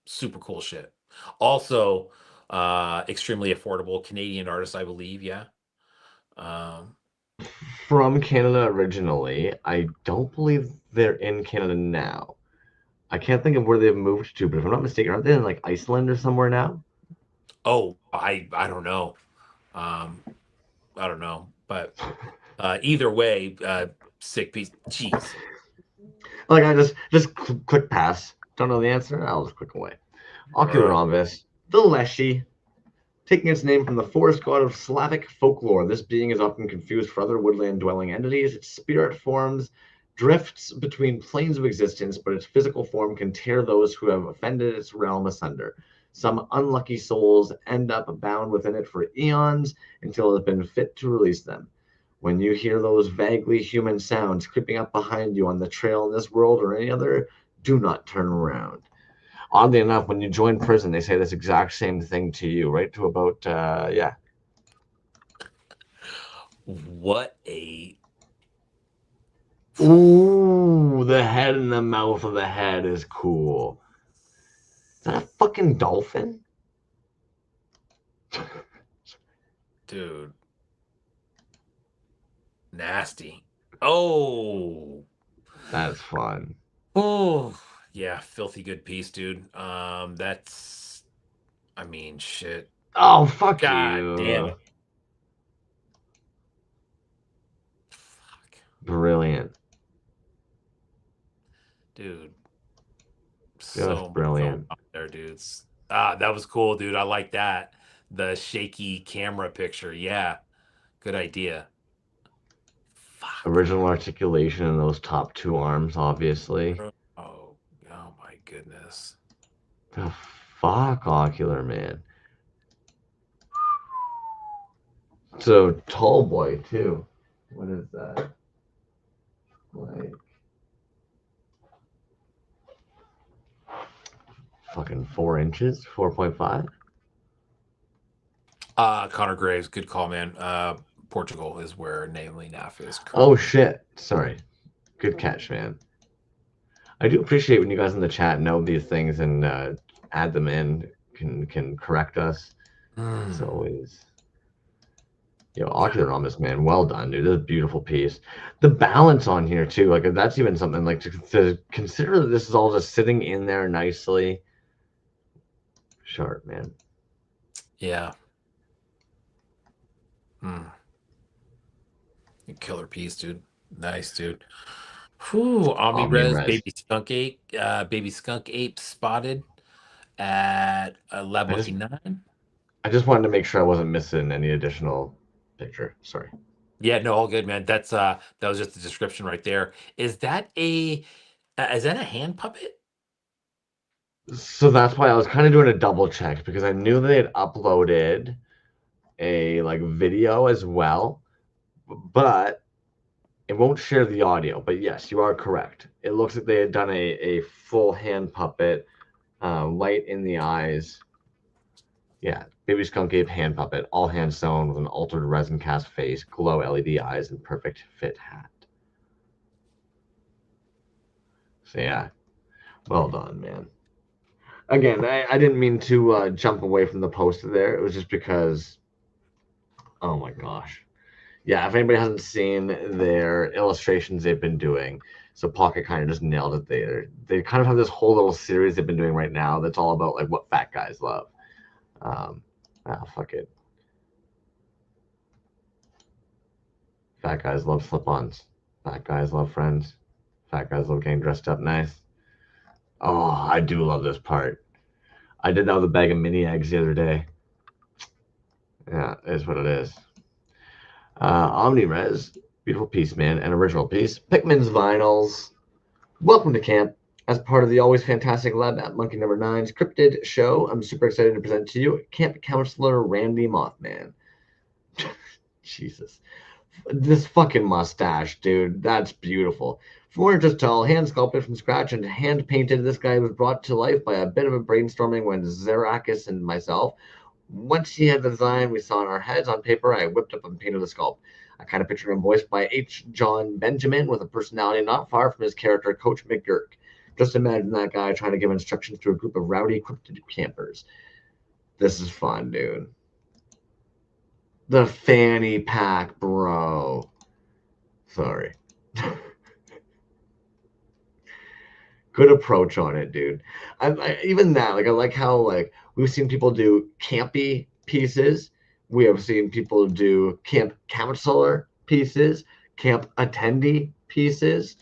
super cool shit. Also, extremely affordable Canadian artist, I believe. Yeah. Um, From Canada originally, I don't believe they're in Canada now. I can't think of where they've moved to, but if I'm not mistaken, aren't they in like Iceland or somewhere now? oh, I don't know. Um, I don't know, but either way, sick piece. Jeez. Like I just click pass. Don't know the answer. I'll just click away. Ocular Bruh. Oculus, the Leshy, taking its name from the forest god of Slavic folklore. This being is often confused for other woodland-dwelling entities. Its spirit forms drifts between planes of existence, but its physical form can tear those who have offended its realm asunder. Some unlucky souls end up bound within it for eons until it has been fit to release them. When you hear those vaguely human sounds creeping up behind you on the trail in this world or any other, do not turn around. Oddly enough, when you join prison, they say this exact same thing to you, right? To about, yeah. What a Ooh, the head and the mouth of the head is cool. Is that a fucking dolphin? dude. Nasty. Oh. That's fun. Oh. Yeah, filthy good piece, dude. That's I mean, shit. Oh, fuck God damn you. it. Fuck. Brilliant. Dude. Just So much going brilliant. on there, dudes. Ah, that was cool, dude. I like that. The shaky camera picture. Yeah, good idea. Fuck. Original articulation in those top two arms, obviously. Oh, oh my goodness. The fuck, ocular man. So tall boy too. What is that? Like fucking 4 inches, 4.5. Connor Graves, good call, man. Portugal is where namely Naf is Oh currently. shit! Sorry. Good catch, man. I do appreciate when you guys in the chat know these things and add them in. Can correct us. It's Mm, always yeah. ocular rhombus, man. Well done, dude. This is a beautiful piece. The balance on here too, like that's even something like to consider that this is all just sitting in there nicely. Sharp, man. Yeah. Mm, killer piece, dude. Nice, dude. Whew, Omni-Res, Omni-res. baby skunk ape spotted at Lab I just Monkey 9. I just wanted to make sure I wasn't missing any additional picture. Sorry. Yeah, no, all good, man. That was just the description right there. Is that a hand puppet? So that's why I was kind of doing a double check because I knew they had uploaded a like video as well, but it won't share the audio. But yes, you are correct. It looks like they had done a full hand puppet, light in the eyes. Yeah, baby skunk ape hand puppet, all hand sewn with an altered resin cast face, glow LED eyes, and perfect fit hat. So yeah, well done, man. Again, I didn't mean to jump away from the poster there. It was just because, oh my gosh. Yeah, if anybody hasn't seen their illustrations they've been doing, so Pocket kind of just nailed it there. They kind of have this whole little series they've been doing right now that's all about like what fat guys love. Um, fuck it. Fat guys love slip-ons. Fat guys love friends. Fat guys love getting dressed up nice. Oh, I do love this part. I did that with a bag of mini eggs the other day. Yeah, it is what it is. Omni-Res, beautiful piece, man, an original piece. Pikmin's vinyls. Welcome to camp. As part of the always fantastic Lab at Monkey Number Nine's Cryptid show, I'm super excited to present to you Camp Counselor Randy Mothman. Jesus. This fucking mustache, dude. That's beautiful. 4 inches tall, hand sculpted from scratch and hand painted, this guy was brought to life by a bit of a brainstorming when Zerakis and myself, once he had the design we saw in our heads on paper, I whipped up and painted the sculpt. I kind of pictured him voiced by H. John Benjamin with a personality not far from his character, Coach McGurk. Just imagine that guy trying to give instructions to a group of rowdy cryptid campers. This is fun, dude. The fanny pack, bro. Sorry. Good approach on it, dude. Even that, like, I like how like we've seen people do campy pieces. We have seen people do camp counselor pieces, camp attendee pieces.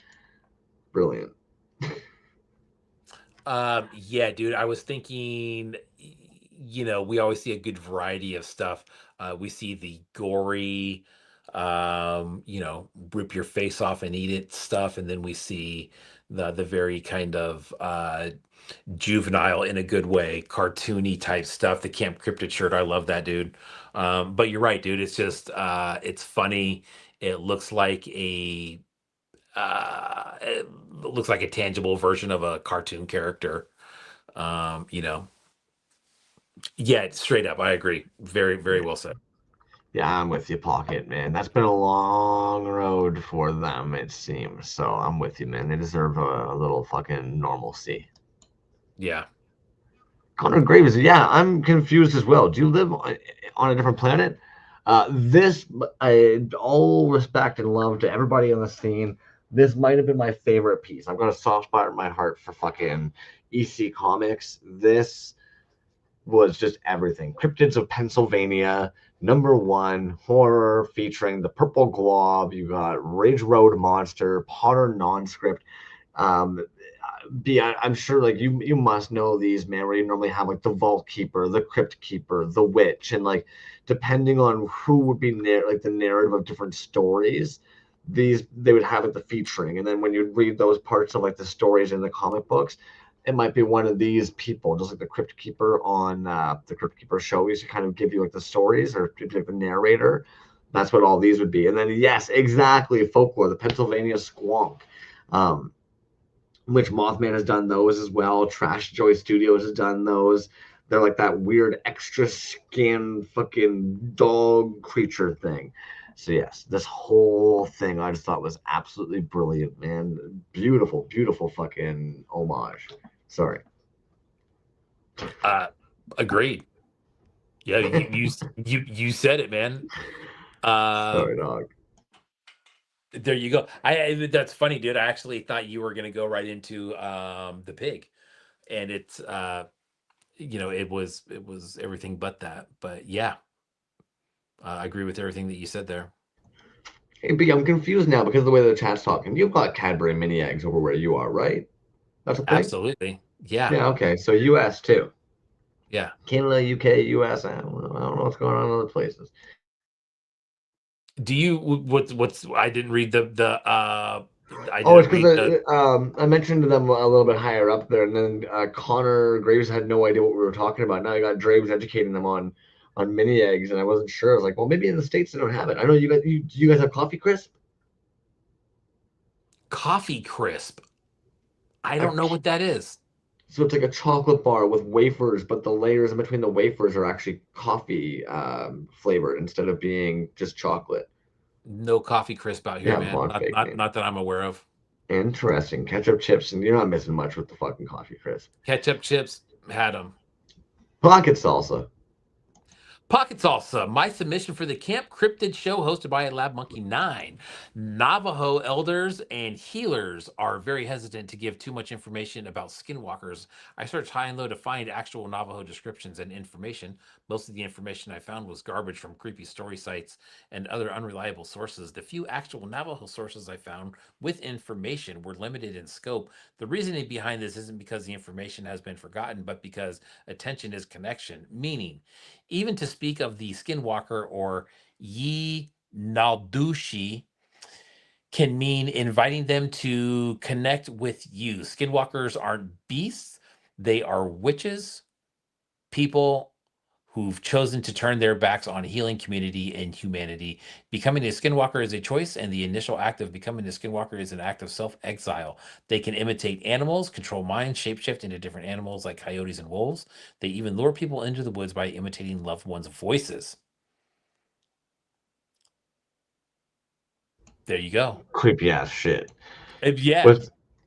Brilliant. Yeah, dude. I was thinking, we always see a good variety of stuff. We see the gory, rip your face off and eat it stuff, and then we see the very kind of juvenile in a good way, cartoony type stuff. The Camp Cryptid shirt, I love that, dude. But you're right, dude. It's just it's funny. It looks like a tangible version of a cartoon character. Um, you know, yeah, straight up, I agree. Very, very well said. Yeah, I'm with you, Pocket, man. That's been a long road for them, it seems. So I'm with you, man. They deserve a little fucking normalcy. Yeah. Connor Graves, yeah, I'm confused as well. Do you live on a different planet? This, all respect and love to everybody on the scene. This might have been my favorite piece. I've got a soft spot in my heart for fucking EC Comics. This was just everything. Cryptids of Pennsylvania, #1 horror featuring the Purple Glob. You got Ridge Road Monster, Potter Nonscript. Um, I'm sure like you must know these, man, where you normally have like the vault keeper, the crypt keeper, the witch, and like depending on who would be like the narrative of different stories, these they would have like the featuring, and then when you read those parts of like the stories in the comic books, it might be one of these people, just like the crypt keeper on the crypt keeper show used to kind of give you like the stories or like the narrator. That's what all these would be, and then yes, exactly, folklore, the Pennsylvania squonk. Um, which Mothman has done those as well. Trash Joy Studios has done those. They're like that weird extra skin fucking dog creature thing. So yes, this whole thing I just thought was absolutely brilliant, man. Beautiful, beautiful fucking homage. Sorry. Agreed. Yeah, you said it, man. Sorry, dog. There you go. That's funny, dude. I actually thought you were gonna go right into the pig, and it's it was everything but that. But yeah, I agree with everything that you said there. Hey, B, I'm confused now because of the way the chat's talking. You've got Cadbury mini eggs over where you are, right? That's a thing? Absolutely. Yeah. Yeah, okay. So US too. Yeah. Canada, UK, US. I don't know what's going on in other places. Do you what's I didn't read the I Oh, it's didn't read the because I mentioned to them a little bit higher up there, and then Connor Graves had no idea what we were talking about. Now I got Graves educating them on mini eggs, and I wasn't sure. I was like, well, maybe in the States they don't have it. I know you guys have coffee crisp. coffee crisp. I I, don't know what that is. so it's like a chocolate bar with wafers, but the layers in between the wafers are actually coffee flavored instead of being just chocolate. No coffee crisp out here, Yeah, man. Von Not Fake not me. not that I'm aware of. Interesting. Ketchup chips, and you're not missing much with the fucking coffee crisp. Ketchup chips had them. Pocket salsa. Pocket Salsa, my submission for the Camp Cryptid show hosted by Lab Monkey 9. Navajo elders and healers are very hesitant to give too much information about skinwalkers. I searched high and low to find actual Navajo descriptions and information. Most of the information I found was garbage from creepy story sites and other unreliable sources. The few actual Navajo sources I found with information were limited in scope. The reasoning behind this isn't because the information has been forgotten, but because attention is connection, meaning even to speak of the skinwalker or Yi Naldushi can mean inviting them to connect with you. Skinwalkers aren't beasts, they are witches, people who've chosen to turn their backs on healing community and humanity. Becoming a skinwalker is a choice, and the initial act of becoming a skinwalker is an act of self-exile. They can imitate animals, control minds, shapeshift into different animals like coyotes and wolves. They even lure people into the woods by imitating loved ones' voices. There you go. Creepy ass shit. Yeah.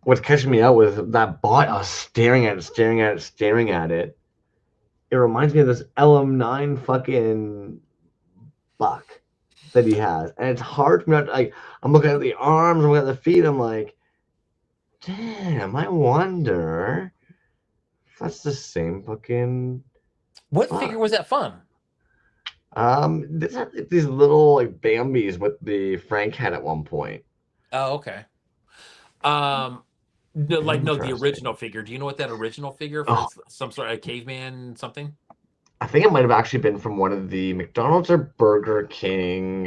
What's catching me out with that bot, I was staring at it, staring at it, staring at it. It reminds me of this LM9 fucking buck that he has. And it's hard for me not to, like, I'm looking at the arms, I'm looking at the feet, I'm like, damn, I wonder if that's the same fucking What figure buck. was that from? These little like Bambis with the Frank had at one point. Oh, okay. Um, no, like no, the Interesting. original figure. Do you know what that original figure for? Oh, It's some sort of caveman something. I think it might have actually been from one of the McDonald's or Burger King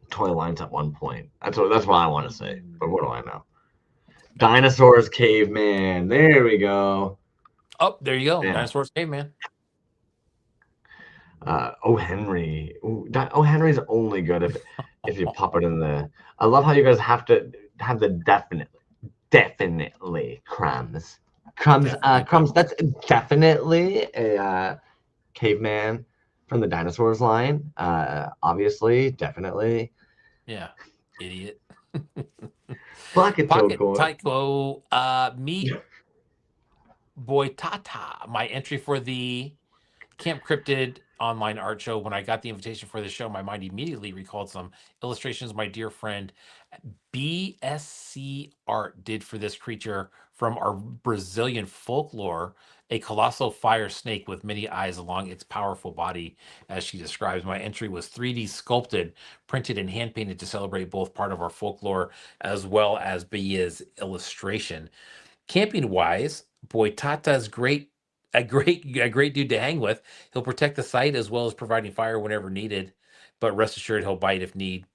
toy lines at one point. That's what I want to say. But what do I know? Gotcha. Dinosaurs, caveman. There we go. Oh, there you go. Yeah. Dinosaurs caveman. Oh Henry. Ooh, Henry's only good if you pop it in the. I love how you guys have to have the definitely crumbs. Definitely Crumbs. crumbs. That's definitely a caveman from the dinosaurs line. Obviously, definitely. Yeah. Idiot. Pocket Pocket Toad. Tycho. Meet Boy Tata. My entry for the Camp Cryptid online art show. When I got the invitation for the show, my mind immediately recalled some illustrations my dear friend BSC Art did for this creature from our Brazilian folklore. a colossal fire snake with many eyes along its powerful body, as she describes. My entry was 3D sculpted, printed, and hand painted to celebrate both part of our folklore as well as Bia's illustration. Camping wise, Boitata's a great dude to hang with. He'll protect the site as well as providing fire whenever needed. But rest assured, he'll bite if need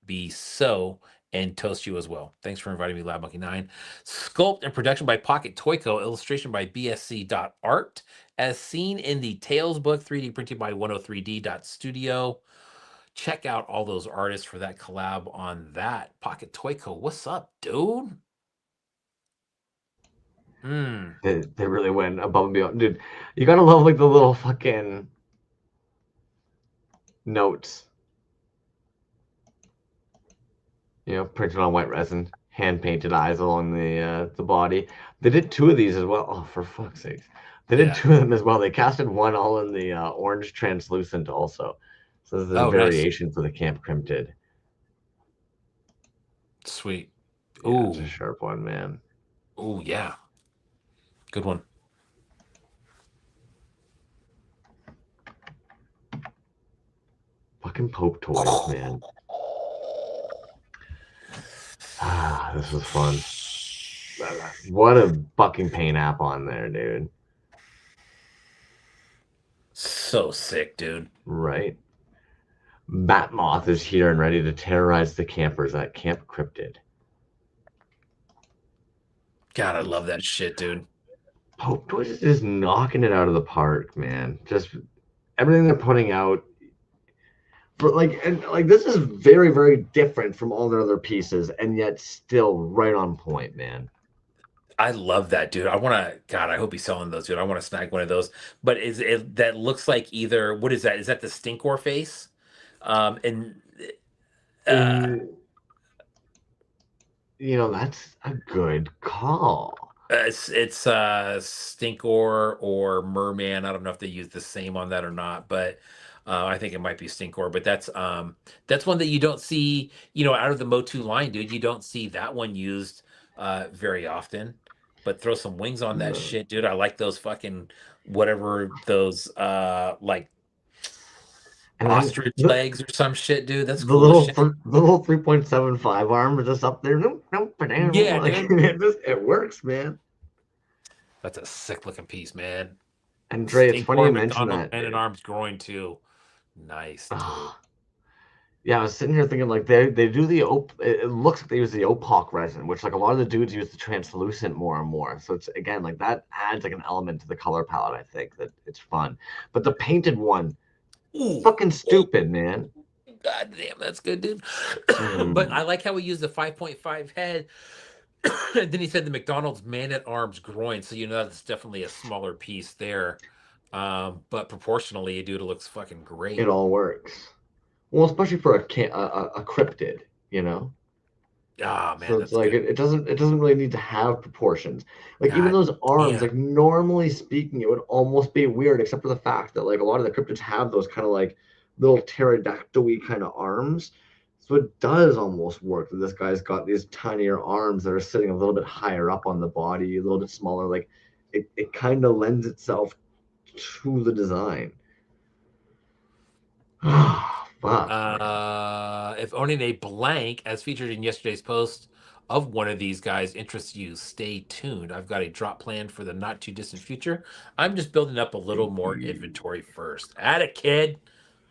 be so, and toast you as well. Thanks for inviting me, Lab Monkey 9. Sculpt and production by Pocket Toyco, illustration by bsc.art, as seen in the Tales book, 3D printed by 103D.studio. Check out all those artists for that collab on that. Pocket Toyco, what's up, dude? They really went above and beyond, dude. You gotta love like the little fucking notes, printed on white resin, hand painted eyes along the body. They did two of these as well. Oh, for fuck's sakes, they did Yeah. two of them as well. They casted one all in the orange translucent also. So this is a Oh, nice. variation for the Camp Cryptid. Sweet. Yeah, it's a Ooh. sharp one, man. Oh, yeah. Good one. Fucking Pope toys, man. Ah, this was fun. What a fucking paint app on there, dude. So sick, dude. Right? Bat Moth is here and ready to terrorize the campers at Camp Cryptid. God, I love that shit, dude. Pope Toys is just knocking it out of the park, man. Just everything they're putting out. For and this is very, very different from all their other pieces, and yet still right on point, man. I love that, dude. I want to. God, I hope he's selling those, dude. I want to snag one of those. But is it that looks like either? What is that? Is that the Stinkor face? And And that's a good call. it's Stinkor or Merman. I don't know if they use the same on that or not, but I think it might be Stinkor. But that's one that you don't see, out of the Motu line, dude. You don't see that one used very often. But throw some wings on that No. shit, dude. I like those fucking whatever those like And then ostrich legs or some shit, dude. That's the cool as little shit. the little 3.75 arm is just up there. Nope, nope, Yeah, like dude. it works, man. That's a sick looking piece, man. And Dre, it's funny you Stinkor mentioned McDonald that, Man at dude. Arms groin too. Nice, dude. Yeah, I was sitting here thinking like they do the it looks like they use the opaque resin, which like a lot of the dudes use the translucent more and more. So it's again like that adds like an element to the color palette. I think that it's fun, but the painted one, Ooh, fucking ooh, stupid, man. God damn, that's good, dude. But Mm. I like how he used the 5.5 head. And then he said the McDonald's Man at Arms groin. So that's definitely a smaller piece there. But proportionally, dude, it looks fucking It great. all works. Well, especially for a cryptid, you know. Ah, So man, it's that's like good. it doesn't really need to have proportions. Like even God those arms, like damn. normally speaking, it would almost be weird, except for the fact that like a lot of the cryptids have those kind of like little pterodactyl-y kind of arms. So it does almost work that this guy's got these tinier arms that are sitting a little bit higher up on the body, a little bit smaller. Like it kind of lends itself to the design. Fuck, man. If owning a blank, as featured in yesterday's post of one of these guys, interests you, stay tuned. I've got a drop planned for the not too distant future. I'm just building up a little more inventory first. Add a kid.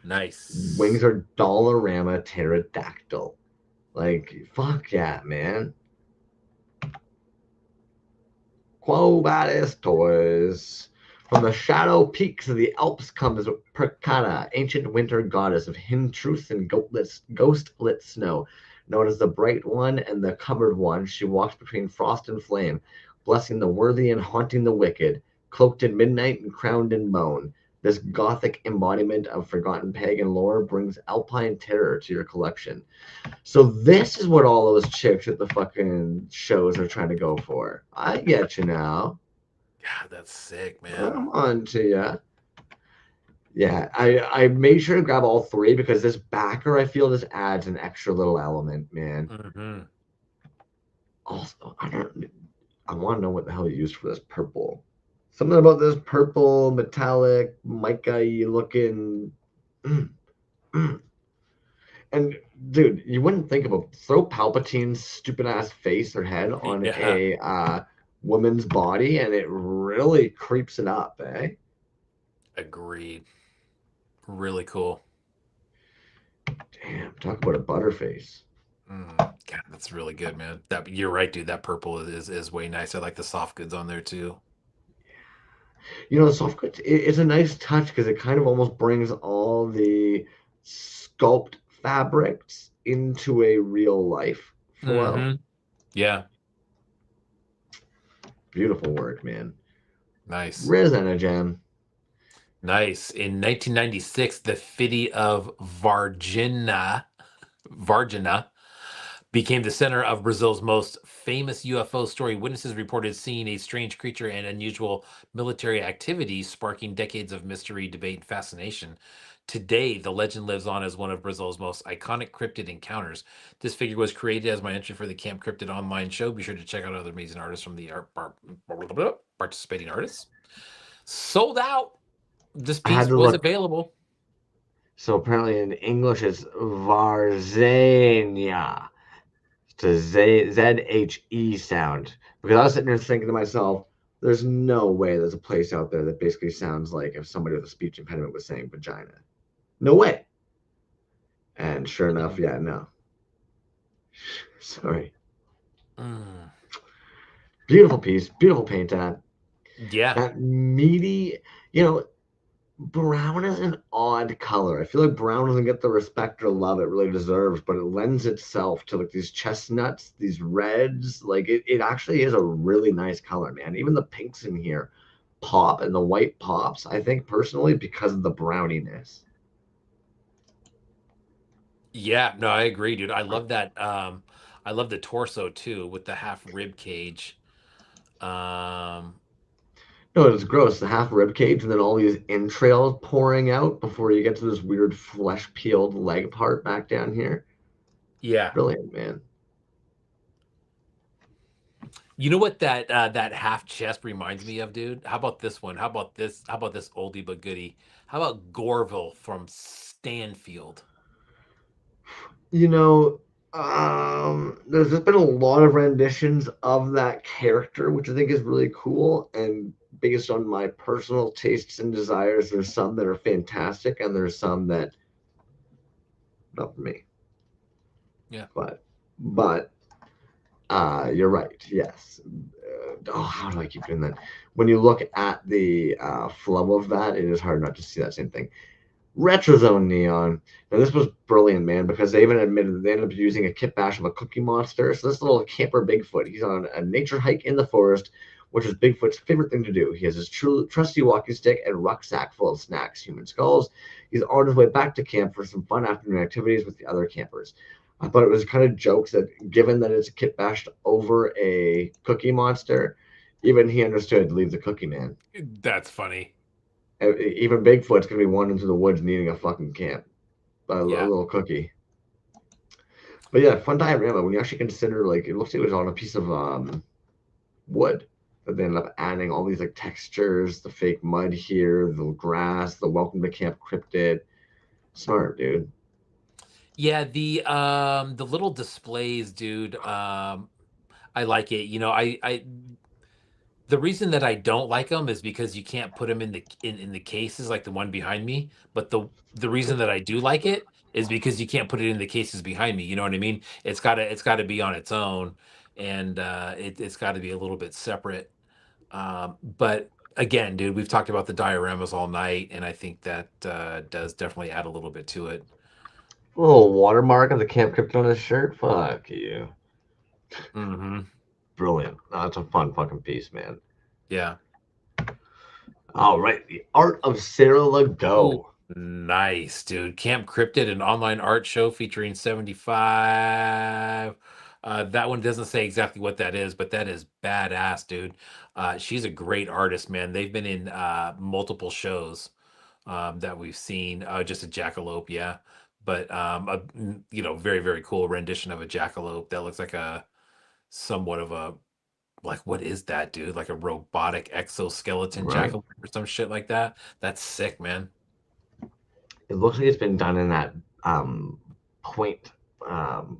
Wings Nice. are Dollarama pterodactyl. Like, fuck yeah, man. Quo Vadis toys. From the shadow peaks of the Alps comes Percana, ancient winter goddess of hidden truth and ghost-lit snow. Known as the Bright One and the Cupboard One, she walks between frost and flame, blessing the worthy and haunting the wicked, cloaked in midnight and crowned in bone. This gothic embodiment of forgotten pagan lore brings alpine terror to your collection. So this is what all those chicks at the fucking shows are trying to go for. I get you now. God, that's sick, man. I'm on to you. Yeah, I made sure to grab all three because this backer I feel just adds an extra little element, man. Mm-hmm. Also, I want to know what the hell you used for this purple. Something about this purple, metallic, mica looking. And dude, you wouldn't think of a throw Palpatine's stupid ass face or head on Yeah, a woman's body, and it really creeps it up, eh? agreed. Really cool. Damn, talk about a butterface. God, that's really good, man. That you're right, dude. That purple is way nice. I like the soft goods on there too. You know, the soft goods, it's a nice touch because it kind of almost brings all the sculpt fabrics into a real life flow. Mm-hmm. Yeah, Beautiful work, man. nice. Risen a gem. Nice. In 1996, the city of Varginha became the center of Brazil's most famous UFO story. Witnesses reported seeing a strange creature and unusual military activity, sparking decades of mystery, debate, and fascination. Today, the legend lives on as one of Brazil's most iconic cryptid encounters. This figure was created as my entry for the Camp Cryptid online show. Be sure to check out other amazing artists from the participating artists. Sold out. This I had piece to was look. available. So apparently in English it's Varzania. It's a ZHE sound. Because I was sitting there thinking to myself, there's no way there's a place out there that basically sounds like if somebody with a speech impediment was saying vagina. No way. And sure enough, Mm, yeah, no. Sorry. mm. Beautiful piece, beautiful paint on. Yeah. That meaty, you know, brown is an odd color. I feel like brown doesn't get the respect or love it really deserves, but it lends itself to like these chestnuts, these reds. Like it actually is a really nice color, man. Even the pinks in here pop and the white pops, I think personally, because of the browniness. Yeah, no, I agree, dude. I love that. I love the torso too with the half rib cage. Um, No, it's gross. The half rib cage and then all these entrails pouring out before you get to this weird flesh peeled leg part back down here. yeah. Brilliant, man. You know what that half chest reminds me of, dude? How about this one? How about this? How about this oldie but goodie? How about Gorville from Stanfield? You know, there's just been a lot of renditions of that character, which I think is really cool. And based on my personal tastes and desires, there's some that are fantastic, and there's some that not for me. Yeah. But you're right. Yes. Oh, how do I keep doing that? When you look at the flow of that, it is hard not to see that same thing. Retrozone Neon. Now this was brilliant, man, because they even admitted that they ended up using a kit bash of a Cookie Monster. So this little camper Bigfoot, he's on a nature hike in the forest, which is Bigfoot's favorite thing to do. He has his trusty walking stick and rucksack full of snacks, human skulls. He's on his way back to camp for some fun afternoon activities with the other campers. I thought it was kind of jokes that, given that it's a kit bashed over a Cookie Monster, even he understood leave the Cookie Man. That's funny. Even Bigfoot's gonna be wandering through the woods needing a fucking camp, a Yeah. little cookie. But yeah, fun diorama when you actually consider like it looks like it was on a piece of wood that they ended up adding all these like textures, the fake mud here, the grass, the welcome to camp cryptid. Smart, dude. Yeah, the little displays, dude. I like it. I the reason that I don't like them is because you can't put them in the cases like the one behind me. But the reason that I do like it is because you can't put it in the cases behind me. You know what I mean? It's gotta be on its own, and it's got to be a little bit separate. But again, dude, we've talked about the dioramas all night, and I think that does definitely add a little bit to it. Little watermark of the camp cryptid on his shirt. Fuck you. Hmm. Brilliant. Oh, that's a fun fucking piece, man. Yeah. All right, the art of Sarah Ooh, Legault. nice, dude. Camp Cryptid, an online art show featuring 75. That one doesn't say exactly what that is, but that is badass, dude. She's a great artist, man. They've been in multiple shows that we've seen. Just a jackalope, yeah. But very, very cool rendition of a jackalope that looks like a somewhat of a like what is that, dude? Like a robotic exoskeleton Right. jackal or some shit like that. That's sick, man. It looks like it's been done in that point. Um,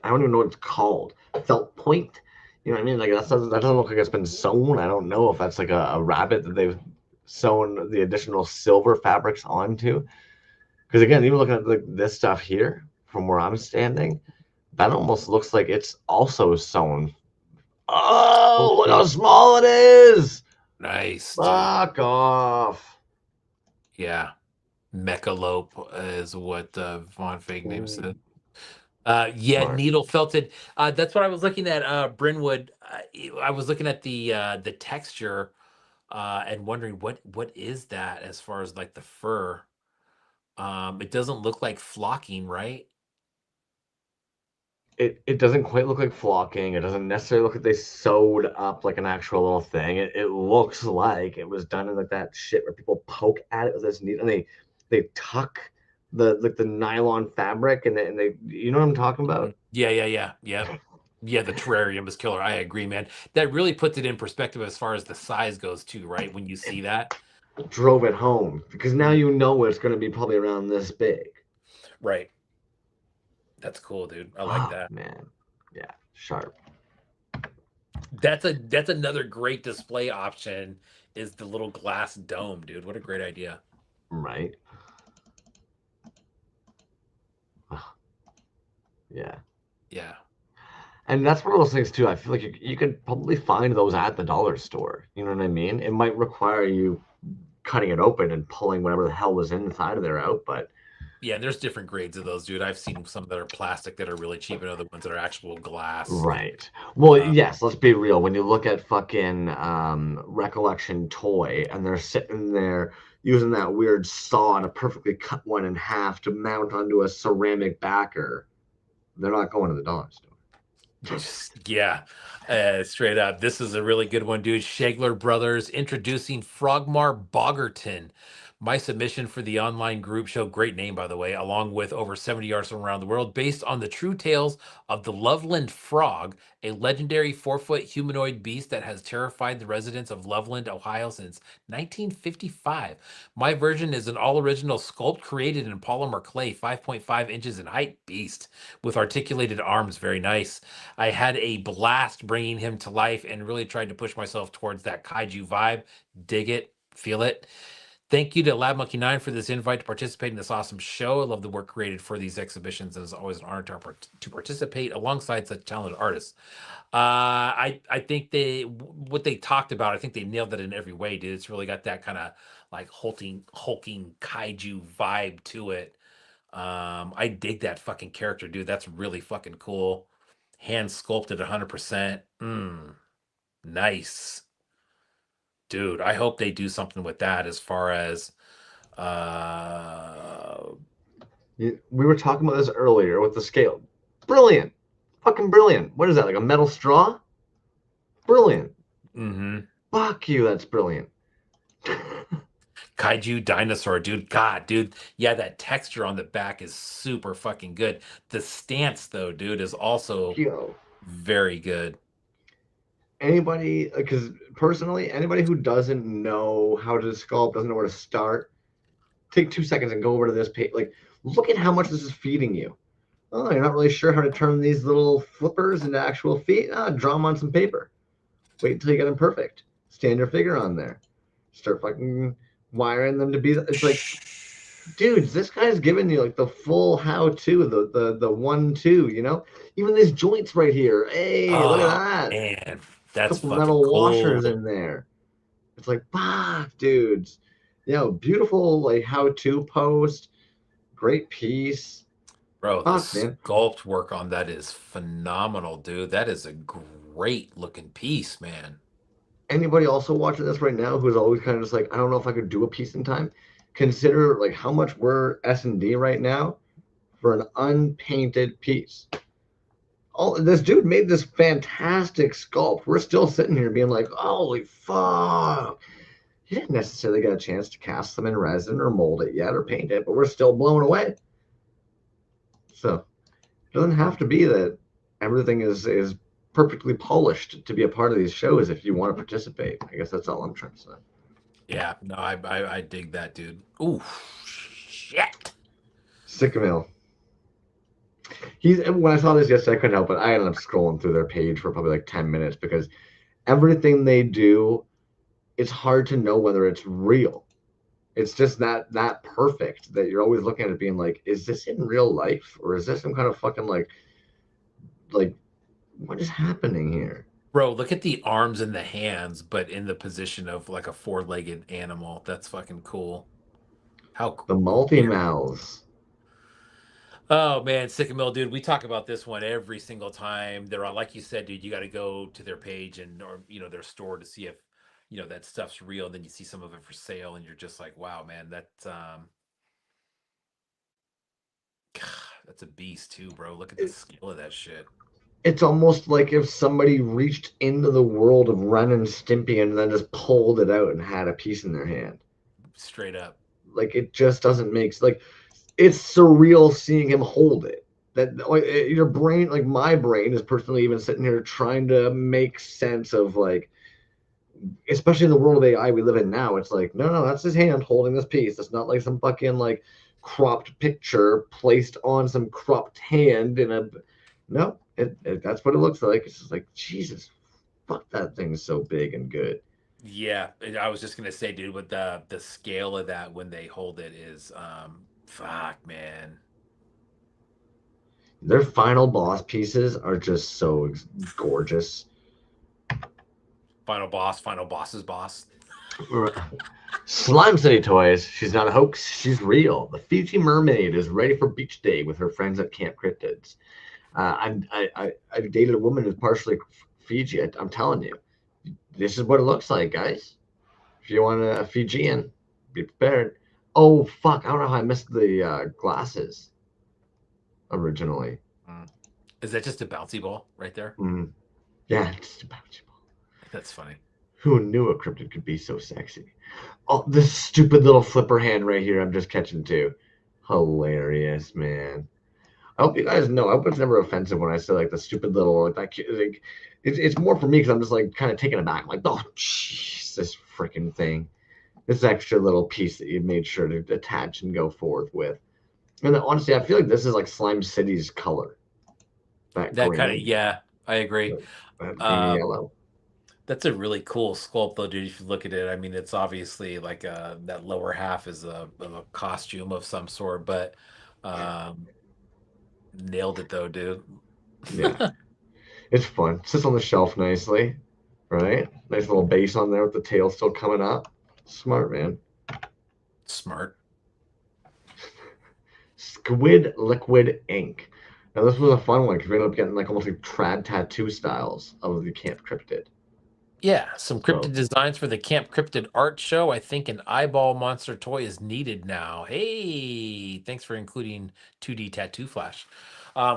I don't even know what it's called. Felt point. You know what I mean? Like that doesn't look like it's been sewn. I don't know if that's like a rabbit that they've sewn the additional silver fabrics onto. Because again, even looking at like this stuff here from where I'm standing, that almost looks like it's also sewn. Oh Oh, look how shit. small it is! Nice, dude. Fuck off. Yeah. Mechalope is what Von Fake name Ooh, said. Yeah, smart. needle felted. That's what I was looking at. Brynwood. I was looking at the texture and wondering what is that as far as like the fur. It doesn't look like flocking, right? It doesn't quite look like flocking. It doesn't necessarily look like they sewed up like an actual little thing. It looks like it was done in like that shit where people poke at it with this needle and they tuck the nylon fabric and they you know what I'm talking about? Yeah, yeah, yeah, yep. Yeah, the terrarium is killer. I agree, man. That really puts it in perspective as far as the size goes too, right? When you see that. Drove it home because now Mm, you know it's going to be probably around this big. right. That's cool, dude. I like Fuck, that. man. Yeah, sharp. That's another great display option is the little glass dome, dude. What a great idea. Right? Yeah. Yeah. And that's one of those things too. I feel like you could probably find those at the dollar store. You know what I mean? It might require you cutting it open and pulling whatever the hell was inside of there out, but Yeah, there's different grades of those, dude. I've seen some that are plastic that are really cheap and other ones that are actual glass. right. Well, Uh, yes, let's be real. When you look at fucking Recollection Toy and they're sitting there using that weird saw to perfectly cut one in half to mount onto a ceramic backer, they're not going to the dollar store. Yeah, straight up. This is a really good one, dude. Shagler Brothers introducing Frogmar Boggerton. My submission for the online group show, great name, by the way, along with over 70 artists from around the world, based on the true tales of the Loveland Frog, a legendary 4-foot humanoid beast that has terrified the residents of Loveland, Ohio since 1955. My version is an all original sculpt created in polymer clay, 5.5 inches in height, beast with articulated arms. Very nice. I had a blast bringing him to life and really tried to push myself towards that kaiju vibe. Dig it, feel it. Thank you to Lab Monkey 9 for this invite to participate in this awesome show. I love the work created for these exhibitions, and it's always an honor to participate alongside such talented artists. I think what they talked about, I think they nailed that in every way, dude. It's really got that kind of like hulking kaiju vibe to it. I dig that fucking character, dude. That's really fucking cool. Hand sculpted 100%. Nice. Dude, I hope they do something with that as far as uh We were talking about this earlier with the scale. Brilliant. Fucking brilliant. What is that, like a metal straw? Brilliant. mhm. Fuck you, that's brilliant. Kaiju dinosaur, dude. God, dude. Yeah, that texture on the back is super fucking good. The stance though, dude, is also Yo, very good. anybody, because personally, anybody who doesn't know how to sculpt, doesn't know where to start, take 2 seconds and go over to this page. Like, look at how much this is feeding you. Oh, you're not really sure how to turn these little flippers into actual feet? Ah, draw them on some paper. Wait until you get them perfect. Stand your figure on there. Start fucking wiring them to be. It's like, dudes, this guy's giving you like the full how-to, the 1-2. You know, even these joints right here. Hey, look at Oh that. man, A that's couple fucking metal washers cool. in there. It's like, fuck, dudes. Beautiful like how-to post. Great piece. Bro, the Fuck, man. sculpt work on that is phenomenal, dude. That is a great looking piece, man. Anybody also watching this right now who's always kind of just like, I don't know if I could do a piece in time. Consider like how much we're S&D right now for an unpainted piece. All this dude made this fantastic sculpt. We're still sitting here being like, holy fuck. He didn't necessarily get a chance to cast them in resin or mold it yet or paint it, but we're still blown away. So it doesn't have to be that everything is perfectly polished to be a part of these shows if you want to participate. I guess that's all I'm trying to say. Yeah, no, I dig that, dude. Ooh, shit. Sycamore. When I saw this yesterday, I couldn't help it. I ended up scrolling through their page for probably like 10 minutes because everything they do, it's hard to know whether it's real. It's just that perfect that you're always looking at it being like, is this in real life or is this some kind of fucking like what is happening here? Bro, look at the arms and the hands, but in the position of like a four-legged animal. That's fucking cool. How The multi weird. mouths. Oh man, Sycamore, dude, we talk about this one every single time they're on. Like you said, dude, you got to go to their page and or their store to see if that stuff's real. And then you see some of it for sale, and you're just like, wow, man, that's a beast too, bro. Look at the scale of that shit. It's almost like if somebody reached into the world of Ren and Stimpy and then just pulled it out and had a piece in their hand. Straight up. Like it just doesn't make like it's surreal seeing him hold it. That like your brain, like my brain, is personally even sitting here trying to make sense of like, especially in the world of AI we live in now. It's like no, that's his hand holding this piece. It's not like some fucking like cropped picture placed on some cropped hand in a no. That's what it looks like. It's just like Jesus, fuck that thing's so big and good. Yeah, I was just gonna say, dude, but the scale of that when they hold it is fuck, man. Their final boss pieces are just so gorgeous. Final boss's boss. Slime City Toys. She's not a hoax. She's real. The Fiji mermaid is ready for beach day with her friends at Camp Cryptids. I've dated a woman who's partially Fiji. I'm telling you, this is what it looks like, guys. If you want a Fijian, be prepared. Oh fuck! I don't know how I missed the glasses originally. Mm. Is that just a bouncy ball right there? Mm. Yeah, it's about you. That's funny. Who knew a cryptid could be so sexy? Oh, this stupid little flipper hand right here. I'm just catching too. Hilarious, man. I hope you guys know. I hope it's never offensive when I say like the stupid little like it's more for me because I'm just like kind of taken aback. Like, oh, jeez, this freaking thing. This extra little piece that you made sure to attach and go forth with. And then, honestly, I feel like this is like Slime City's color. That That kind of green, yeah, I agree. that green and Uh, yellow. that's a really cool sculpt though, dude. If you look at it, I mean, it's obviously like that lower half is a costume of some sort, but um, nailed it though, dude. Yeah, it's fun. Sits on the shelf nicely, right? Nice little base on there with the tail still coming up. Smart, man. Smart. Squid liquid ink. Now this was a fun one because we ended up getting like almost like trad tattoo styles of the Camp Cryptid. Yeah, some cryptid So designs for the Camp Cryptid art show. I think an eyeball monster toy is needed now. Hey, thanks for including 2D tattoo flash.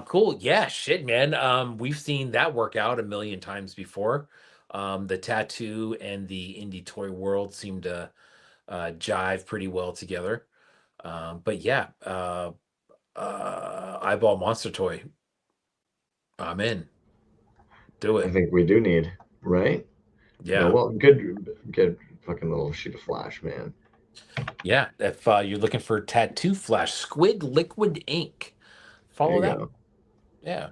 Cool. Yeah, shit, man. We've seen that work out a million times before. The tattoo and the indie toy world seem to jive pretty well together. But yeah, eyeball monster toy. I'm in. Do I it. think we do need, right? No, Yeah. well, good fucking little sheet of flash, man. Yeah, if you're looking for tattoo flash, squid liquid ink, There follow you that. go. Yeah.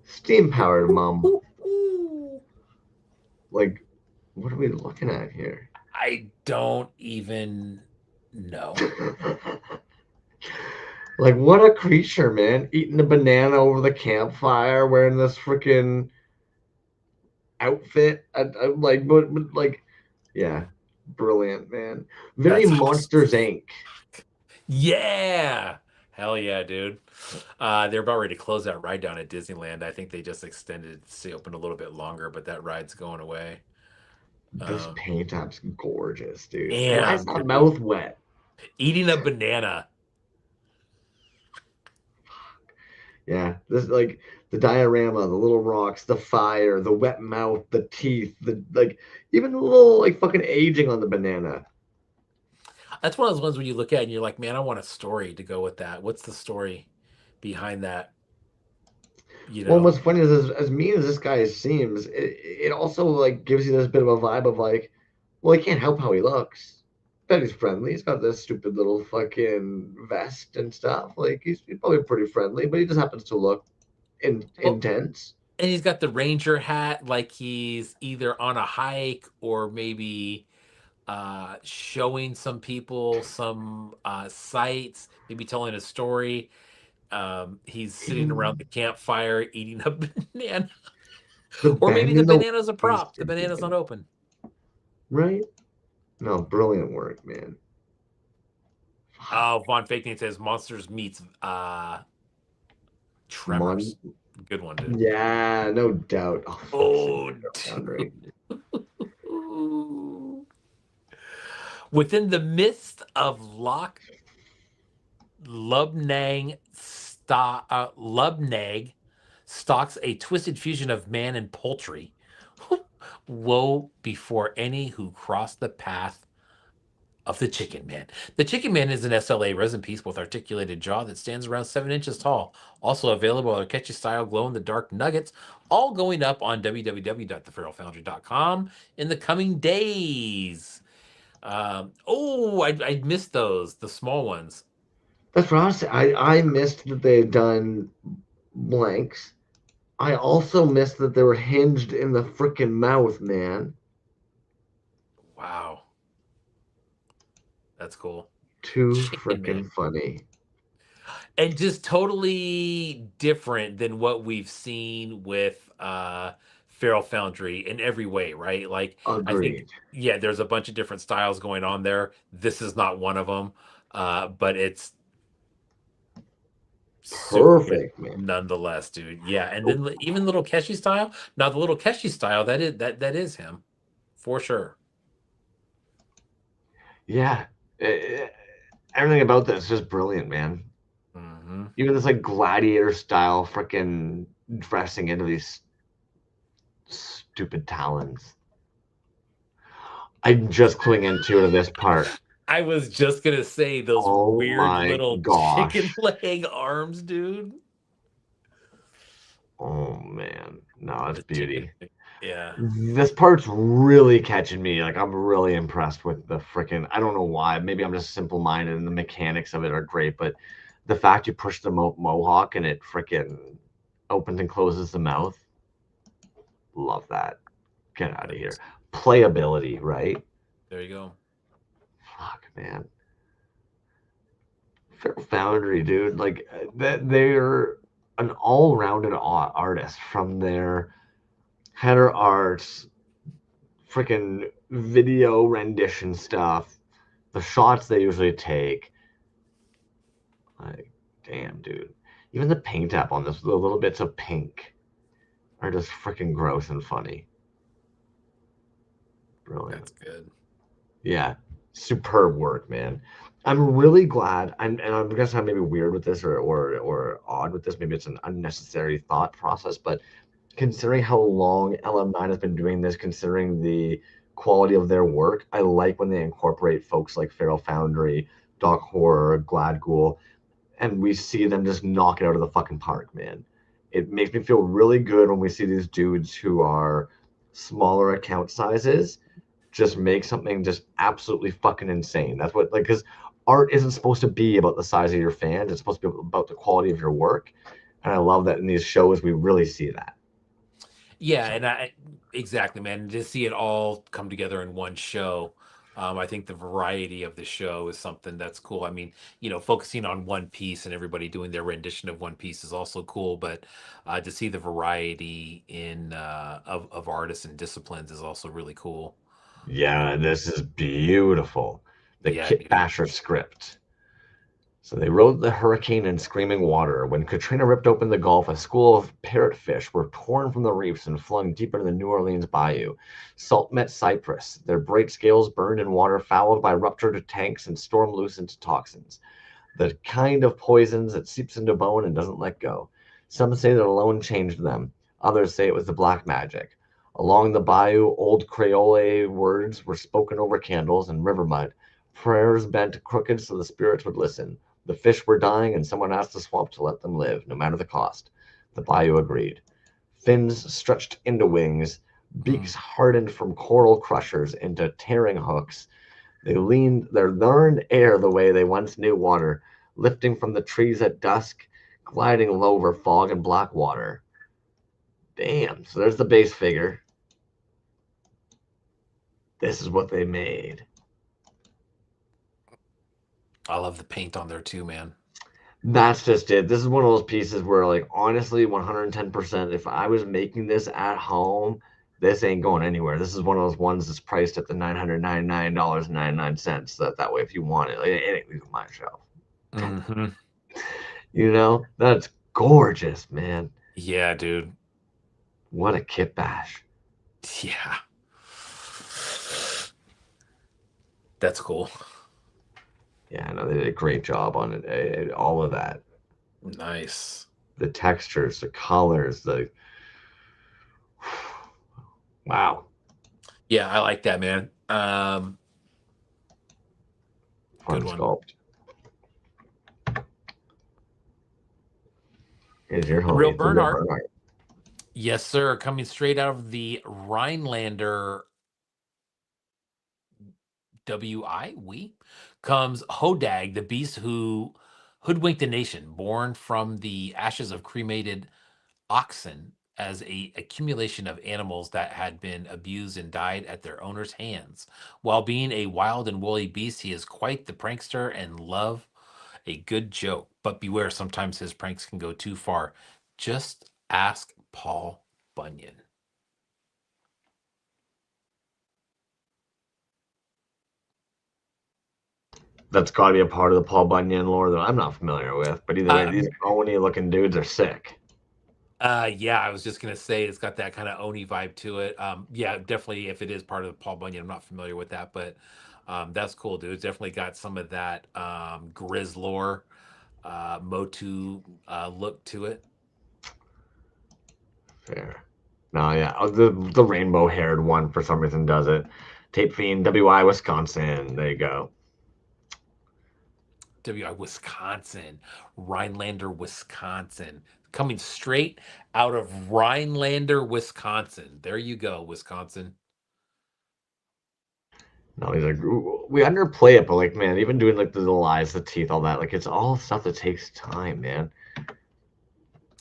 Steam powered mom. Ooh, ooh. Like, what are we looking at here? I don't even know. Like, what a creature, man. Eating a banana over the campfire, wearing this freaking outfit. I'm like, but like, yeah, brilliant, man. Very That's awesome. Monsters Inc. Yeah. Hell yeah, dude. They're about ready to close that ride down at Disneyland. I think they just extended it to stay open a little bit longer, but that ride's going away. This Um, paint app's gorgeous, dude. Why is damn, that dude. mouth wet? Eating a banana. Yeah, this like the diorama, the little rocks, the fire, the wet mouth, the teeth, the like even the little like fucking aging on the banana. That's one of those ones when you look at it and you're like, man, I want a story to go with that. What's the story behind that? You Well, know? what's funny is as mean as this guy seems, it also like gives you this bit of a vibe of like, well, he can't help how he looks. Bet he's friendly. He's got this stupid little fucking vest and stuff. Like he's probably pretty friendly, but he just happens to look Well, intense. and he's got the ranger hat, like he's either on a hike or maybe showing some people some sights, maybe telling a story. He's sitting around the campfire eating a banana, The or maybe the banana banana's a was prop. The banana's not open. right? No, brilliant work, man. Oh, Von Faking says Monsters meets Mon, Tremors. Good one, dude. yeah, no doubt. Oh, fuck's sake, Oh, Foundry. dude. Within the midst of Loch Lubnag stalks a twisted fusion of man and poultry. Woe before any who cross the path of the Chicken Man. The Chicken Man is an SLA resin piece with articulated jaw that stands around 7 inches tall. Also available are catchy style glow in the dark nuggets, all going up on www.theferalfoundry.com in the coming days. I missed those, the small ones. That's what I was saying. I missed that they had done blanks. I also missed that they were hinged in the freaking mouth, man. Wow, that's cool. Too Chicken Man. freaking funny. And just totally different than what we've seen with Feral Foundry in every way, right? Like I think, Agreed. yeah, there's a bunch of different styles going on there. This is not one of them, but it's super good Perfect, man. nonetheless, dude. Yeah, and Oh, then even little Keshi style. Now the little Keshi style, that is him for sure. yeah. Everything about this is just brilliant, man. Hmm. Even this like gladiator style freaking dressing into these stupid talons. I'm just cluing into this part. I was just gonna say those Oh weird my little chicken gosh. leg arms, dude. Oh man. No, it's The chicken. beauty. Yeah. This part's really catching me. Like I'm really impressed with the freaking. I don't know why. Maybe I'm just simple minded and the mechanics of it are great, but the fact you push the mohawk and it freaking opens and closes the mouth. Love that. Get out of here. Playability, right? There you go. Fuck, man. Fair Foundry, dude. Like that, they're an all-rounded artist from their header arts, freaking video rendition stuff, the shots they usually take. Like, damn, dude. Even the paint app on this, the little bits of pink are just freaking gross and funny. Brilliant. That's good. Yeah, superb work, man. I'm really glad. And I'm guess I'm maybe weird with this or odd with this. Maybe it's an unnecessary thought process, but considering how long LM9 has been doing this, considering the quality of their work, I like when they incorporate folks like Feral Foundry, Doc Horror, Glad Ghoul, and we see them just knock it out of the fucking park, man. It makes me feel really good when we see these dudes who are smaller account sizes just make something just absolutely fucking insane. That's what like because art isn't supposed to be about the size of your fans. It's supposed to be about the quality of your work. And I love that in these shows we really see that. Yeah, So and I exactly, man. To see it all come together in one show. I think the variety of the show is something that's cool. I mean, focusing on One Piece and everybody doing their rendition of One Piece is also cool, but to see the variety in of artists and disciplines is also really cool. yeah, this is beautiful. The Yeah, Kit dude. Basher script. So they rode the hurricane in screaming water. When Katrina ripped open the Gulf, a school of parrotfish were torn from the reefs and flung deep into the New Orleans bayou. Salt met cypress, their bright scales burned in water, fouled by ruptured tanks and storm loosened toxins. The kind of poisons that seeps into bone and doesn't let go. Some say that alone changed them. Others say it was the black magic. Along the bayou, old Creole words were spoken over candles and river mud. Prayers bent crooked so the spirits would listen. The fish were dying, and someone asked the swamp to let them live, no matter the cost. The Bayou agreed. Fins stretched into wings, Mm. beaks hardened from coral crushers into tearing hooks. They learned air the way they once knew water, lifting from the trees at dusk, gliding low over fog and black water. Damn, so there's the base figure. This is what they made. I love the paint on there too, man. That's just it. This is one of those pieces where, like, honestly, 110%, if I was making this at home, this ain't going anywhere. This is one of those ones that's priced at the $999.99. That way, if you want it, like, it ain't leaving my shelf. Hmm. That's gorgeous, man. Yeah, dude. What a kit bash. Yeah. That's cool. Yeah, no, they did a great job on it. All of that. Nice. The textures, the colors, the wow, Yeah, I like that, man. fun Good one. sculpt. Is your The real homie, the real Bernhardt. Bernard. Yes, sir. Coming straight out of the Rhinelander we comes Hodag, the beast who hoodwinked the nation, born from the ashes of cremated oxen as a accumulation of animals that had been abused and died at their owner's hands. While being a wild and woolly beast, he is quite the prankster and love a good joke. But beware, sometimes his pranks can go too far. Just ask Paul Bunyan. That's got to be a part of the Paul Bunyan lore that I'm not familiar with. But either way, these Um, Oni looking dudes are sick. yeah, I was just gonna say it's got that kind of Oni vibe to it. Yeah, definitely. If it is part of Paul Bunyan, I'm not familiar with that, but that's cool, dude. It's definitely got some of that Grizz lore, Motu look to it. Fair. No, yeah, the rainbow haired one for some reason does it. Tape Fiend, WI, Wisconsin. There you go. WI Wisconsin, Rhinelander, Wisconsin, coming straight out of Rhinelander, Wisconsin. There you go, Wisconsin. No, he's like, we underplay it, but like, man, even doing like the little eyes, the teeth, all that, like, it's all stuff that takes time, man.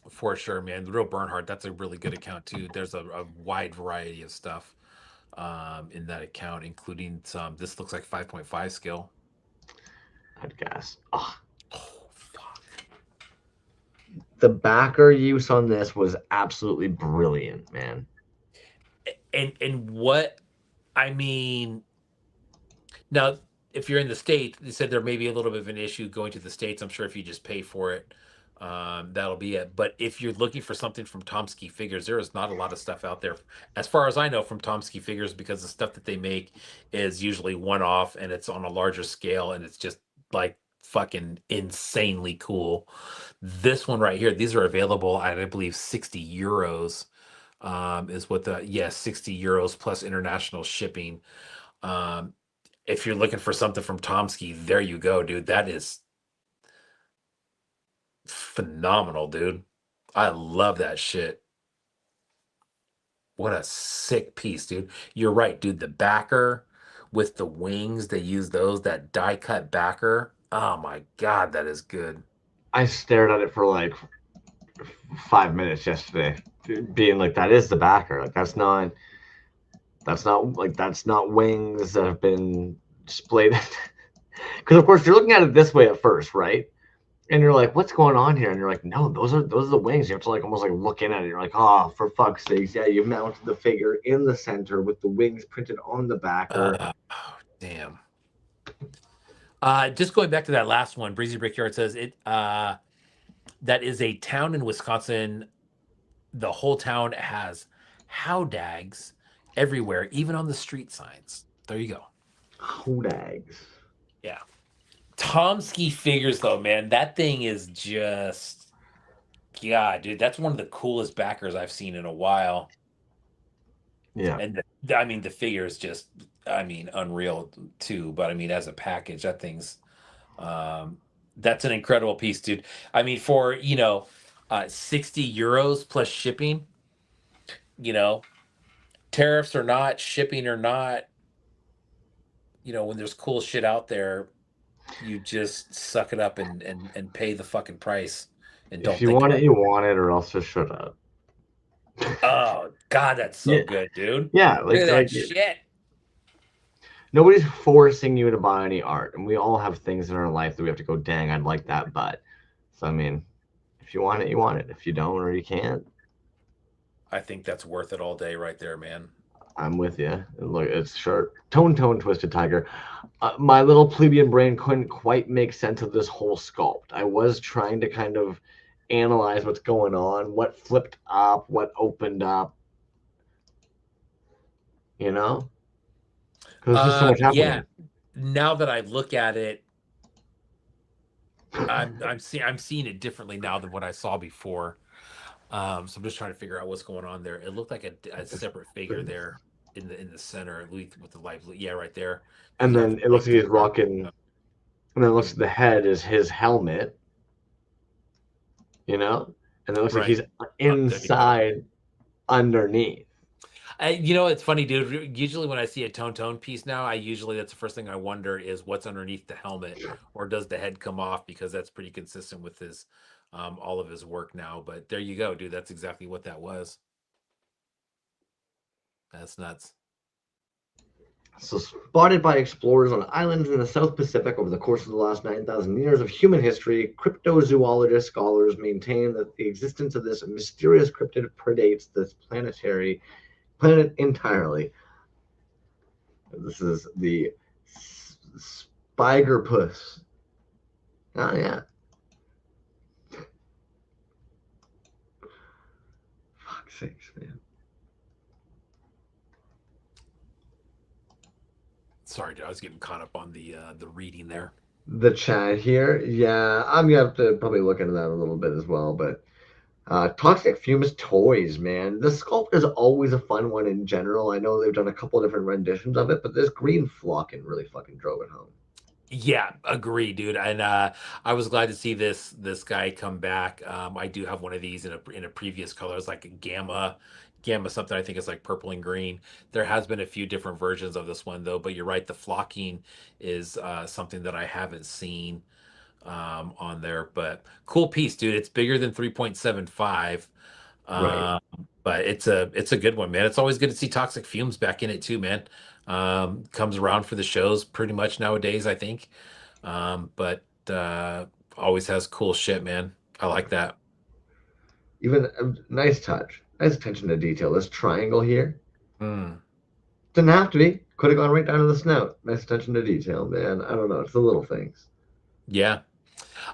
For sure, man. The real Bernhardt, that's a really good account too. There's a wide variety of stuff in that account, including some. This looks like 5.5 skill. I'd guess. Oh, Oh fuck! the backer use on this was absolutely brilliant, man. And what I mean now, if you're in the states, they said there may be a little bit of an issue going to the states. I'm sure if you just pay for it, that'll be it. But if you're looking for something from Tomsky Figures, there is not a lot of stuff out there, as far as I know, from Tomsky Figures, because the stuff that they make is usually one off and it's on a larger scale and it's just like fucking insanely cool. This one right here, these are available at I believe 60 euros. Is what the yeah 60 euros plus international shipping. Um, if you're looking for something from Tomsky, there you go, dude. That is phenomenal, dude. I love that shit. What a sick piece, dude. You're right, dude. The backer with the wings, they use those, that die cut backer. Oh my God, that is good. I stared at it for like 5 minutes yesterday, being like, that is the backer. Like, that's not wings that have been displayed. Because of course you're looking at it this way at first, right? And you're like, what's going on here? And you're like, no, those are the wings. You have to like almost like look in at it. You're like, oh, for fuck's sakes, yeah, you mounted the figure in the center with the wings printed on the backer. Oh, damn. Just going back to that last one, Breezy Brickyard says it that is a town in Wisconsin. The whole town has howdags everywhere, even on the street signs. There you go. Hodags. Yeah. Tomsky Figures, though, man, that thing is just, yeah, dude, that's one of the coolest backers I've seen in a while. Yeah. And I mean, the figure is just, I mean, unreal too. But I mean, as a package, um, that's an incredible piece, dude. I mean, for, €60 plus shipping. You know, tariffs or not, shipping or not, when there's cool shit out there, you just suck it up and pay the fucking price and If don't you think want it, about you want it, or else just shut up. it. Oh God, that's so Yeah, good, dude. yeah. Look at that Like shit. nobody's forcing you to buy any art, and we all have things in our life that we have to go, dang, I'd like that, but. So I mean, if you want it, you want it. If you don't or you can't, I think that's worth it all day right there, man. I'm with you. Look, it's short. Tone, twisted tiger. My little plebeian brain couldn't quite make sense of this whole sculpt. I was trying to kind of analyze what's going on, what flipped up, what opened up, you know? Because there's just so much Yeah. happening. Now that I look at it, I'm seeing it differently now than what I saw before. So I'm just trying to figure out what's going on there. It looked like a It's, separate figure there in the center, at least with the light blue. Yeah, right there. Because and you have the then it light looks like blue he's dark. rocking, and then it looks Mm, like the head is his helmet, you know? And it looks like right. he's There you go. inside underneath. It's funny, dude. Usually when I see a tone piece now, that's the first thing I wonder is what's underneath the helmet, or does the head come off? Because that's pretty consistent with his all of his work now. But there you go, dude. That's exactly what that was. That's nuts. So, spotted by explorers on islands in the South Pacific over the course of the last 9,000 years of human history, cryptozoologist scholars maintain that the existence of this mysterious cryptid predates this planet entirely. This is the Spigerpuss. Oh, yeah. Fuck's sakes, man. Sorry, dude. I was getting caught up on the reading there. The chat here, yeah, I'm gonna have to probably look into that a little bit as well. But toxic fumes toys, man. The sculpt is always a fun one in general. I know they've done a couple of different renditions of it, but this green flocking really fucking drove it home. Yeah, agree, dude. And I was glad to see this guy come back. I do have one of these in a previous color. It's like a gamma something. I think it's like purple and green. There has been a few different versions of this one though, but you're right. The flocking is something that I haven't seen on there. But cool piece, dude. It's bigger than 3.75. Right. Um, but it's a good one, man. It's always good to see Toxic Fumes back in it too, man. Comes around for the shows pretty much nowadays, I think. But always has cool shit, man. I like that. Even nice touch, nice attention to detail. This triangle here Mm, didn't have to be. Could have gone right down to the snout. Nice attention to detail, man. I don't know. It's the little things. yeah.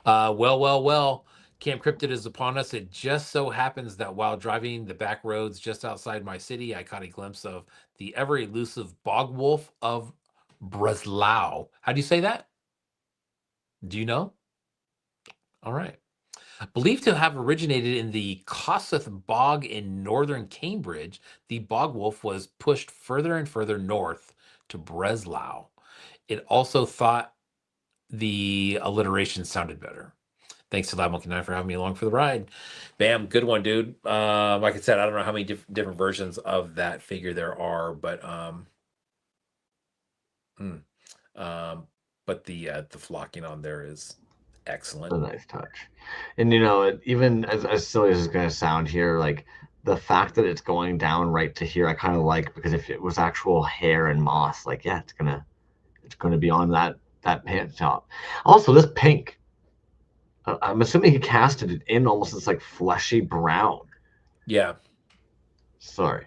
Well. Camp Cryptid is upon us. It just so happens that while driving the back roads just outside my city, I caught a glimpse of the ever elusive bog wolf of Breslau. How do you say that? Do you know? All right. Believed to have originated in the Kossuth Bog in northern Cambridge, the bog wolf was pushed further and further north to Breslau. It also thought the alliteration sounded better. Thanks to Lab Monkey 9 for having me along for the ride. Bam, good one, dude. Like I said, I don't know how many different versions of that figure there are, mm, um, but the flocking on there is excellent. A nice touch. And even as silly as it's gonna sound here, like the fact that it's going down right to here, I kind of like because if it was actual hair and moss, like yeah, it's gonna be on that pant top. Also, this pink, I'm assuming he casted it in almost this like fleshy brown. Yeah, Sorry,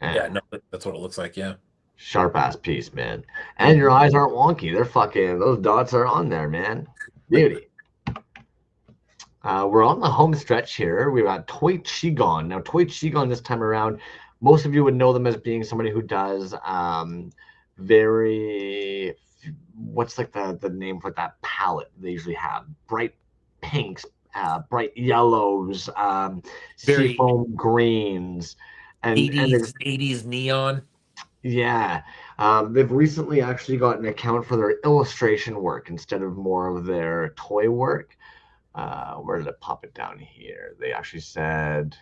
yeah, and no, that's what it looks like. Yeah. sharp ass piece, man. And your Mhm. eyes aren't wonky. They're fucking those dots are on there, man. Beauty. We're on the home stretch here. We've got Toy Chigon. Now, Toy Chigon this time around, most of you would know them as being somebody who does very, what's like the name for that palette they usually have? Bright pinks, bright yellows, Very seafoam greens, and they've 80s neon. yeah, they've recently actually got an account for their illustration work instead of more of their toy work. Where did it pop it down here? They actually said,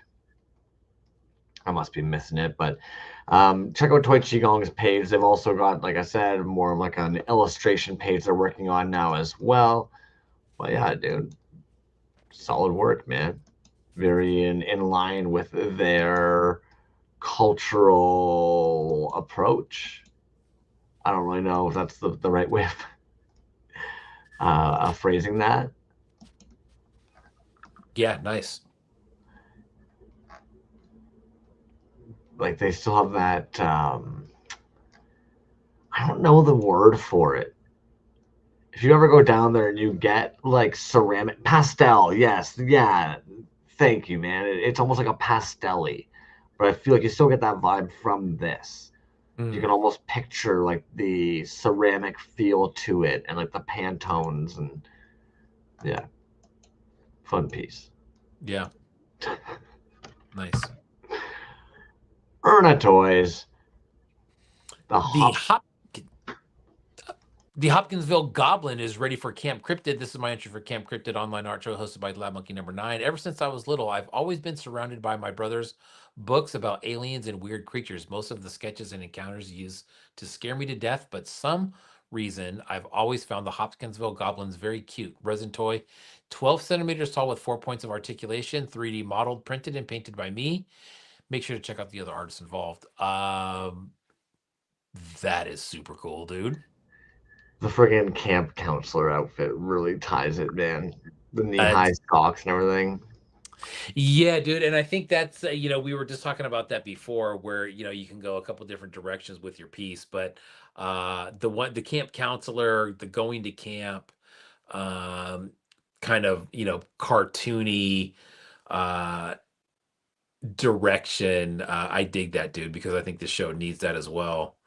I must be missing it, but check out Toy Qigong's page. They've also got, like I said, more of like an illustration page they're working on now as well. Well, yeah, dude, solid work, man. Very in line with their cultural approach. I don't really know if that's the right way of phrasing that. Yeah, nice. Like they still have that. I don't know the word for it. If you ever go down there and you get like ceramic pastel, yes, yeah, thank you, man. It's almost like a pastelly, but I feel like you still get that vibe from this. You can Mm, almost picture like the ceramic feel to it and like the Pantones and yeah, fun piece. yeah, nice. Erna Toys, the The hop. hop The Hopkinsville Goblin is ready for Camp Cryptid. This is my entry for Camp Cryptid online art show hosted by Lab Monkey number 9. Ever since I was little, I've always been surrounded by my brother's books about aliens and weird creatures. Most of the sketches and encounters used to scare me to death, but some reason I've always found the Hopkinsville Goblins very cute. Resin toy, 12 centimeters tall with 4 points of articulation, 3D modeled, printed and painted by me. Make sure to check out the other artists involved. That is super cool, dude. The friggin' camp counselor outfit really ties it, man. The knee Uh, high socks and everything. Yeah, dude, and I think that's we were just talking about that before, where you can go a couple different directions with your piece, but the camp counselor, the going to camp, um, kind of cartoony uh direction. I dig that, dude, because I think the show needs that as well.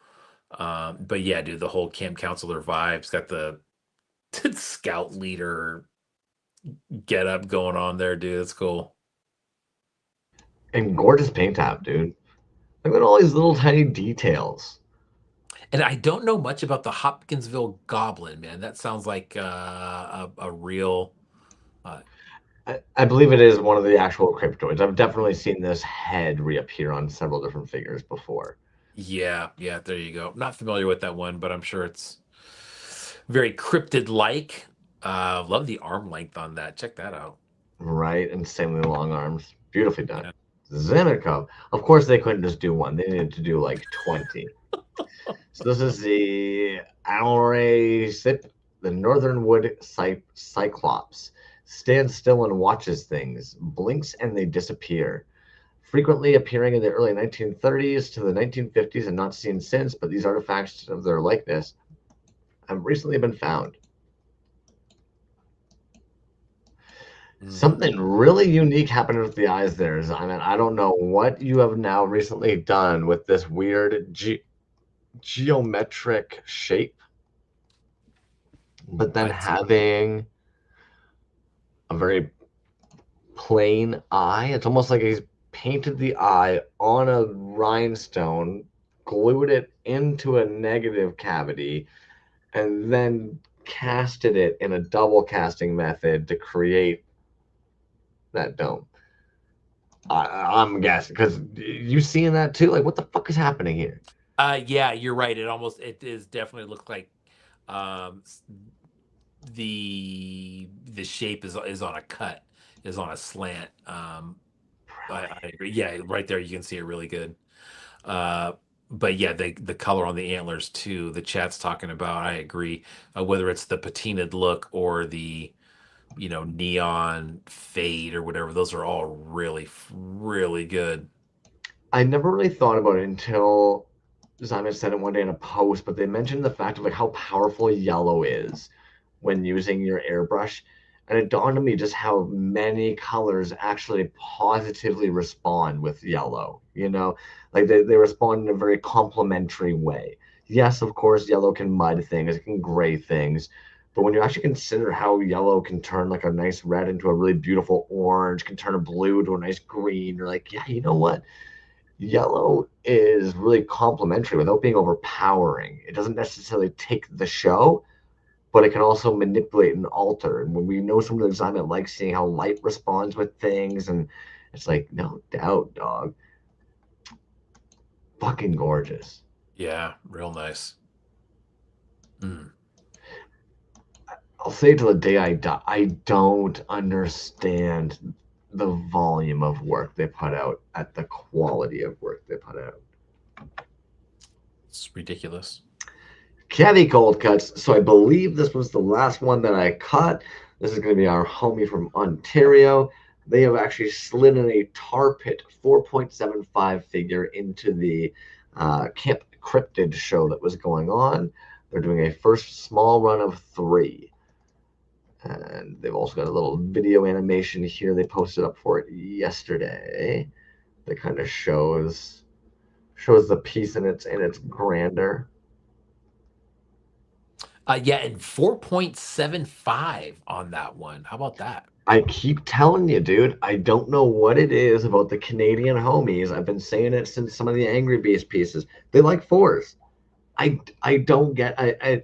But yeah, dude, the whole camp counselor vibes got the scout leader get up going on there, dude. It's cool. And gorgeous paint job, dude. Look at all these little tiny details. And I don't know much about the Hopkinsville Goblin, man. That sounds like a real. Uh, I believe it is one of the actual cryptoids. I've definitely seen this head reappear on several different figures before. yeah, yeah. There you go. Not familiar with that one, but I'm sure it's very cryptid-like. Love the arm length on that. Check that out. Right? Insanely long arms. Beautifully done. Yeah. Zimmerkov. Of course, they couldn't just do one. They needed to do like 20. So this is the Alray the Northern Wood Cyclops. Stands still and watches things, blinks and they disappear. Frequently appearing in the early 1930s to the 1950s and not seen since, but these artifacts of their likeness have recently been found. Mm, Something really unique happened with the eyes there. I mean, I don't know what you have now recently done with this weird geometric shape, but then I'd having a very plain eye. It's almost like he's painted the eye on a rhinestone, glued it into a negative cavity, and then casted it in a double casting method to create that dome. I'm guessing because you seeing that too. Like, what the fuck is happening here? yeah, you're right. It is definitely look like um s- the shape is on a cut, is on a slant. I agree. Yeah, right there you can see it really good. Uh, but yeah, the color on the antlers too. The chat's talking about. I agree. Whether it's the patinaed look or the neon fade or whatever, those are all really really good. I never really thought about it until Simon said it one day in a post, but they mentioned the fact of like how powerful yellow is when using your airbrush. And it dawned on me just how many colors actually positively respond with yellow. Like they respond in a very complementary way. Yes, of course, yellow can mud things, it can gray things. But when you actually consider how yellow can turn like a nice red into a really beautiful orange, can turn a blue to a nice green, you're like, yeah, you know what? Yellow is really complementary without being overpowering. It doesn't necessarily take the show, but it can also manipulate and alter. And when we know some of the design, I like seeing how light responds with things, and it's like no doubt, dog, fucking gorgeous. Yeah, real nice. Mm. I'll say to the day I die, I don't understand the volume of work they put out at the quality of work they put out. It's ridiculous. Caddy cold cuts. So I believe this was the last one that I cut. This is going to be our homie from Ontario. They have actually slid in a tar pit 4.75 figure into the Camp Cryptid show that was going on. They're doing a first small run of 3. And they've also got a little video animation here they posted up for it yesterday that kind of shows the piece in its grandeur. Yeah, and 4.75 on that one. How about that? I keep telling you, dude, I don't know what it is about the Canadian homies. I've been saying it since some of the Angry Beast pieces. They like 4s. I don't get I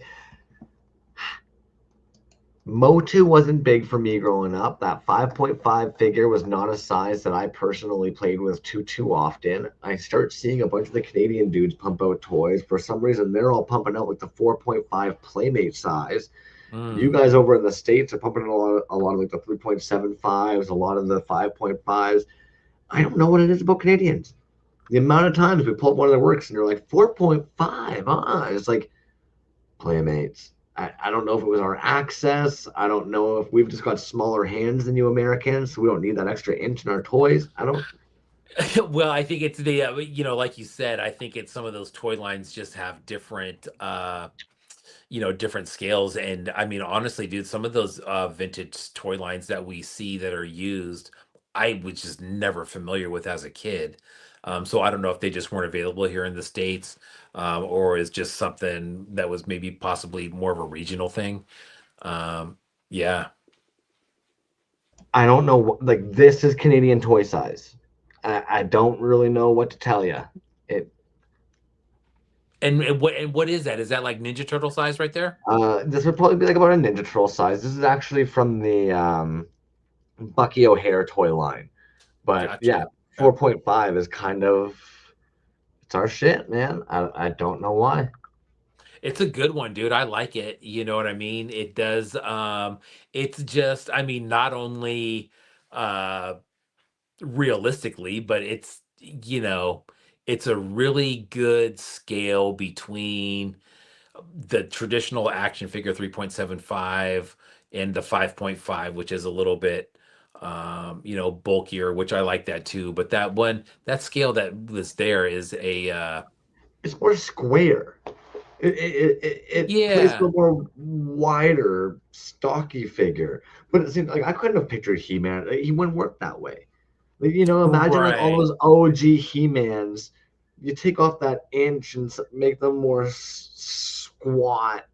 Motu wasn't big for me growing up. That 5.5 figure was not a size that I personally played with too often. I start seeing a bunch of the Canadian dudes pump out toys. For some reason, they're all pumping out like the 4.5 Playmate size. You Mm. guys over in the States are pumping in a lot of like the 3.75s, a lot of the 5.5s. I don't know what it is about Canadians. The amount of times we pull up one of their works and they're like 4.5, it's like Playmates. I don't know if it was our access. I don't know if we've just got smaller hands than you Americans, so we don't need that extra inch in our toys. I don't. Well, I think it's the like you said, I think it's some of those toy lines just have different different scales. And I mean, honestly, dude, some of those vintage toy lines that we see that are used, I was just never familiar with as a kid. So I don't know if they just weren't available here in the States, or is just something that was maybe possibly more of a regional thing. Um, yeah. I don't know. Like this is Canadian toy size. I don't really know what to tell you. It And what is that? Is that like Ninja Turtle size right there? this would probably be like about a Ninja Turtle size. This is actually from the Bucky O'Hare toy line. But yeah, Gotcha. Yeah. 4.5 is kind of it's our shit, man. I don't know why. It's a good one, dude. I like it. You know what I mean? It does. It's just, I mean, not only uh realistically, but it's a really good scale between the traditional action figure 3.75 and the 5.5, which is a little bit bulkier, which I like that too. But that scale that was there is a It's more square. It plays a yeah, more wider, stocky figure. But it seems like I couldn't have pictured He-Man. He wouldn't work that way. Like, imagine like all right. those OG He-Mans. You take off that inch and make them more squat.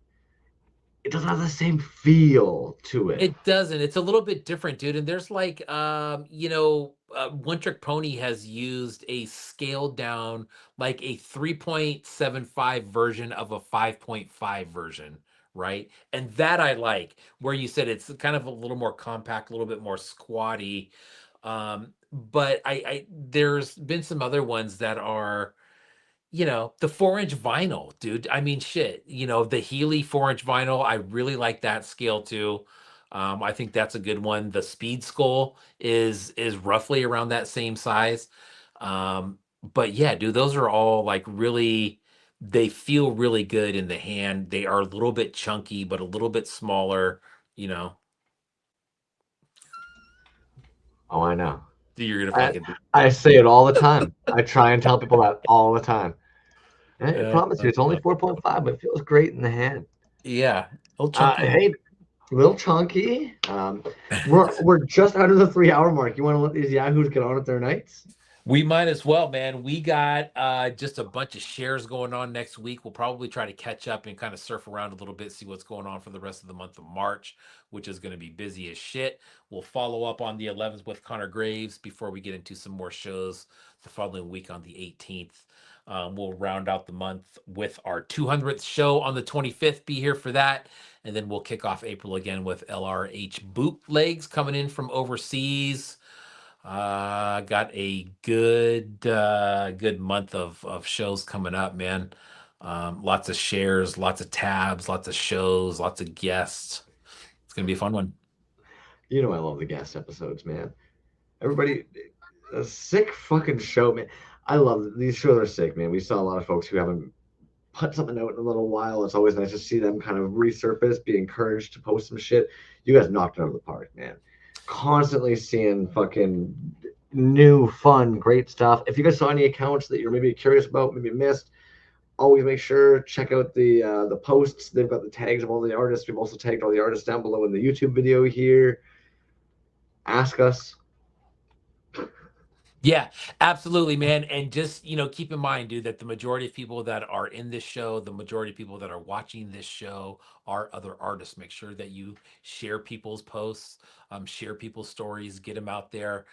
It doesn't have the same feel to it. It doesn't. It's a little bit different, dude. And there's like, One Trick Pony has used a scaled down, like a 3.75 version of a 5.5 version, right? And that I like, where you said it's kind of a little more compact, a little bit more squatty. But there's been some other ones that are the 4-inch vinyl, dude. I mean, shit, the Healy 4-inch vinyl, I really like that scale too. I think that's a good one. The Speed Skull is roughly around that same size. But yeah, dude, those are all like really, they feel really good in the hand. They are a little bit chunky, but a little bit smaller, you know. Oh, I know. You're gonna I fucking do I that. say it all the time. I try and tell people that all the time. I Uh, promise you, uh, it's only uh, 4.5, but it feels great in the hand. yeah, little chunky. Hey, little chunky. We're just out of the 3 hour mark. You want to let these yahoos get on with their nights? We might as well, man. We got just a bunch of shares going on next week. We'll probably try to catch up and kind of surf around a little bit, see what's going on for the rest of the month of March, which is going to be busy as shit. We'll follow up on the 11th with Connor Graves before we get into some more shows the following week on the 18th. We'll round out the month with our 200th show on the 25th. Be here for that. And then we'll kick off April again with LRH bootlegs coming in from overseas. Got a good month of shows coming up, man. Lots of shares, lots of tabs, lots of shows, lots of guests. It's gonna be a fun one. You know I love the guest episodes, man. Everybody, a sick fucking show, man. I love these shows are sick, man. We saw a lot of folks who haven't put something out in a little while. It's always nice to see them kind of resurface, be encouraged to post some shit. You guys knocked it out of the park, man. Constantly seeing fucking new, fun, great stuff. If you guys saw any accounts that you're maybe curious about, maybe missed, always make sure check out the posts. They've got the tags of all the artists. We've also tagged all the artists down below in the YouTube video here. Ask us. Yeah, absolutely, man. And just, keep in mind, dude, that the majority of people that are in this show, the majority of people that are watching this show are other artists. Make sure that you share people's posts, share people's stories, get them out there.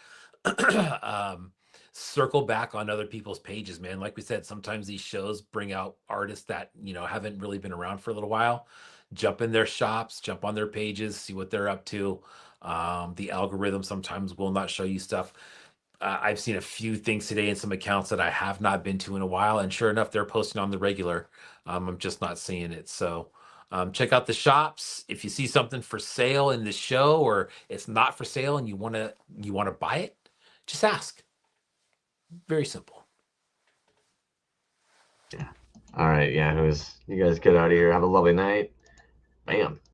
um, Circle back on other people's pages, man. Like we said, sometimes these shows bring out artists that, haven't really been around for a little while. Jump in their shops, jump on their pages, see what they're up to. The algorithm sometimes will not show you stuff. I've seen a few things today in some accounts that I have not been to in a while, and sure enough, they're posting on the regular. I'm just not seeing it. So check out the shops. If you see something for sale in the show, or it's not for sale and you wanna buy it, just ask. Very simple. Yeah. All right, Yahoos. You guys get out of here. Have a lovely night. Bam.